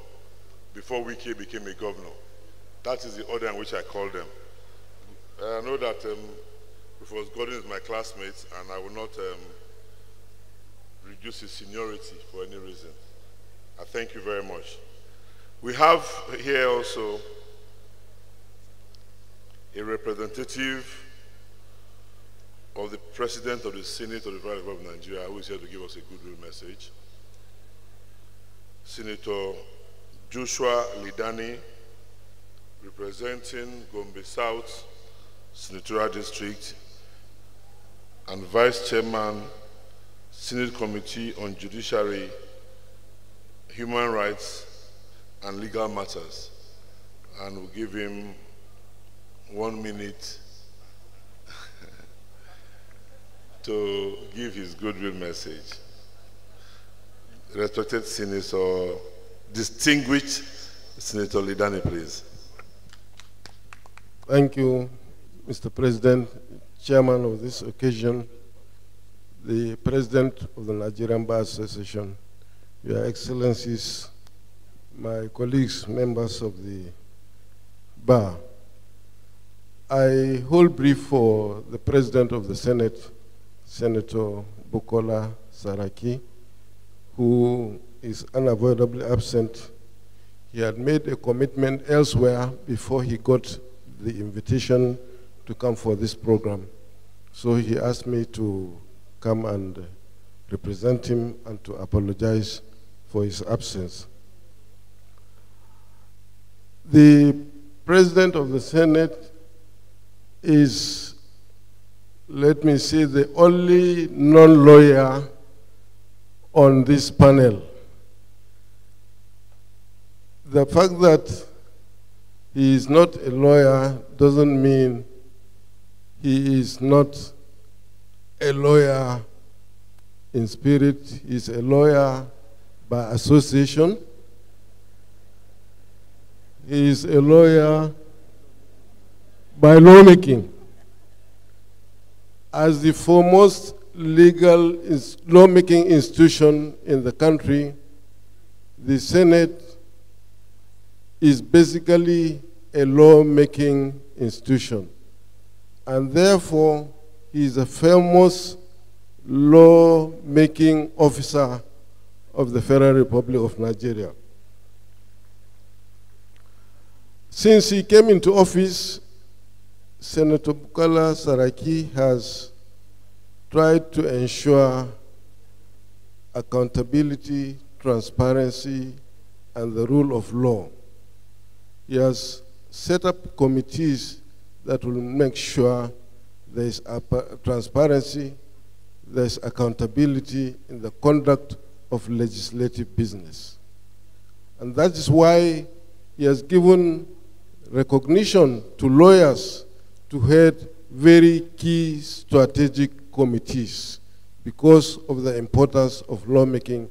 before Wike became a governor. That is the order in which I called them. I know that Rufus Godwin is my classmate, and I will not reduce his seniority for any reason. I thank you very much. We have here also a representative of the President of the Senate of the Federal Republic of Nigeria, who is here to give us a goodwill message. Senator Joshua Lidani, representing Gombe South Senatorial District, and Vice Chairman, Senate Committee on Judiciary, Human Rights, and Legal Matters. And we'll give him 1 minute to give his goodwill message. Respected Senator, distinguished Senator Lidani, please.
Thank you, Mr. President, Chairman of this occasion, the President of the Nigerian Bar Association, Your Excellencies, my colleagues, members of the Bar. I hold brief for the President of the Senate, Senator Bukola Saraki, who is unavoidably absent. He had made a commitment elsewhere before he got the invitation to come for this program. So he asked me to come and represent him and to apologize for his absence. The President of the Senate is, let me say, the only non-lawyer on this panel. The fact that he is not a lawyer doesn't mean he is not a lawyer in spirit. He's a lawyer by association. He is a lawyer by lawmaking. As the foremost legal lawmaking institution in the country, the Senate is basically a lawmaking institution. And therefore, he is a famous law-making officer of the Federal Republic of Nigeria. Since he came into office, Senator Bukola Saraki has tried to ensure accountability, transparency, and the rule of law. He has set up committees that will make sure there is transparency, there is accountability in the conduct of legislative business. And that is why he has given recognition to lawyers to head very key strategic committees because of the importance of lawmaking,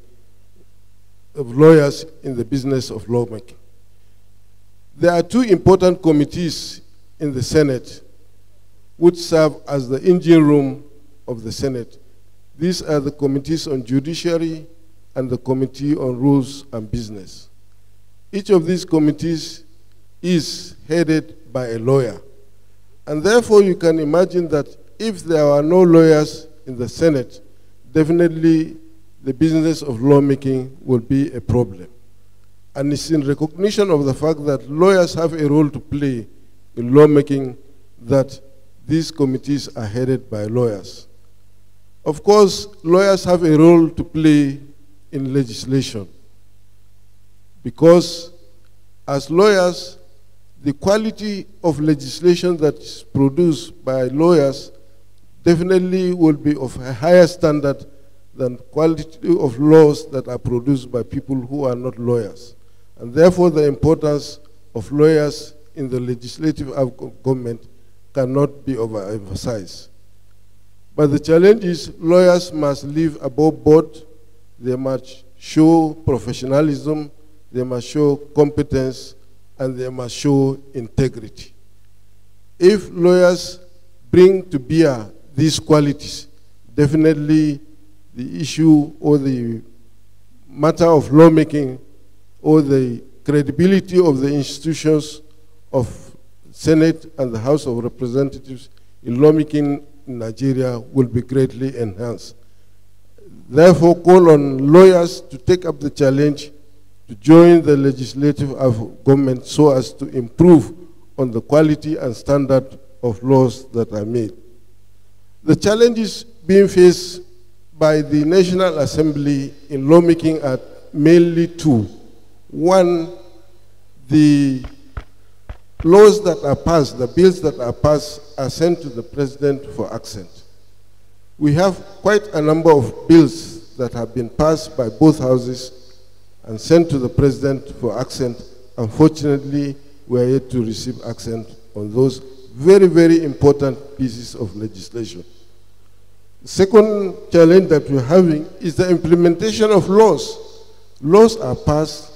of lawyers in the business of lawmaking. There are two important committees in the Senate which serve as the engine room of the Senate. These are the committees on judiciary and the committee on rules and business. Each of these committees is headed by a lawyer. And therefore you can imagine that if there are no lawyers in the Senate, definitely the business of lawmaking will be a problem. And it's in recognition of the fact that lawyers have a role to play in lawmaking that these committees are headed by lawyers. Of course, lawyers have a role to play in legislation because as lawyers, the quality of legislation that is produced by lawyers definitely will be of a higher standard than quality of laws that are produced by people who are not lawyers. And therefore the importance of lawyers in the legislative arm of government cannot be overemphasized. But the challenge is lawyers must live above board, they must show professionalism, they must show competence, and they must show integrity. If lawyers bring to bear these qualities, definitely the issue or the matter of lawmaking or the credibility of the institutions of Senate and the House of Representatives in lawmaking in Nigeria will be greatly enhanced. Therefore, call on lawyers to take up the challenge to join the legislative arm of government so as to improve on the quality and standard of laws that are made. The challenges being faced by the National Assembly in lawmaking are mainly two. One, the laws that are passed, the bills that are passed are sent to the President for assent. We have quite a number of bills that have been passed by both houses and sent to the President for assent. Unfortunately, we are yet to receive assent on those very, very important pieces of legislation. The second challenge that we're having is the implementation of laws. Laws are passed,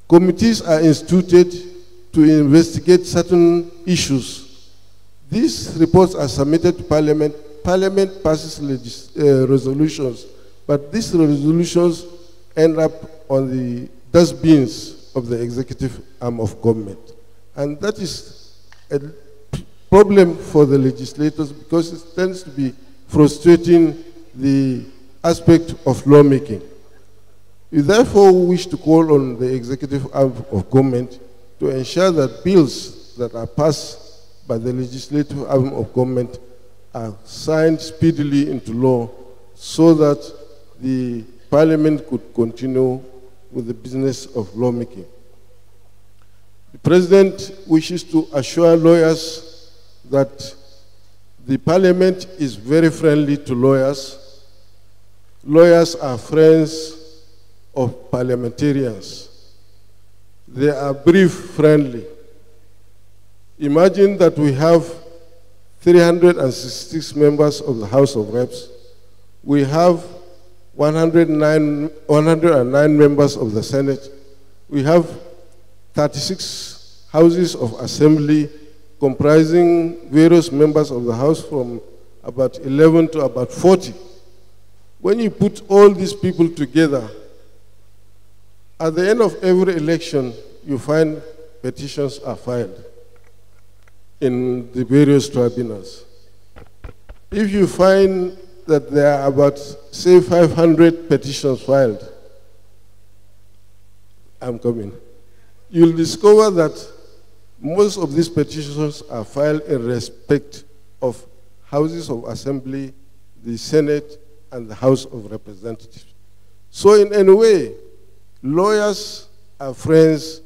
committees are instituted to investigate certain issues. These reports are submitted to Parliament. Parliament passes resolutions, but these resolutions end up on the dustbins of the executive arm of government. And that is a problem for the legislators because it tends to be frustrating the aspect of lawmaking. We therefore wish to call on the executive arm of government to ensure that bills that are passed by the legislative arm of government are signed speedily into law so that the Parliament could continue with the business of lawmaking. The President wishes to assure lawyers that the Parliament is very friendly to lawyers. Lawyers are friends of parliamentarians. They are brief friendly. Imagine that we have 366 members of the House of Reps. We have 109 members of the Senate. We have 36 houses of assembly comprising various members of the House from about 11 to about 40. When you put all these people together, at the end of every election, you find petitions are filed in the various tribunals. If you find that there are about, say, 500 petitions filed, I'm coming, you'll discover that most of these petitions are filed in respect of houses of assembly, the Senate, and the House of Representatives. So in a way, lawyers are friends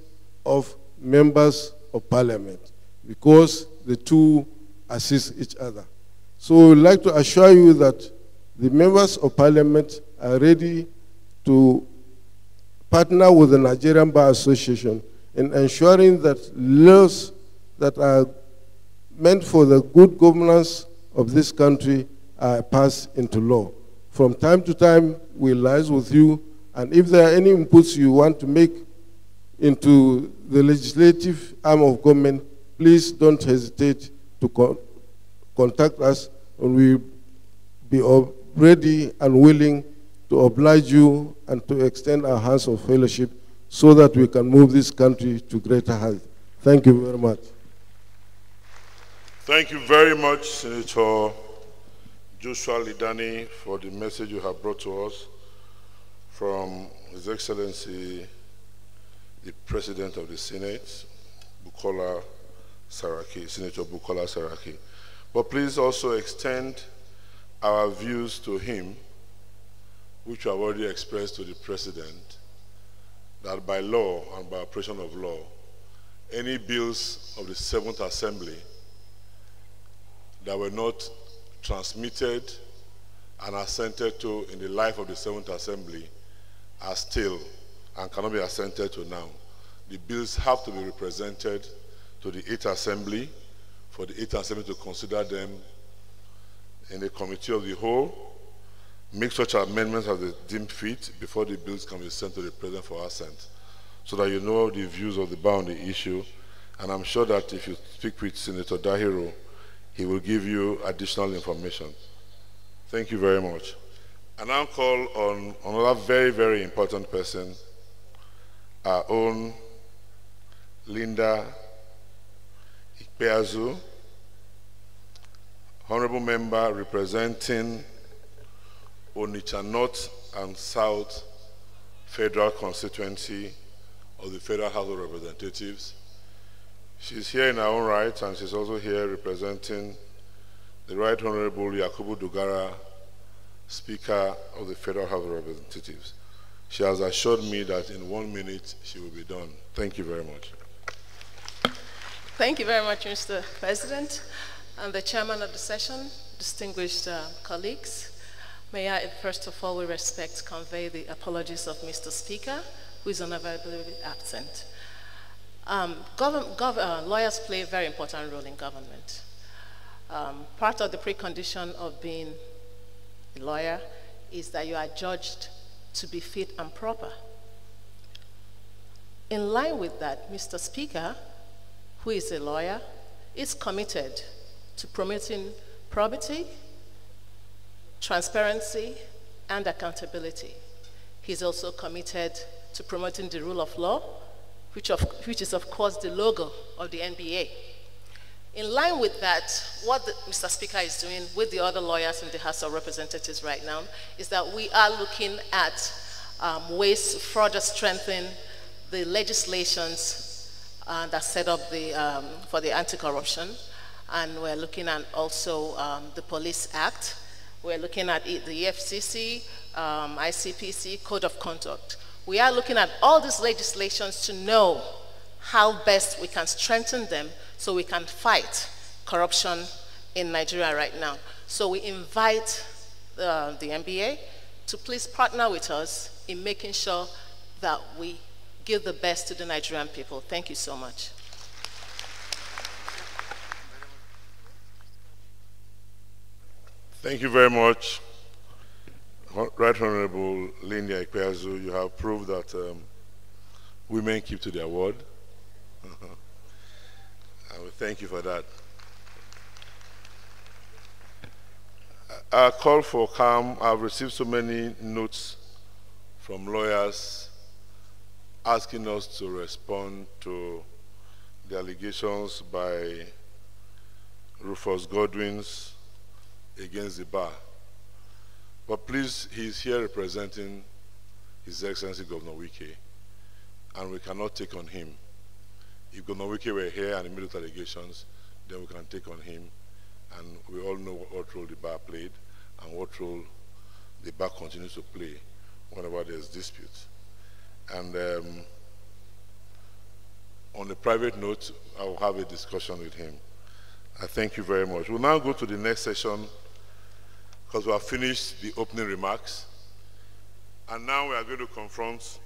of members of Parliament because the two assist each other. So we'd like to assure you that the members of Parliament are ready to partner with the Nigerian Bar Association in ensuring that laws that are meant for the good governance of this country are passed into law. From time to time, we liaise with you, and if there are any inputs you want to make into the legislative arm of government, please don't hesitate to contact us, and we be ready and willing to oblige you and to extend our hands of fellowship so that we can move this country to greater height. Thank you very much.
Thank you very much, Senator Joshua Lidani, for the message you have brought to us from His Excellency, the President of the Senate, Bukola Saraki, Senator Bukola Saraki. But please also extend our views to him, which we have already expressed to the President, that by law and by operation of law, any bills of the 7th Assembly that were not transmitted and assented to in the life of the 7th Assembly are still and cannot be assented to now. The bills have to be represented to the 8th Assembly for the 8th Assembly to consider them in the Committee of the Whole, make such amendments as they deem fit before the bills can be sent to the President for assent, so that you know the views of the bar on the issue. And I'm sure that if you speak with Senator Dahiro, he will give you additional information. Thank you very much. I now call on another very, very important person, our own Linda Ikpeazu, Honorable Member representing Onitsha North and South Federal Constituency of the Federal House of Representatives. She's here in her own right, and she's also here representing the Right Honorable Yakubu Dugara, Speaker of the Federal House of Representatives. She has assured me that in 1 minute she will be done. Thank you very much.
Thank you very much, Mr. President, and the chairman of the session, distinguished colleagues. May I, first of all, with respect, convey the apologies of Mr. Speaker, who is unavailably absent. Lawyers play a very important role in government. Part of the precondition of being a lawyer is that you are judged to be fit and proper. In line with that, Mr. Speaker, who is a lawyer, is committed to promoting probity, transparency, and accountability. He's also committed to promoting the rule of law, which is of course the logo of the NBA. In line with that, what Mr. Speaker is doing with the other lawyers in the House of Representatives right now is that we are looking at ways to further strengthen the legislations that set up for the anti-corruption. And we're looking at also the Police Act. We're looking at the FCC, ICPC, Code of Conduct. We are looking at all these legislations to know how best we can strengthen them so we can fight corruption in Nigeria right now. So we invite the NBA to please partner with us in making sure that we give the best to the Nigerian people. Thank you so much.
Thank you very much. Right Honorable Linda Ikpeazu, you have proved that women keep to their word. I will thank you for that. Our call for calm, I've received so many notes from lawyers asking us to respond to the allegations by Rufus Godwins against the bar. But please, he's here representing His Excellency Governor Wike, and we cannot take on him. If Governor Wike were here and he made allegations, then we can take on him, and we all know what role the bar played and what role the bar continues to play whenever there's dispute. And on a private note, I will have a discussion with him. I thank you very much. We'll now go to the next session, because we have finished the opening remarks. And now we are going to confront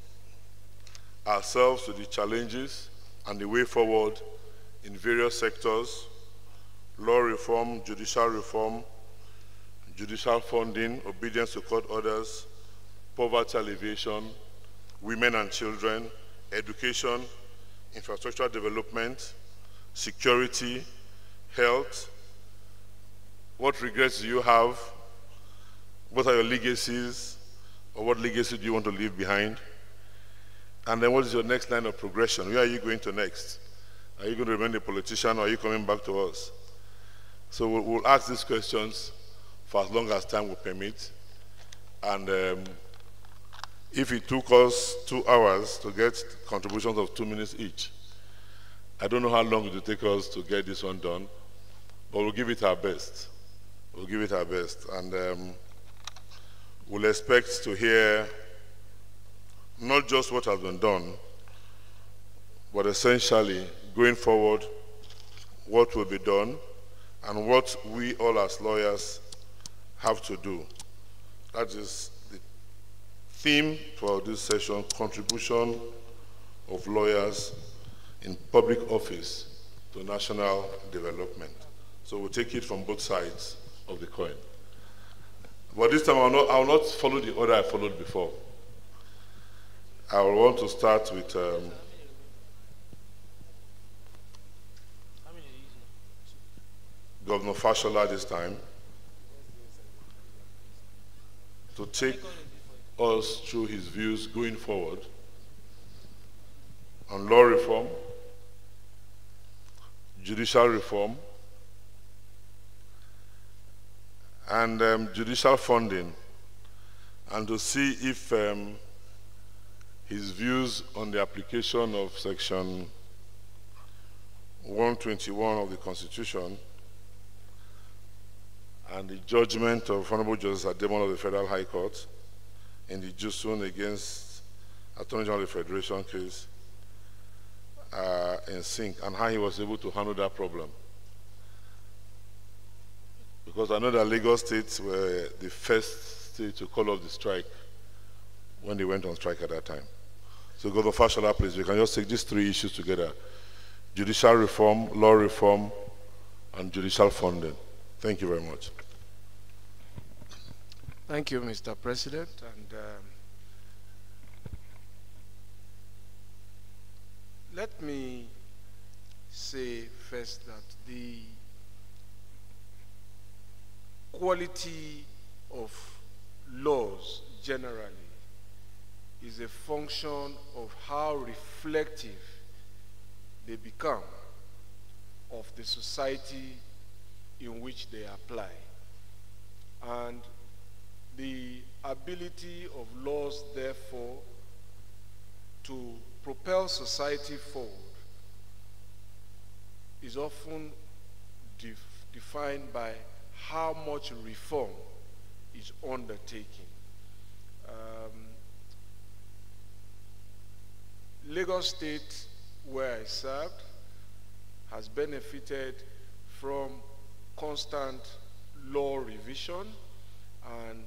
ourselves with the challenges and the way forward in various sectors: law reform, judicial funding, obedience to court orders, poverty alleviation, women and children, education, infrastructure development, security, health. What regrets do you have What are your legacies, or what legacy do you want to leave behind? And then what is your next line of progression? Where are you going to next? Are you going to remain a politician, or are you coming back to us? So we'll ask these questions for as long as time will permit. And if it took us 2 hours to get contributions of 2 minutes each, I don't know how long it will take us to get this one done, but we'll give it our best. We'll give it our best. And we'll expect to hear not just what has been done, but essentially, going forward, what will be done and what we all as lawyers have to do. That is the theme for this session, contribution of lawyers in public office to national development. So we'll take it from both sides of the coin. But this time I will not follow the order I followed before. I will want to start with Governor Fashola this time to take us through his views going forward on law reform, judicial reform, and judicial funding, and to see if his views on the application of Section 121 of the Constitution and the judgment of Honorable Justice Ademon of the Federal High Court in the GCON against Attorney General of the Federation case in sync, and how he was able to handle that problem. Because I know that Lagos State were the first state to call off the strike when they went on strike at that time. So Governor Fashola, please, we can just take these 3 issues together: judicial reform, law reform, and judicial funding. Thank you very much.
Thank you, Mr. President. And let me say first that the quality of laws generally is a function of how reflective they become of the society in which they apply. And the ability of laws, therefore, to propel society forward is often defined by how much reform is undertaken. Lagos State, where I served, has benefited from constant law revision, and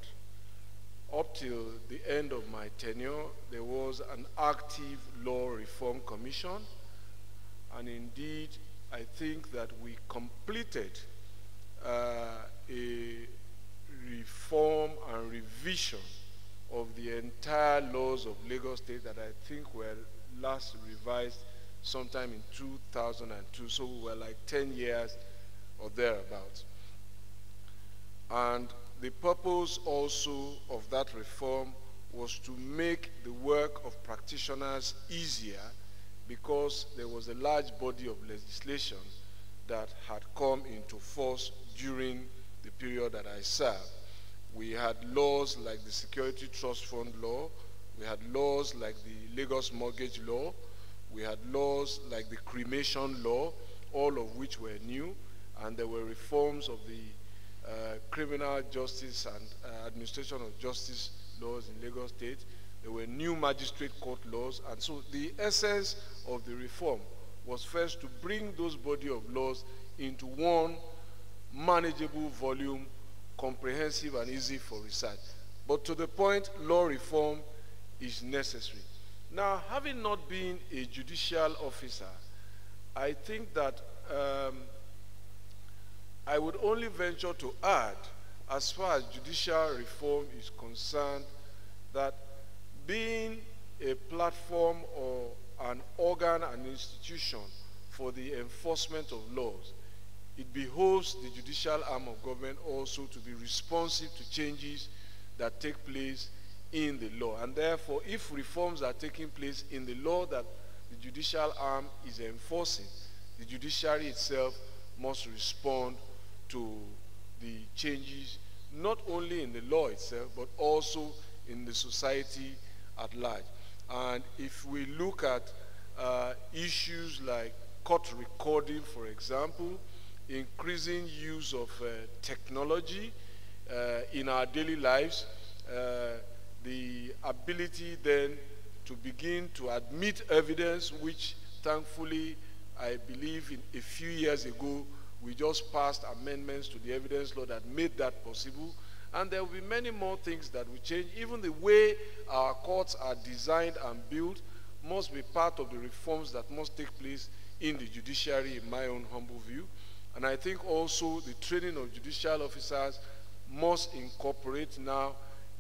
up till the end of my tenure, there was an active law reform commission, and indeed, I think that we completed a reform and revision of the entire laws of Lagos State that I think were last revised sometime in 2002, so we were like 10 years or thereabouts. And the purpose also of that reform was to make the work of practitioners easier, because there was a large body of legislation that had come into force during the period that I served. We had laws like the Security Trust Fund law, we had laws like the Lagos Mortgage law, we had laws like the cremation law, all of which were new, and there were reforms of the criminal justice and administration of justice laws in Lagos State. There were new magistrate court laws, and so the essence of the reform was first to bring those body of laws into one manageable volume, comprehensive and easy for research. But to the point, law reform is necessary. Now, having not been a judicial officer, I think that I would only venture to add, as far as judicial reform is concerned, that being a platform or an organ, an institution for the enforcement of laws, it behoves the judicial arm of government also to be responsive to changes that take place in the law. And therefore, if reforms are taking place in the law that the judicial arm is enforcing, the judiciary itself must respond to the changes, not only in the law itself, but also in the society at large. And if we look at issues like court recording, for example, increasing use of technology in our daily lives, the ability then to begin to admit evidence, which thankfully I believe in a few years ago we just passed amendments to the evidence law that made that possible. And there will be many more things that will change. Even the way our courts are designed and built must be part of the reforms that must take place in the judiciary, in my own humble view. And I think also the training of judicial officers must incorporate now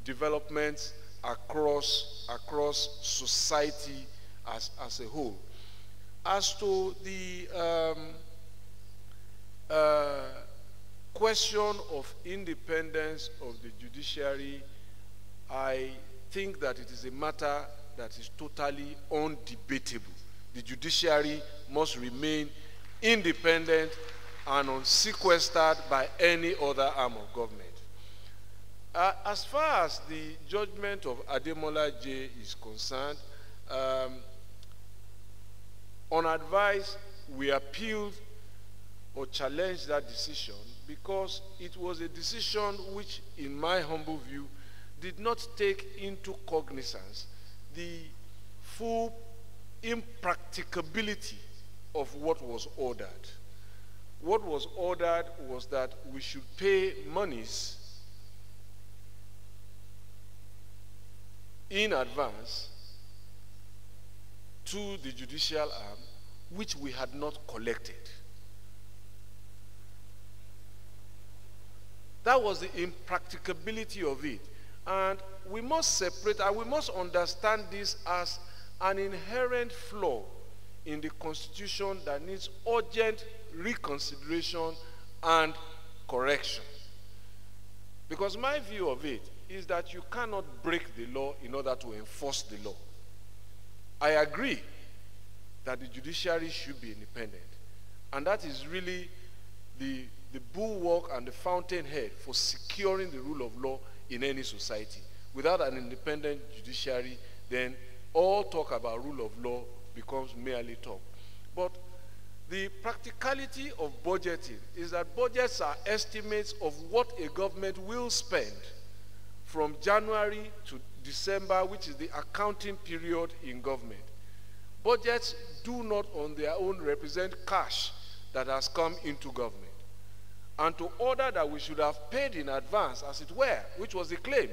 developments across society as a whole. As to the question of independence of the judiciary, I think that it is a matter that is totally undebatable. The judiciary must remain independent and unsequestered by any other arm of government. As far as the judgment of Ademola J is concerned, on advice, we appealed or challenged that decision because it was a decision which, in my humble view, did not take into cognizance the full impracticability of what was ordered. What was ordered was that we should pay monies in advance to the judicial arm, which we had not collected. That was the impracticability of it. And we must separate, and we must understand this as an inherent flaw in the Constitution that needs urgent reconsideration and correction. Because my view of it is that you cannot break the law in order to enforce the law. I agree that the judiciary should be independent. And that is really the bulwark and the fountainhead for securing the rule of law in any society. Without an independent judiciary, then all talk about rule of law becomes merely talk. But the practicality of budgeting is that budgets are estimates of what a government will spend from January to December, which is the accounting period in government. Budgets do not on their own represent cash that has come into government. And to order that we should have paid in advance, as it were, which was the claim,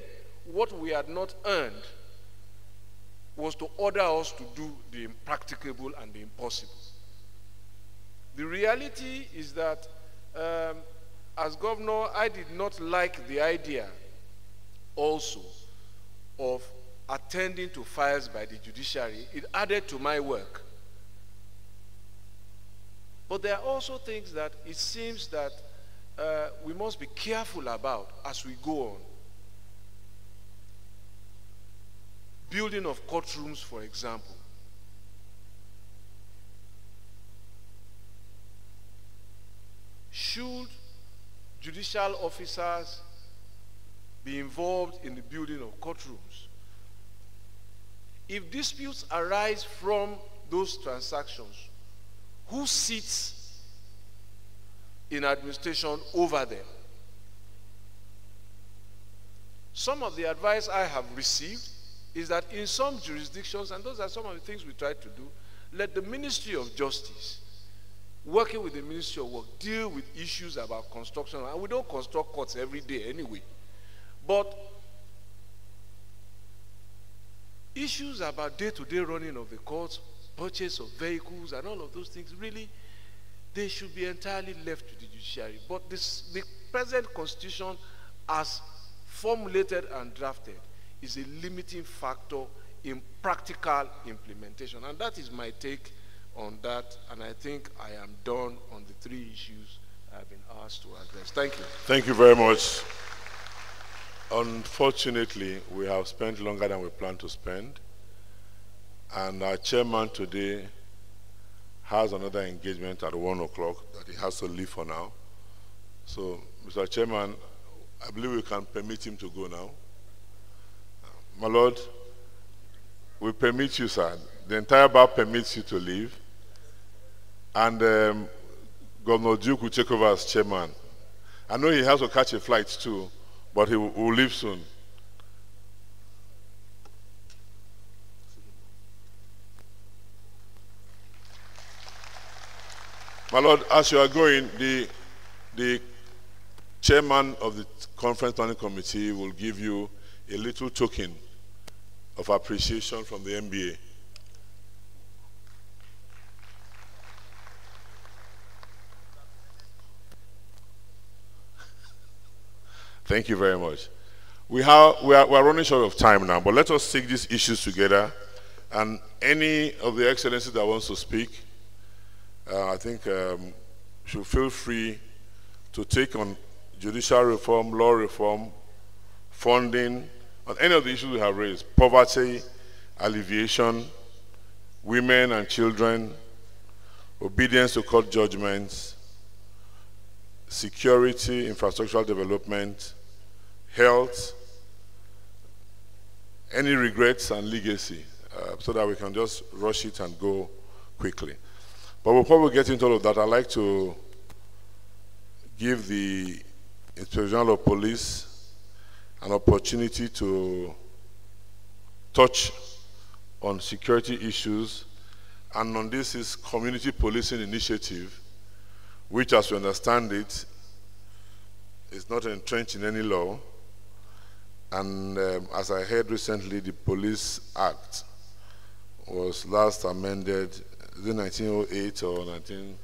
what we had not earned, was to order us to do the impracticable and the impossible. The reality is that as governor, I did not like the idea also of attending to files by the judiciary. It added to my work. But there are also things that it seems that we must be careful about as we go on. Building of courtrooms, for example. Should judicial officers be involved in the building of courtrooms? If disputes arise from those transactions, who sits in administration over them? Some of the advice I have received is that in some jurisdictions, and those are some of the things we try to do, let the Ministry of Justice, working with the Ministry of Work, deal with issues about construction. And we don't construct courts every day anyway. But issues about day-to-day running of the courts, purchase of vehicles, and all of those things, really, they should be entirely left to the judiciary. But the present Constitution, as formulated and drafted, is a limiting factor in practical implementation. And that is my take on that, and I think I am done on the three issues I've been asked to address. Thank you.
Thank you very much. Unfortunately, we have spent longer than we planned to spend, and our chairman today has another engagement at 1 o'clock that he has to leave for now. So, Mr. Chairman, I believe we can permit him to go now. My Lord, we permit you, sir. The entire bar permits you to leave. And Governor Duke will take over as chairman. I know he has to catch a flight too, but he will leave soon. My Lord, as you are going, the chairman of the Conference Planning Committee will give you a little token of appreciation from the NBA. Thank you very much. We are running short of time now, but let us take these issues together. And any of the excellencies that wants to speak, I think should feel free to take on judicial reform, law reform, funding, on any of the issues we have raised: poverty, alleviation, women and children, obedience to court judgments, security, infrastructural development, health, any regrets and legacy, so that we can just rush it and go quickly. But before we get into all of that, I'd like to give the Inspector General of Police an opportunity to touch on security issues, and on this is community policing initiative, which, as we understand it, is not entrenched in any law. And as I heard recently, the Police Act was last amended, is it 1908 or 19?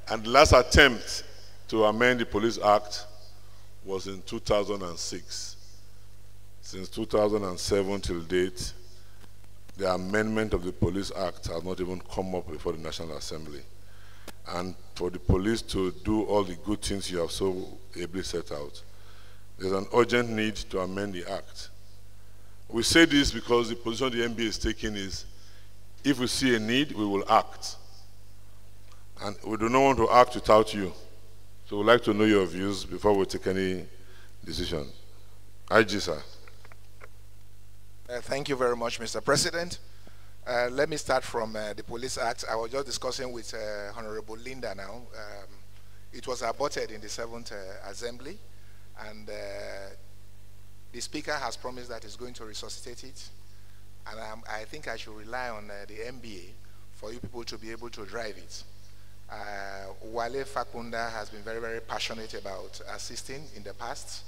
And the last attempt to amend the Police Act was in 2006. Since 2007 till date, the amendment of the Police Act has not even come up before the National Assembly. And for the police to do all the good things you have so ably set out, there's an urgent need to amend the Act. We say this because the position the NBA is taking is, if we see a need, we will act. And we do not want to act without you. So we'd like to know your views before we take any decision. IG, sir.
Thank you very much, Mr. President. Let me start from the Police Act. I was just discussing with Honorable Linda now. It was aborted in the 7th Assembly, and the Speaker has promised that he's going to resuscitate it. And I think I should rely on the MBA for you people to be able to drive it. Wale Fakunda has been very, very passionate about assisting in the past,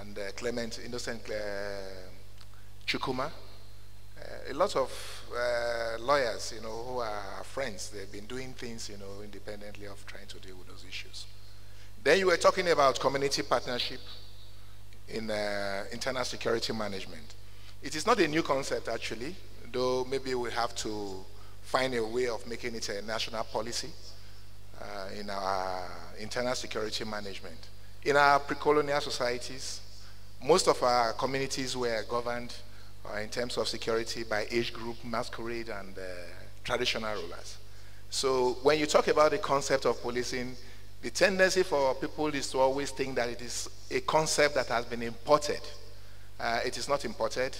and Innocent Chukuma. A lot of lawyers, who are friends, they've been doing things, independently of trying to deal with those issues. Then you were talking about community partnership in internal security management. It is not a new concept, actually, though maybe we have to find a way of making it a national policy in our internal security management. In our pre-colonial societies, most of our communities were governed in terms of security by age group, masquerade, and traditional rulers. So when you talk about the concept of policing, the tendency for people is to always think that it is a concept that has been imported. It is not imported.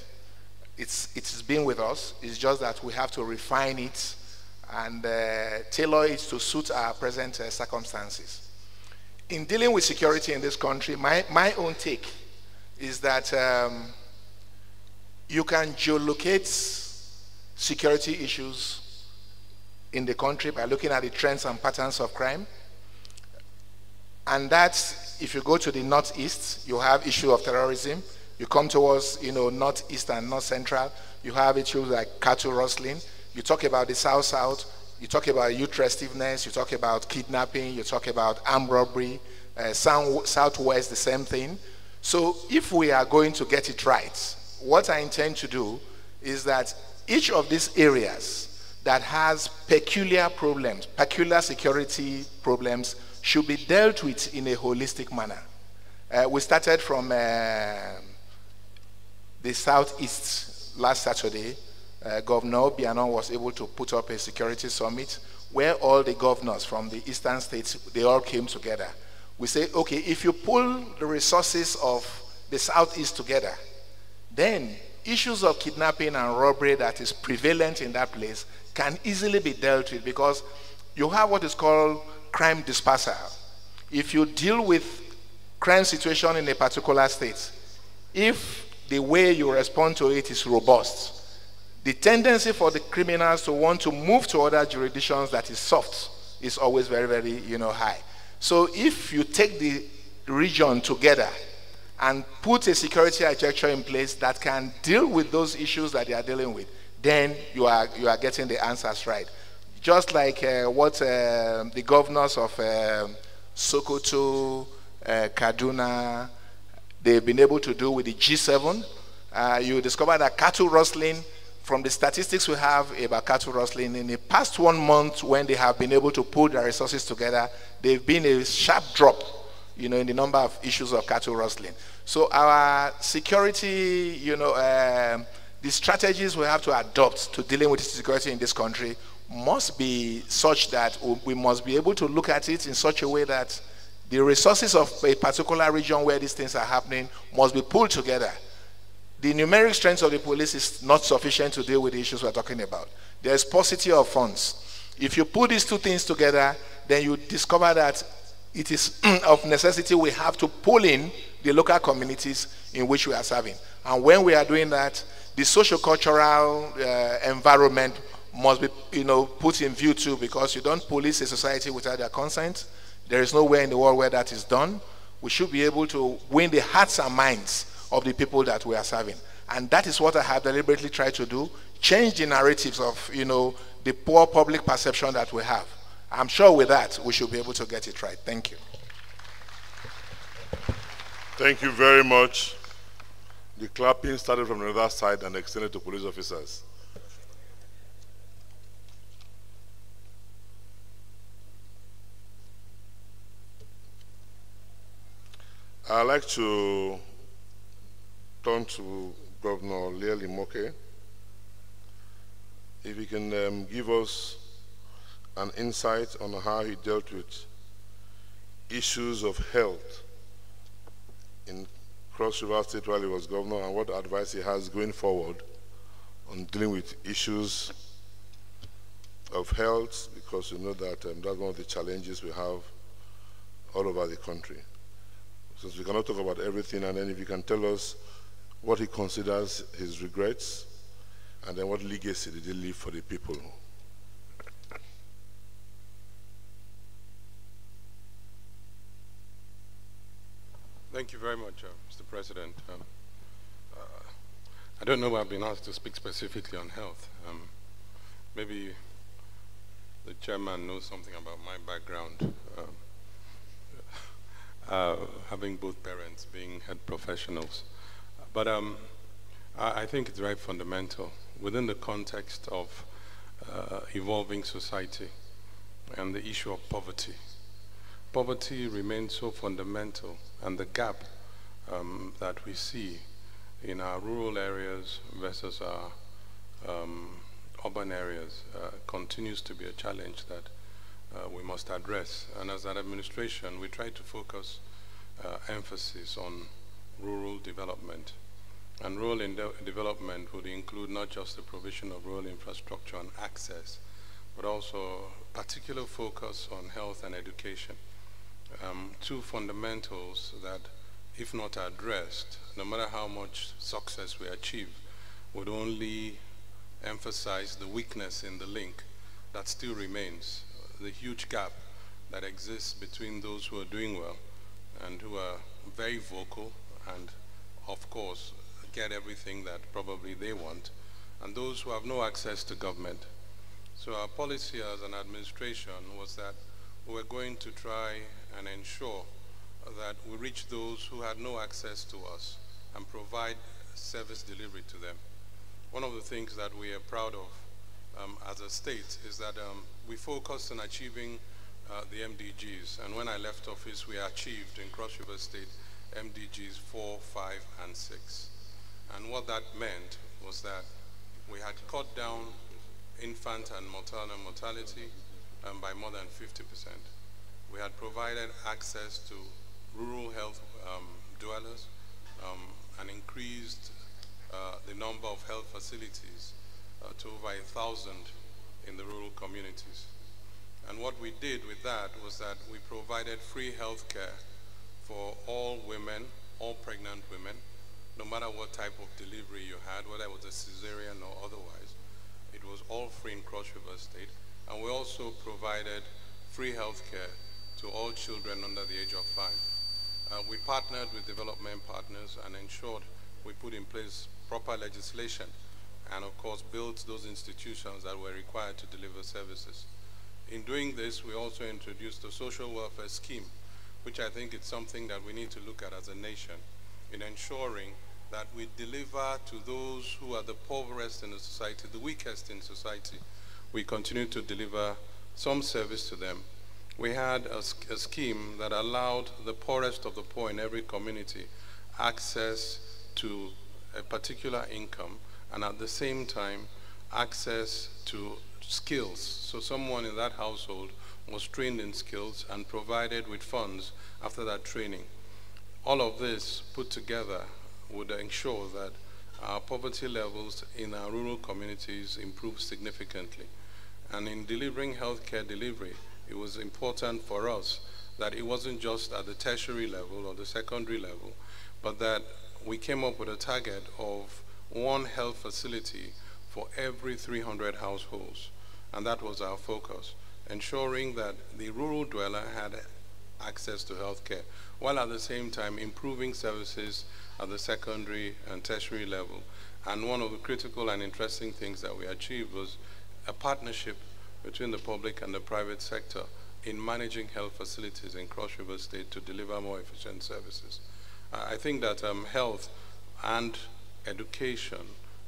It's been with us. It's just that we have to refine it and tailor it to suit our present circumstances. In dealing with security in this country, my own take is that you can geolocate security issues in the country by looking at the trends and patterns of crime. And that's, if you go to the northeast, you have issue of terrorism. You come towards, northeast and north central, you have issues like cattle rustling. You talk about the south-south, you talk about youth restiveness, you talk about kidnapping, you talk about armed robbery, southwest, the same thing. So if we are going to get it right, what I intend to do is that each of these areas that has peculiar problems, peculiar security problems, should be dealt with in a holistic manner. We started from the southeast last Saturday. Governor Obiano was able to put up a security summit where all the governors from the eastern states, they all came together. We say, okay, if you pull the resources of the southeast together, then issues of kidnapping and robbery that is prevalent in that place can easily be dealt with, because you have what is called crime dispersal. If you deal with crime situation in a particular state, if the way you respond to it is robust, the tendency for the criminals to want to move to other jurisdictions that is soft is always very, very, high. So if you take the region together and put a security architecture in place that can deal with those issues that they are dealing with, then you are getting the answers right. Just like what the governors of Sokoto, Kaduna, they've been able to do with the G7. You discover that cattle rustling, from the statistics we have about cattle rustling, in the past 1 month when they have been able to pull their resources together, they've been a sharp drop, in the number of issues of cattle rustling. So our security, the strategies we have to adopt to dealing with security in this country must be such that we must be able to look at it in such a way that the resources of a particular region where these things are happening must be pulled together. The numeric strength of the police is not sufficient to deal with the issues we're talking about. There's paucity of funds. If you put these two things together, then you discover that it is of necessity we have to pull in the local communities in which we are serving. And when we are doing that, the socio-cultural environment must be put in view too, because you don't police a society without their consent. There is nowhere in the world where that is done. We should be able to win the hearts and minds of the people that we are serving. And that is what I have deliberately tried to do, change the narratives of the poor public perception that we have. I'm sure with that we should be able to get it right. Thank you.
Thank you very much. The clapping started from the other side and extended to police officers. I'd like to turn to Governor Liel Imoke. If he can give us an insight on how he dealt with issues of health in Cross River State while he was governor, and what advice he has going forward on dealing with issues of health, because you know that that's one of the challenges we have all over the country. Since we cannot talk about everything, and then if you can tell us what he considers his regrets, and then what legacy did he leave for the people.
Thank you very much, Mr. President. I don't know why I've been asked to speak specifically on health. Maybe the chairman knows something about my background. Having both parents being head professionals. But I think it's very fundamental within the context of evolving society and the issue of poverty. Poverty remains so fundamental, and the gap that we see in our rural areas versus our urban areas continues to be a challenge that we must address. And as an administration, we try to focus emphasis on rural development. And rural development would include not just the provision of rural infrastructure and access, but also particular focus on health and education. Two fundamentals that, if not addressed, no matter how much success we achieve, would only emphasize the weakness in the link that still remains, the huge gap that exists between those who are doing well and who are very vocal and, of course, get everything that probably they want, and those who have no access to government. So our policy as an administration was that we're going to try and ensure that we reach those who had no access to us and provide service delivery to them. One of the things that we are proud of as a state is that we focus on achieving the MDGs. And when I left office, we achieved in Cross River State MDGs 4, 5, and 6. And what that meant was that we had cut down infant and maternal mortality by more than 50%. We had provided access to rural health dwellers and increased the number of health facilities to over 1,000 in the rural communities. And what we did with that was that we provided free health care for all women, all pregnant women, no matter what type of delivery you had, whether it was a cesarean or otherwise. It was all free in Cross River State. And we also provided free health care to all children under the age of 5. We partnered with development partners and ensured we put in place proper legislation and of course built those institutions that were required to deliver services. In doing this, we also introduced a social welfare scheme, which I think is something that we need to look at as a nation in ensuring that we deliver to those who are the poorest in the society, the weakest in society. We continue to deliver some service to them. We had a scheme that allowed the poorest of the poor in every community access to a particular income and at the same time access to skills. So someone in that household was trained in skills and provided with funds after that training. All of this put together would ensure that our poverty levels in our rural communities improve significantly. And in delivering healthcare delivery, it was important for us that it wasn't just at the tertiary level or the secondary level, but that we came up with a target of 1 health facility for every 300 households. And that was our focus, ensuring that the rural dweller had access to healthcare, while at the same time improving services at the secondary and tertiary level. And one of the critical and interesting things that we achieved was a partnership between the public and the private sector in managing health facilities in Cross River State to deliver more efficient services. I think that health and education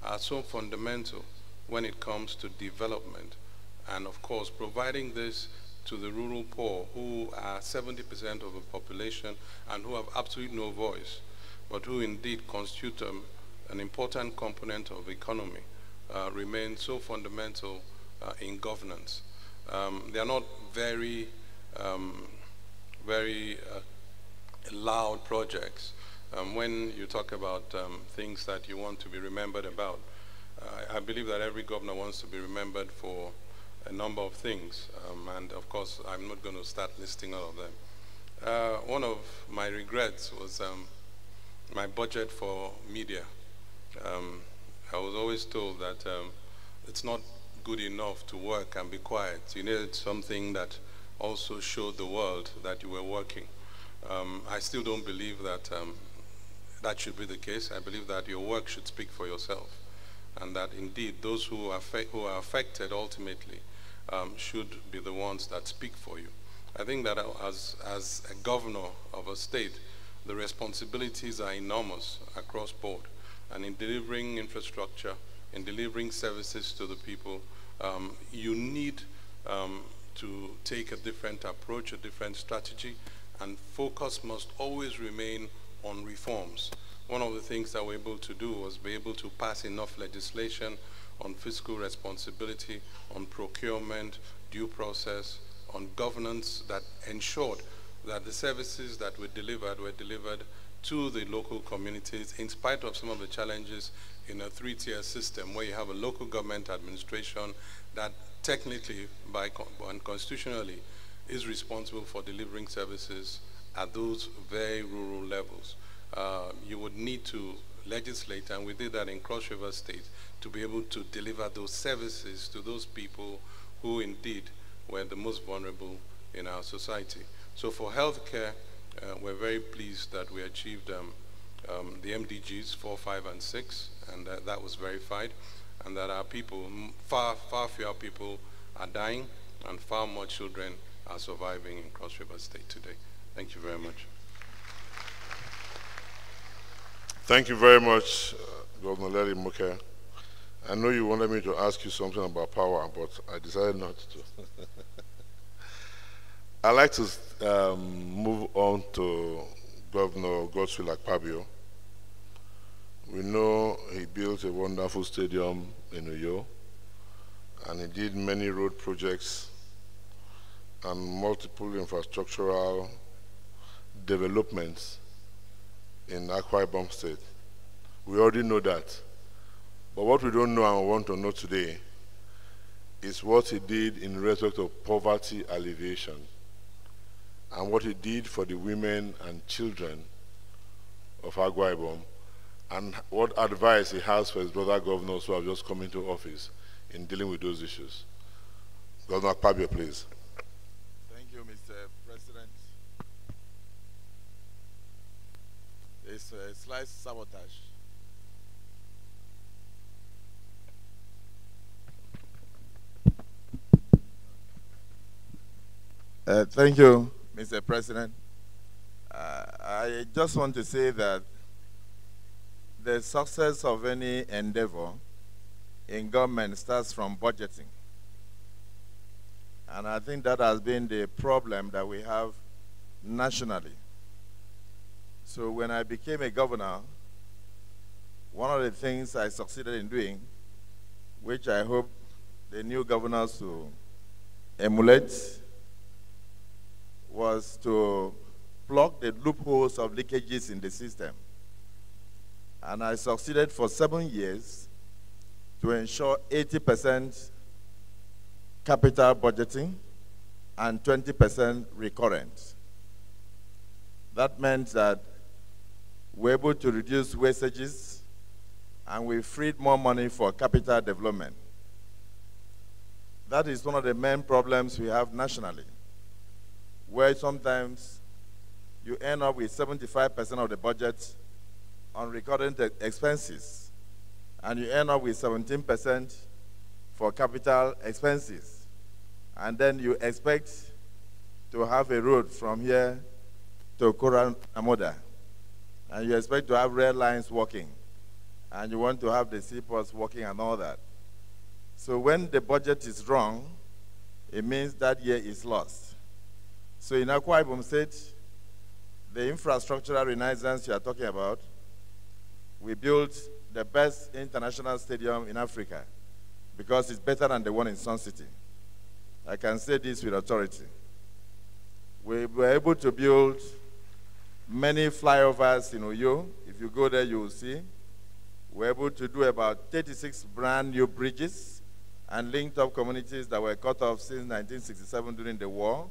are so fundamental when it comes to development, and of course providing this to the rural poor, who are 70% of the population and who have absolutely no voice, but who indeed constitute an important component of the economy, remains so fundamental in governance. They are not very loud projects. When you talk about things that you want to be remembered about, I believe that every governor wants to be remembered for a number of things, and of course I'm not going to start listing all of them. One of my regrets was my budget for media. I was always told that it's not good enough to work and be quiet. You needed something that also showed the world that you were working. I still don't believe that that should be the case. I believe that your work should speak for yourself, and that indeed those who are affected ultimately should be the ones that speak for you. I think that as a governor of a state, the responsibilities are enormous across board, and in delivering infrastructure, in delivering services to the people, you need to take a different approach, a different strategy, and focus must always remain on reforms. One of the things that we're able to do was be able to pass enough legislation on fiscal responsibility, on procurement, due process, on governance that ensured that the services that were delivered to the local communities in spite of some of the challenges in a 3-tier system where you have a local government administration that technically and constitutionally is responsible for delivering services at those very rural levels. You would need to legislate, and we did that in Cross River State, to be able to deliver those services to those people who indeed were the most vulnerable in our society. So for healthcare, we're very pleased that we achieved the MDGs 4, 5, and 6, and that was verified, and that our people, far fewer people are dying, and far more children are surviving in Cross River State today. Thank you very much.
Thank you very much, Governor Larry Muke. I know you wanted me to ask you something about power, but I decided not to. I'd like to move on to Governor Godswill Akpabio. We know he built a wonderful stadium in Uyo, and he did many road projects and multiple infrastructural developments in Akwa Ibom State. We already know that. But what we don't know and want to know today is what he did in respect of poverty alleviation and what he did for the women and children of Akwa Ibom, and what advice he has for his brother governors who have just come into office in dealing with those issues. Governor Akpabio, please.
Thank you, Mr. President. It's a slight sabotage. Thank you, Mr. President. I just want to say that the success of any endeavor in government starts from budgeting. And I think that has been the problem that we have nationally. So when I became a governor, one of the things I succeeded in doing, which I hope the new governors will emulate, was to plug the loopholes of leakages in the system. And I succeeded for 7 years to ensure 80% capital budgeting and 20% recurrent. That meant that we were able to reduce wastages and we freed more money for capital development. That is one of the main problems we have nationally, where sometimes you end up with 75% of the budget on recurrent expenses, and you end up with 17% for capital expenses. And then you expect to have a road from here to Koran Amoda, and you expect to have rail lines working, and you want to have the seaports working and all that. So when the budget is wrong, it means that year is lost. So in Akwa Ibom State, the infrastructural renaissance you are talking about, we built the best international stadium in Africa because it's better than the one in Sun City. I can say this with authority. We were able to build many flyovers in Uyo. If you go there, you will see. We're able to do about 36 brand new bridges and linked up communities that were cut off since 1967 during the war.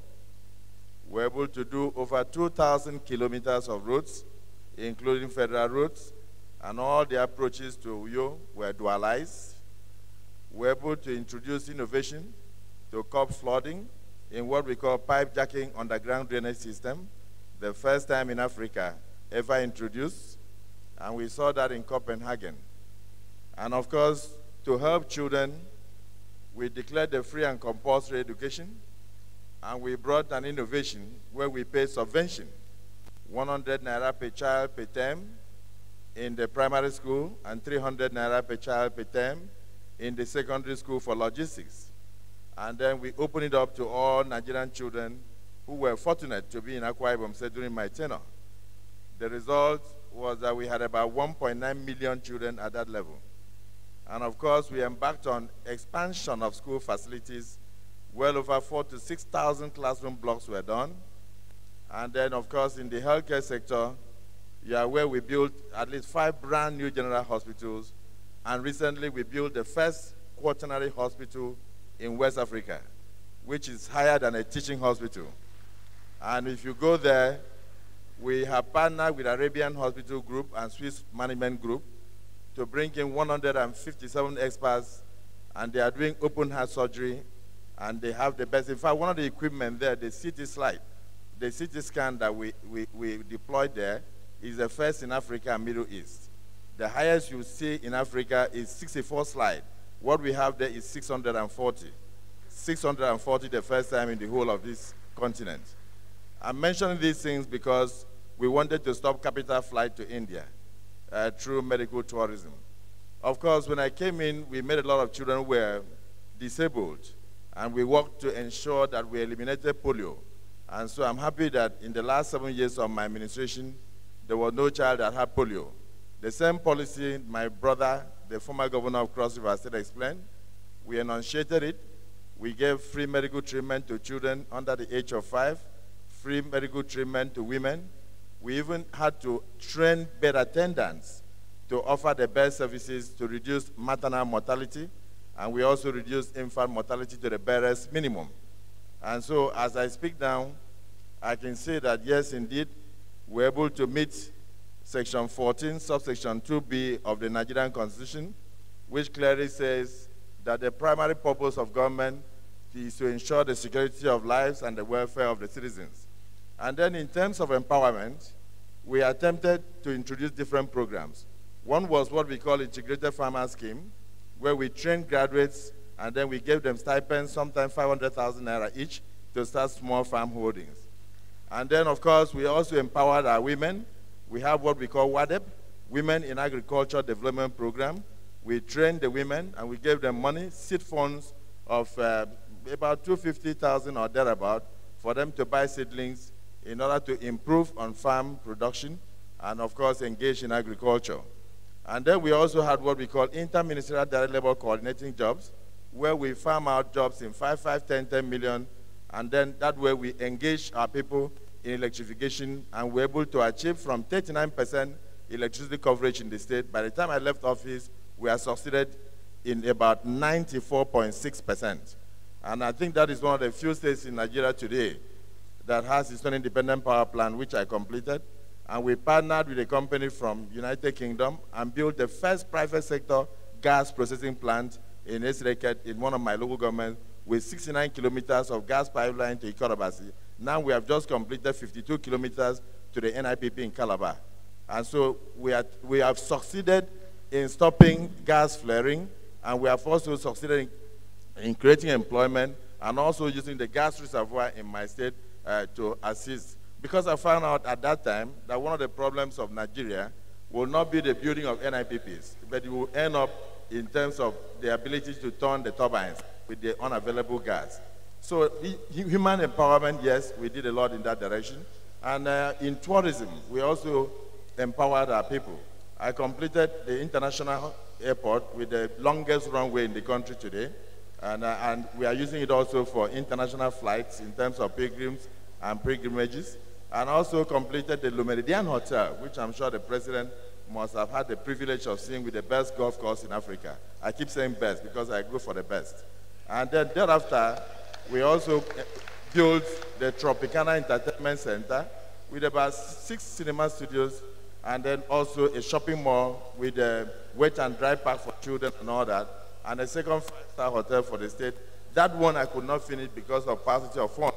We're able to do over 2,000 kilometers of roads, including federal roads, and all the approaches to Uyo were dualized. We're able to introduce innovation to curb flooding in what we call pipe jacking underground drainage system, the first time in Africa ever introduced, and we saw that in Copenhagen. And of course, to help children, we declared the free and compulsory education, and we brought an innovation where we pay subvention, 100 naira per child per term in the primary school and 300 naira per child per term in the secondary school for logistics. And then we opened it up to all Nigerian children who were fortunate to be in Akwa Ibom State during my tenure. The result was that we had about 1.9 million children at that level. And of course, we embarked on expansion of school facilities. Well over 4,000 to 6,000 classroom blocks were done. And then, of course, in the healthcare sector, you are aware we built at least 5 brand new general hospitals. And recently, we built the first quaternary hospital in West Africa, which is higher than a teaching hospital. And if you go there, we have partnered with Arabian Hospital Group and Swiss Management Group to bring in 157 experts, and they are doing open heart surgery, and they have the best. In fact, one of the equipment there, the CT slide, the CT scan that we deployed there is the first in Africa and Middle East. The highest you see in Africa is 64 slide. What we have there is 640. 640 the first time in the whole of this continent. I'm mentioning these things because we wanted to stop capital flight to India through medical tourism. Of course, when I came in, we made a lot of children who were disabled, and we worked to ensure that we eliminated polio And so I'm happy that in the last 7 years of my administration, there was no child that had polio. The same policy my brother, the former governor of Cross River State, explained. We enunciated it. We gave free medical treatment to children under the age of 5, free medical treatment to women. We even had to train bed attendants to offer the best services to reduce maternal mortality, and we also reduced infant mortality to the barest minimum. And so as I speak now, I can say that yes, indeed, we're able to meet Section 14, subsection 2B of the Nigerian Constitution, which clearly says that the primary purpose of government is to ensure the security of lives and the welfare of the citizens. And then in terms of empowerment, we attempted to introduce different programs. One was what we call Integrated Farmer Scheme, where we trained graduates and then we gave them stipends, sometimes 500,000 naira each, to start small farm holdings. And then, of course, we also empowered our women. We have what we call WADEP, Women in Agriculture Development Program. We trained the women and we gave them money, seed funds of about 250,000 or thereabout, for them to buy seedlings in order to improve on farm production and, of course, engage in agriculture. And then we also had what we call Interministerial Direct Labor Coordinating Jobs, where we farm out jobs in 5, 10 million, and then that way we engage our people in electrification, and we're able to achieve from 39% electricity coverage in the state. By the time I left office, we are succeeded in about 94.6%. And I think that is one of the few states in Nigeria today that has its own independent power plant, which I completed. And we partnered with a company from United Kingdom and built the first private sector gas processing plant in Esreket, in one of my local governments, with 69 kilometers of gas pipeline to Ikorobasi. Now we have just completed 52 kilometers to the NIPP in Calabar. And so we have succeeded in stopping gas flaring, and we have also succeeded in creating employment and also using the gas reservoir in my state to assist. Because I found out at that time that one of the problems of Nigeria will not be the building of NIPPs, but it will end up in terms of the ability to turn the turbines with the unavailable gas. So human empowerment, yes, we did a lot in that direction. And in tourism, we also empowered our people. I completed the international airport with the longest runway in the country today. And we are using it also for international flights in terms of pilgrims and pilgrimages. And also completed the Le Méridien Hotel, which I'm sure the president must have had the privilege of seeing, with the best golf course in Africa. I keep saying best because I go for the best. And then thereafter, we also built the Tropicana Entertainment Center with about 6 cinema studios, and then also a shopping mall with a wet and dry park for children and all that, and a second 5-star hotel for the state. That one I could not finish because of paucity of funds,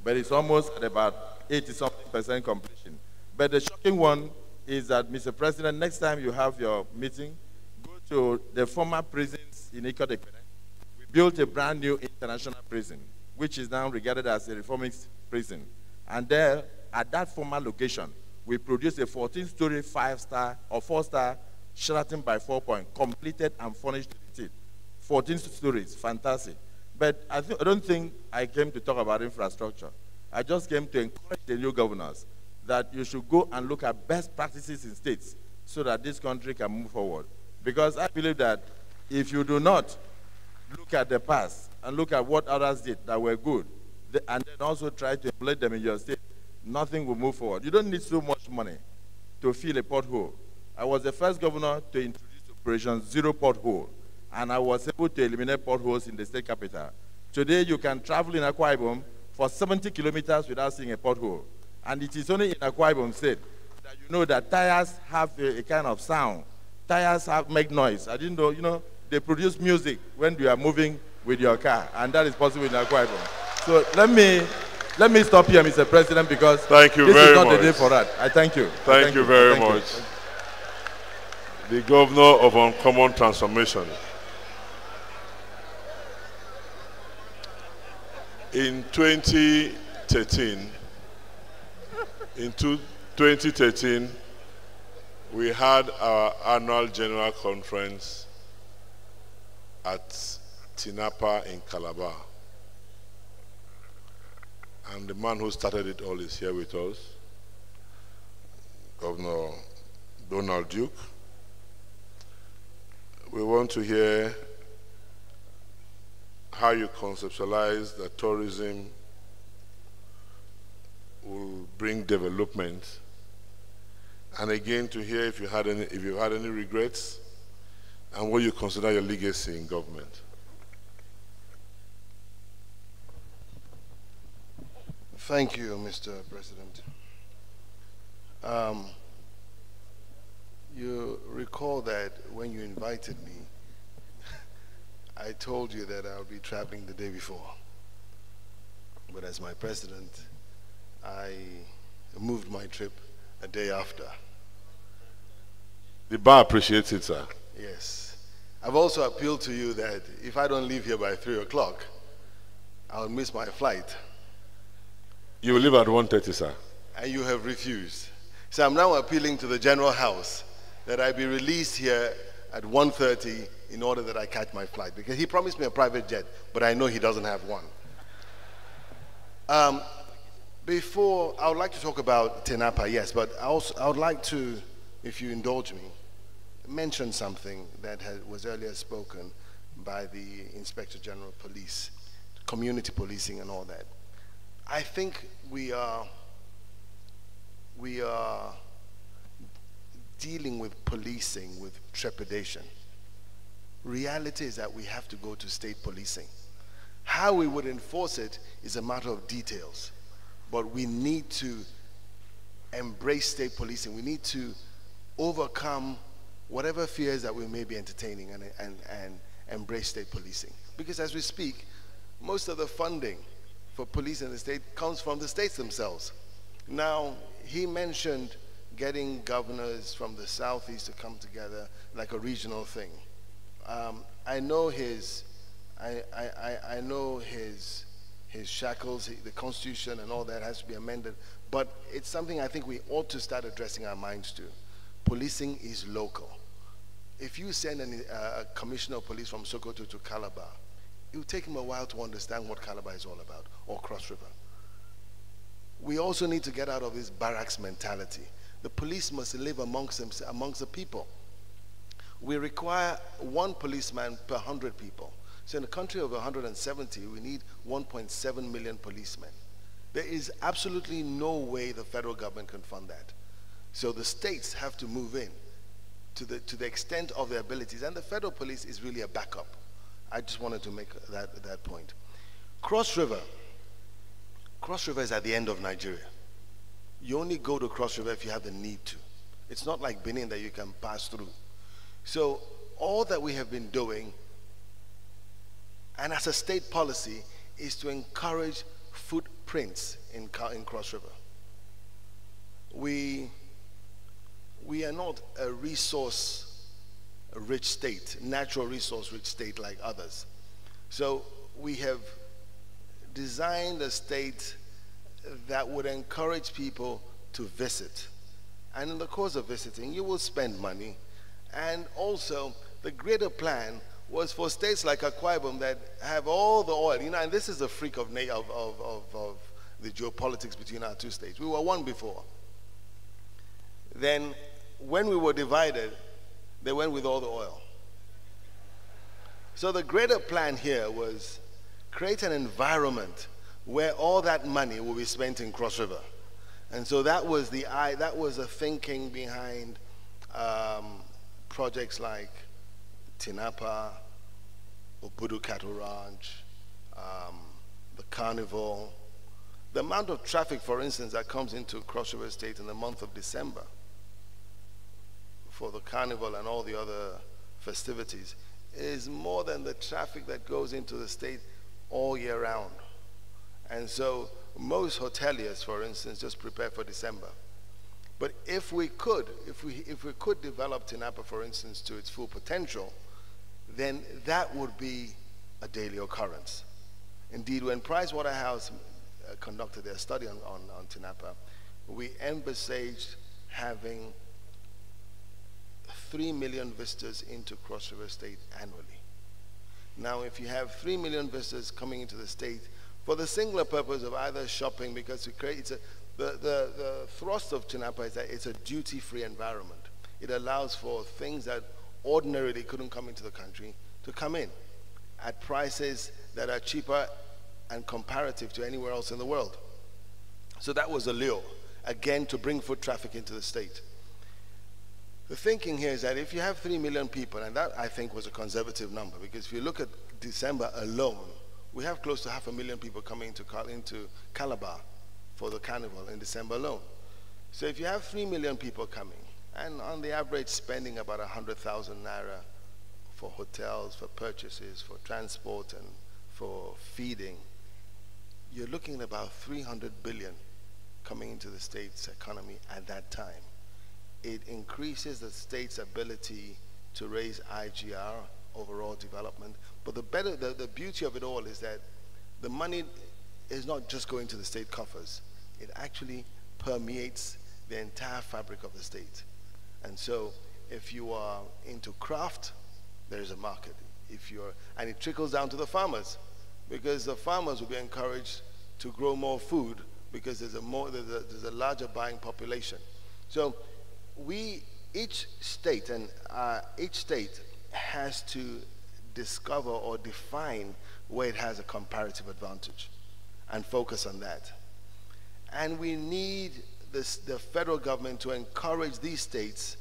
but it's almost at about 80-something% completion. But the shocking one is that, Mr. President, next time you have your meeting, go to the former prisons in Ikot. We built a brand new international prison, which is now regarded as a reformist prison. And there, at that former location, we produced a 14-story 5-star or 4-star Sheraton by 4 Point, completed and furnished to the state. 14 stories, fantastic. But I don't think I came to talk about infrastructure. I just came to encourage the new governors that you should go and look at best practices in states so that this country can move forward. Because I believe that if you do not look at the past and look at what others did that were good, and then also try to implement them in your state, nothing will move forward. You don't need so much money to fill a pothole. I was the first governor to introduce Operation Zero Pothole, and I was able to eliminate potholes in the state capital. Today, you can travel in Akwa Ibom for 70 kilometers without seeing a pothole. And it is only in Akwa Ibom State that you know that tires have a kind of sound. Tires make noise. I didn't know, they produce music when you are moving with your car, and that is possible in Akwa Ibom. So let me stop here, Mr. President, because this is not the day for that. I thank you.
Thank you very much. The Governor of Uncommon Transformation. In 2013, we had our annual general conference at Tinapa in Calabar. And the man who started it all is here with us, Governor Donald Duke. We want to hear how you conceptualize that tourism will bring development, and again to hear if you had any regrets and what you consider your legacy in government.
Thank you, Mr. President. You recall that when you invited me, I told you that I'll be traveling the day before. But as my president, I moved my trip a day after.
The bar appreciates it, sir.
Yes. I've also appealed to you that if I don't leave here by 3 o'clock, I'll miss my flight.
You will leave at 1:30, sir.
And you have refused. So I'm now appealing to the General House that I be released here at 1:30 in order that I catch my flight, because he promised me a private jet, but I know he doesn't have one. Before, I would like to talk about TINAPA, yes, but I would like to, if you indulge me, mention something that was earlier spoken by the Inspector General of Police, community policing and all that. I think we are dealing with policing with trepidation. Reality is that we have to go to state policing. How we would enforce it is a matter of details, but we need to embrace state policing. We need to overcome whatever fears that we may be entertaining and embrace state policing. Because as we speak, most of the funding for police in the state comes from the states themselves. Now, he mentioned getting governors from the southeast to come together like a regional thing. I know his shackles, the Constitution and all that has to be amended, but it's something I think we ought to start addressing our minds to. Policing is local. If you send a commissioner of police from Sokoto to Calabar, it will take him a while to understand what Calabar is all about, or Cross River. We also need to get out of this barracks mentality. The police must live amongst the people. We require 1 policeman per 100 people. So in a country of 170, we need 1.7 million policemen. There is absolutely no way the federal government can fund that. So the states have to move in to the extent of their abilities, and the federal police is really a backup. I just wanted to make that point. Cross River is at the end of Nigeria. You only go to Cross River if you have the need to. It's not like Benin that you can pass through. So all that we have been doing, and as a state policy, is to encourage footprints in Cross River. We are not a resource-rich state, natural resource-rich state like others. So we have designed a state that would encourage people to visit. And in the course of visiting, you will spend money. And also, the greater plan was for states like Akwa Ibom that have all the oil. You know, and this is the freak of the geopolitics between our two states. We were one before. Then, when we were divided, they went with all the oil. So the greater plan here was create an environment where all that money will be spent in Cross River. And so that was the thinking behind projects like TINAPA, Obudu Cattle Ranch, the Carnival. The amount of traffic, for instance, that comes into Cross River State in the month of December for the Carnival and all the other festivities is more than the traffic that goes into the state all year round. And so most hoteliers, for instance, just prepare for December. But if we could develop TINAPA, for instance, to its full potential, then that would be a daily occurrence. Indeed, when Pricewaterhouse conducted their study on TINAPA, we envisaged having 3 million visitors into Cross River State annually. Now, if you have 3 million visitors coming into the state for the singular purpose of either shopping, because we create, the thrust of TINAPA is that it's a duty-free environment. It allows for things that ordinarily couldn't come into the country to come in at prices that are cheaper and comparative to anywhere else in the world. So that was a lure, again, to bring foot traffic into the state. The thinking here is that if you have 3 million people, and that I think was a conservative number, because if you look at December alone, we have close to 500,000 people coming into Calabar for the carnival in December alone. So if you have 3 million people coming, and on the average spending about 100,000 naira for hotels, for purchases, for transport, and for feeding, you're looking at about 300 billion coming into the state's economy at that time. It increases the state's ability to raise IGR, overall development. But the beauty of it all is that the money is not just going to the state coffers. It actually permeates the entire fabric of the state. And so if you are into craft, there's a market. And it trickles down to the farmers, because the farmers will be encouraged to grow more food because there's a larger buying population. So each state has to discover or define where it has a comparative advantage and focus on that. And we need the federal government to encourage these states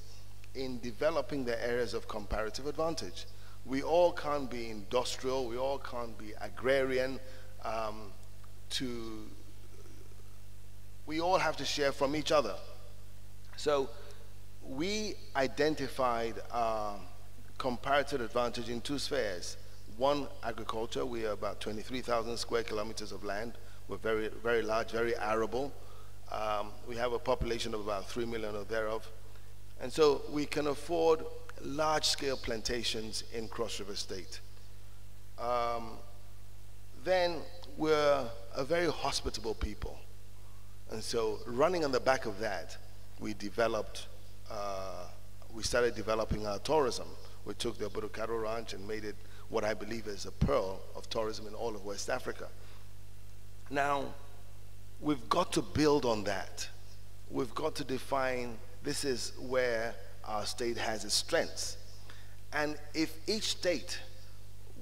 in developing their areas of comparative advantage. We all can't be industrial, we all can't be agrarian, we all have to share from each other. So we identified comparative advantage in 2 spheres. One, agriculture. We are about 23,000 square kilometers of land. We're very, very large, very arable. We have a population of about 3 million or thereof. And so we can afford large-scale plantations in Cross River State. Then we're a very hospitable people. And so running on the back of that, we started developing our tourism. We took the Abubakar Ranch and made it what I believe is a pearl of tourism in all of West Africa. Now, we've got to build on that. We've got to define this is where our state has its strengths. And if each state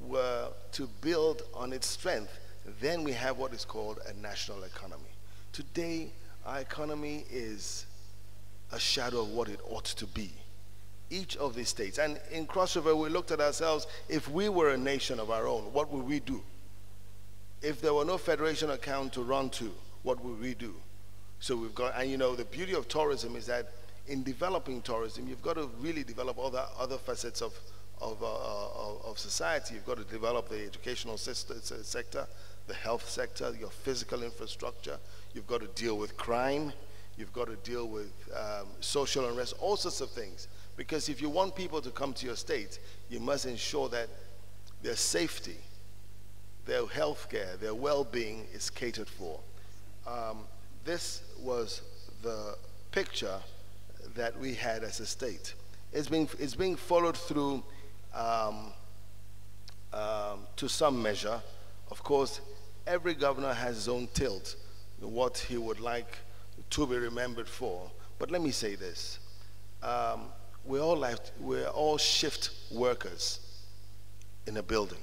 were to build on its strength, then we have what is called a national economy. Today, our economy is a shadow of what it ought to be. Each of these states. And in Cross River, we looked at ourselves, if we were a nation of our own, what would we do? If there were no federation account to run to, what would we do? So we've got, and you know, the beauty of tourism is that in developing tourism, you've got to really develop all the other facets of society. You've got to develop the educational sector, the health sector, your physical infrastructure. You've got to deal with crime. You've got to deal with social unrest, all sorts of things. Because if you want people to come to your state, you must ensure that their safety, their health care, their well-being is catered for. This was the picture that we had as a state. It's being followed through to some measure. Of course, every governor has his own tilt, what he would like to be remembered for. But let me say this. We're all shift workers in a building.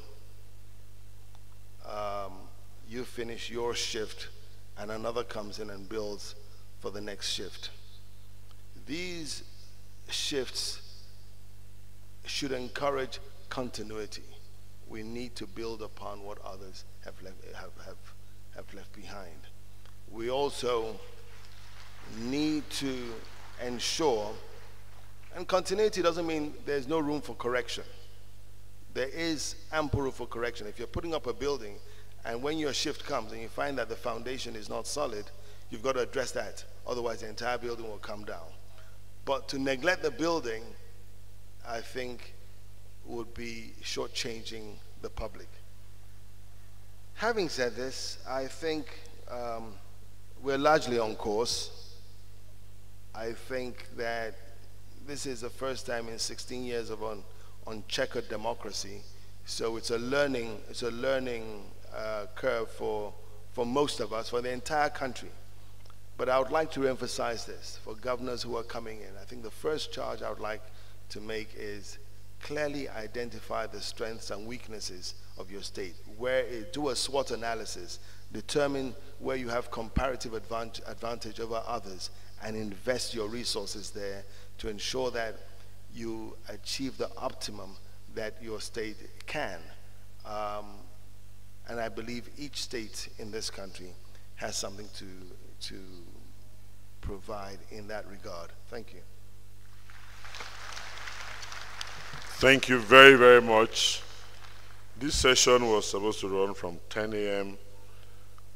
You finish your shift and another comes in and builds for the next shift. These shifts should encourage continuity. We need to build upon what others have left behind. We also need to ensure, and continuity doesn't mean there's no room for correction. There is ample room for correction. If you're putting up a building and when your shift comes and you find that the foundation is not solid, you've got to address that. Otherwise, the entire building will come down. But to neglect the building, I think, would be shortchanging the public. Having said this, I think we're largely on course. I think that this is the first time in 16 years of uncheckered democracy. So it's a learning curve for for most of us, for the entire country. But I would like to emphasize this for governors who are coming in. I think the first charge I would like to make is clearly identify the strengths and weaknesses of your state. Do a SWOT analysis, determine where you have comparative advantage over others, and invest your resources there to ensure that you achieve the optimum that your state can. And I believe each state in this country has something to provide in that regard. Thank you.
Thank you very, very much. This session was supposed to run from 10 a.m.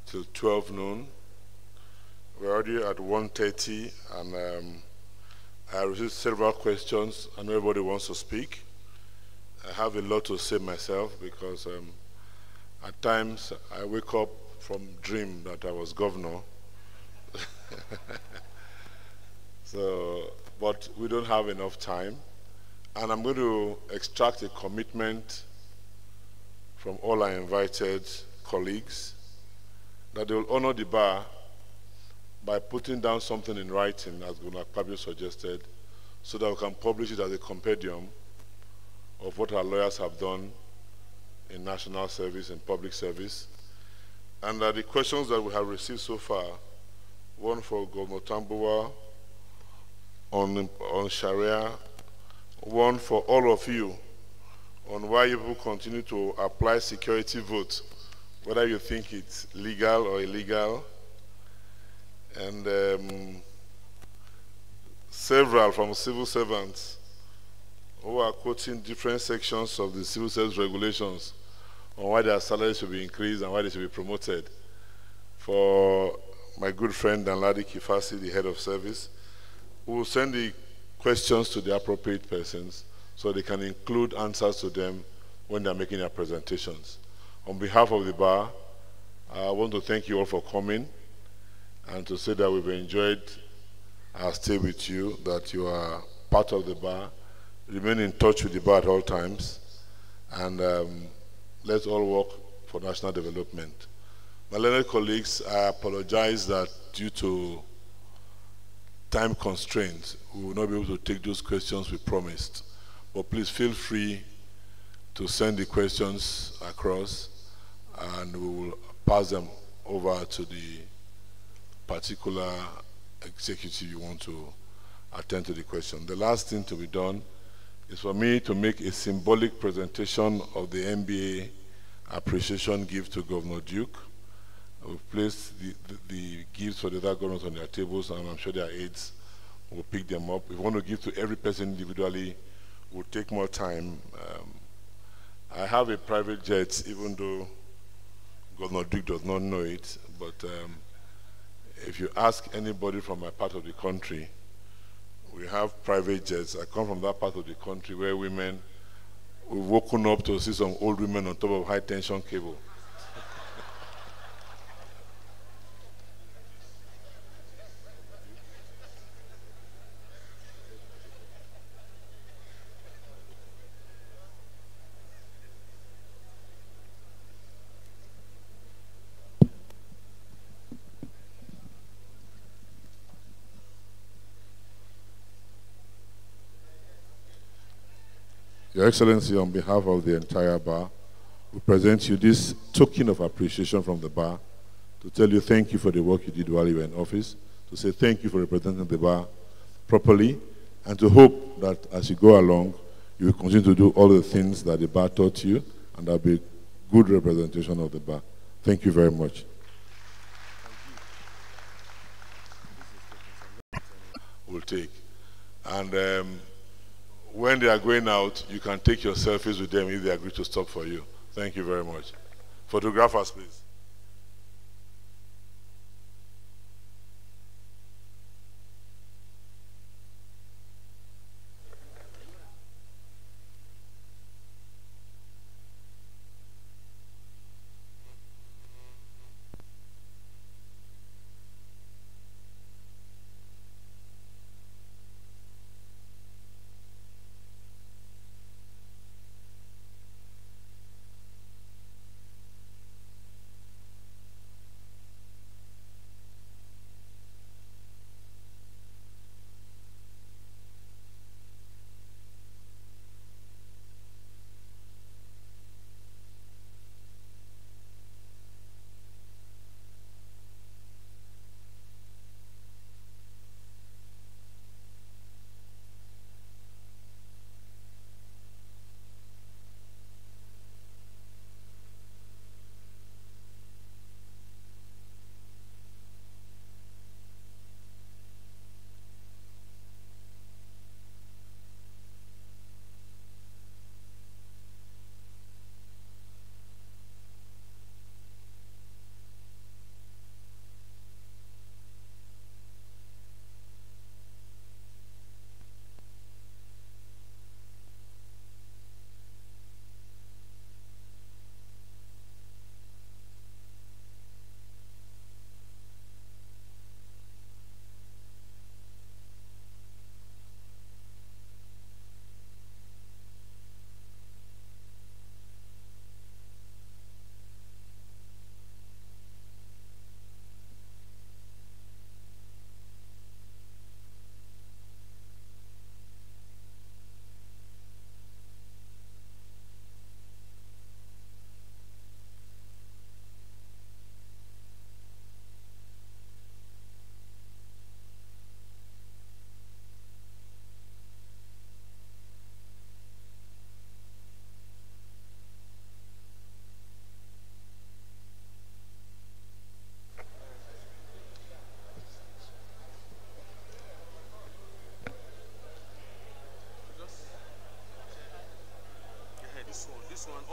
till 12 noon. We're already at 1:30, and I received several questions, and everybody wants to speak. I have a lot to say myself because at times I wake up from dream that I was governor. But we don't have enough time. And I'm going to extract a commitment from all our invited colleagues that they will honor the bar by putting down something in writing, as Governor Pabio suggested, so that we can publish it as a compendium of what our lawyers have done in national service and public service. And that the questions that we have received so far, one for Governor Tambuwa on Sharia, one for all of you on why you people continue to apply security vote, whether you think it's legal or illegal, and several from civil servants who are quoting different sections of the civil service regulations on why their salaries should be increased and why they should be promoted. For my good friend Danladi Kifasi, the head of service, who will send the questions to the appropriate persons so they can include answers to them when they're making their presentations. On behalf of the bar, I want to thank you all for coming and to say that we've enjoyed our stay with you, that you are part of the bar. Remain in touch with the bar at all times, and let's all work for national development. My learned colleagues, I apologize that due to time constraints, we will not be able to take those questions we promised. But please feel free to send the questions across, and we will pass them over to the particular executive you want to attend to the question. The last thing to be done is for me to make a symbolic presentation of the NBA appreciation gift to Governor Duke. We've placed the gifts for the other governors on their tables, and I'm sure their aides will pick them up. If we want to give to every person individually, it will take more time. I have a private jet, even though Governor Duke does not know it, but if you ask anybody from my part of the country, we have private jets. I come from that part of the country where we've woken up to see some old women on top of high tension cable. Your Excellency, on behalf of the entire bar, we present you this token of appreciation from the bar to tell you thank you for the work you did while you were in office, to say thank you for representing the bar properly, and to hope that as you go along, you will continue to do all the things that the bar taught you, and that will be good representation of the bar. Thank you very much. We'll take. And when they are going out, you can take your selfies with them if they agree to stop for you. Thank you very much. Photographers, please.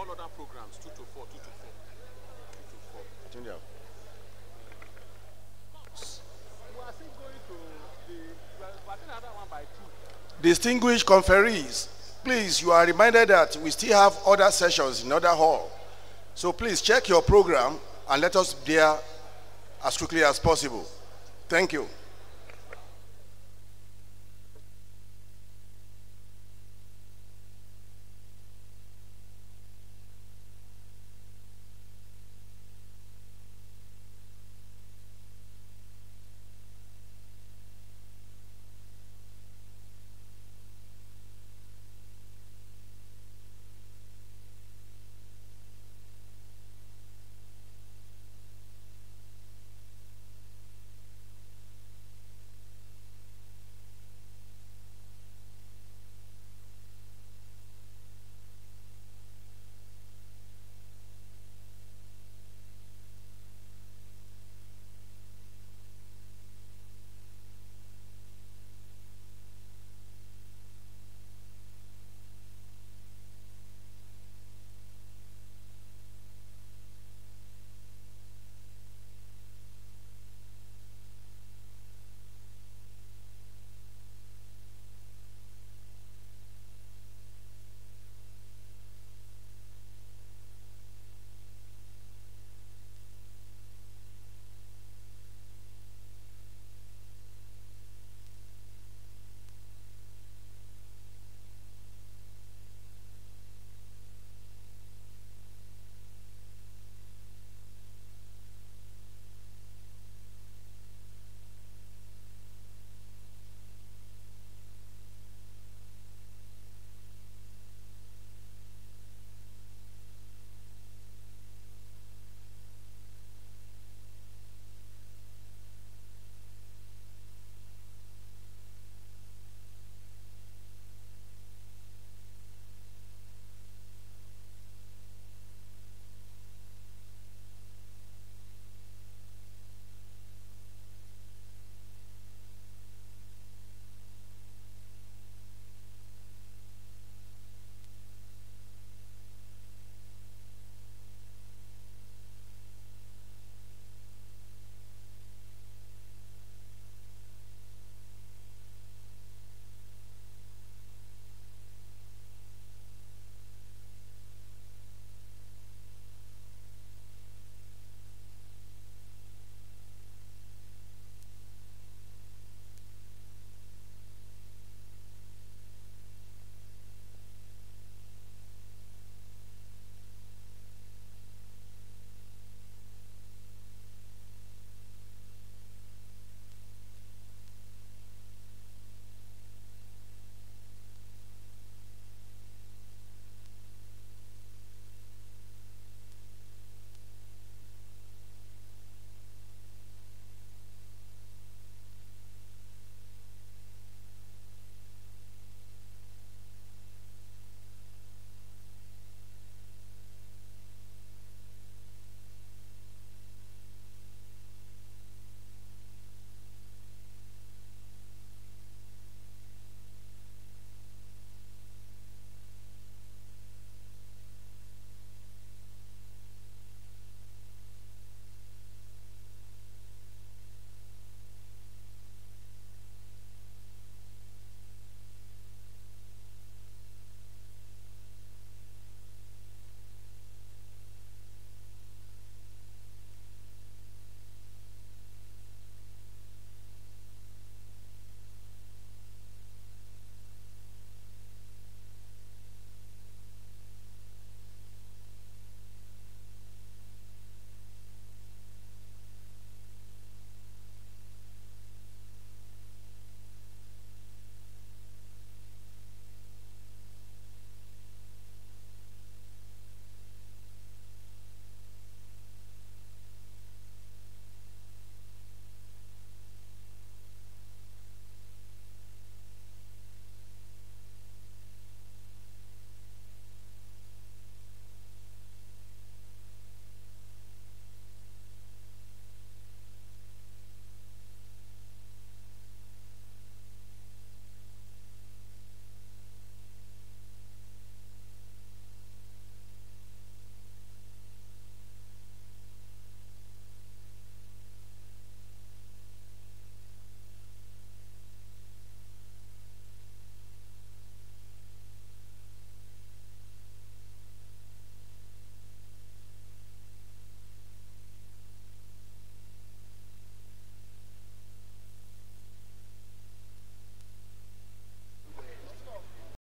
all other programs, 2 to 4, 2 to 4. 2 to 4.
Change up. Distinguished conferees, please, you are reminded that we still have other sessions in other hall. So please check your program and let us be there as quickly as possible. Thank you.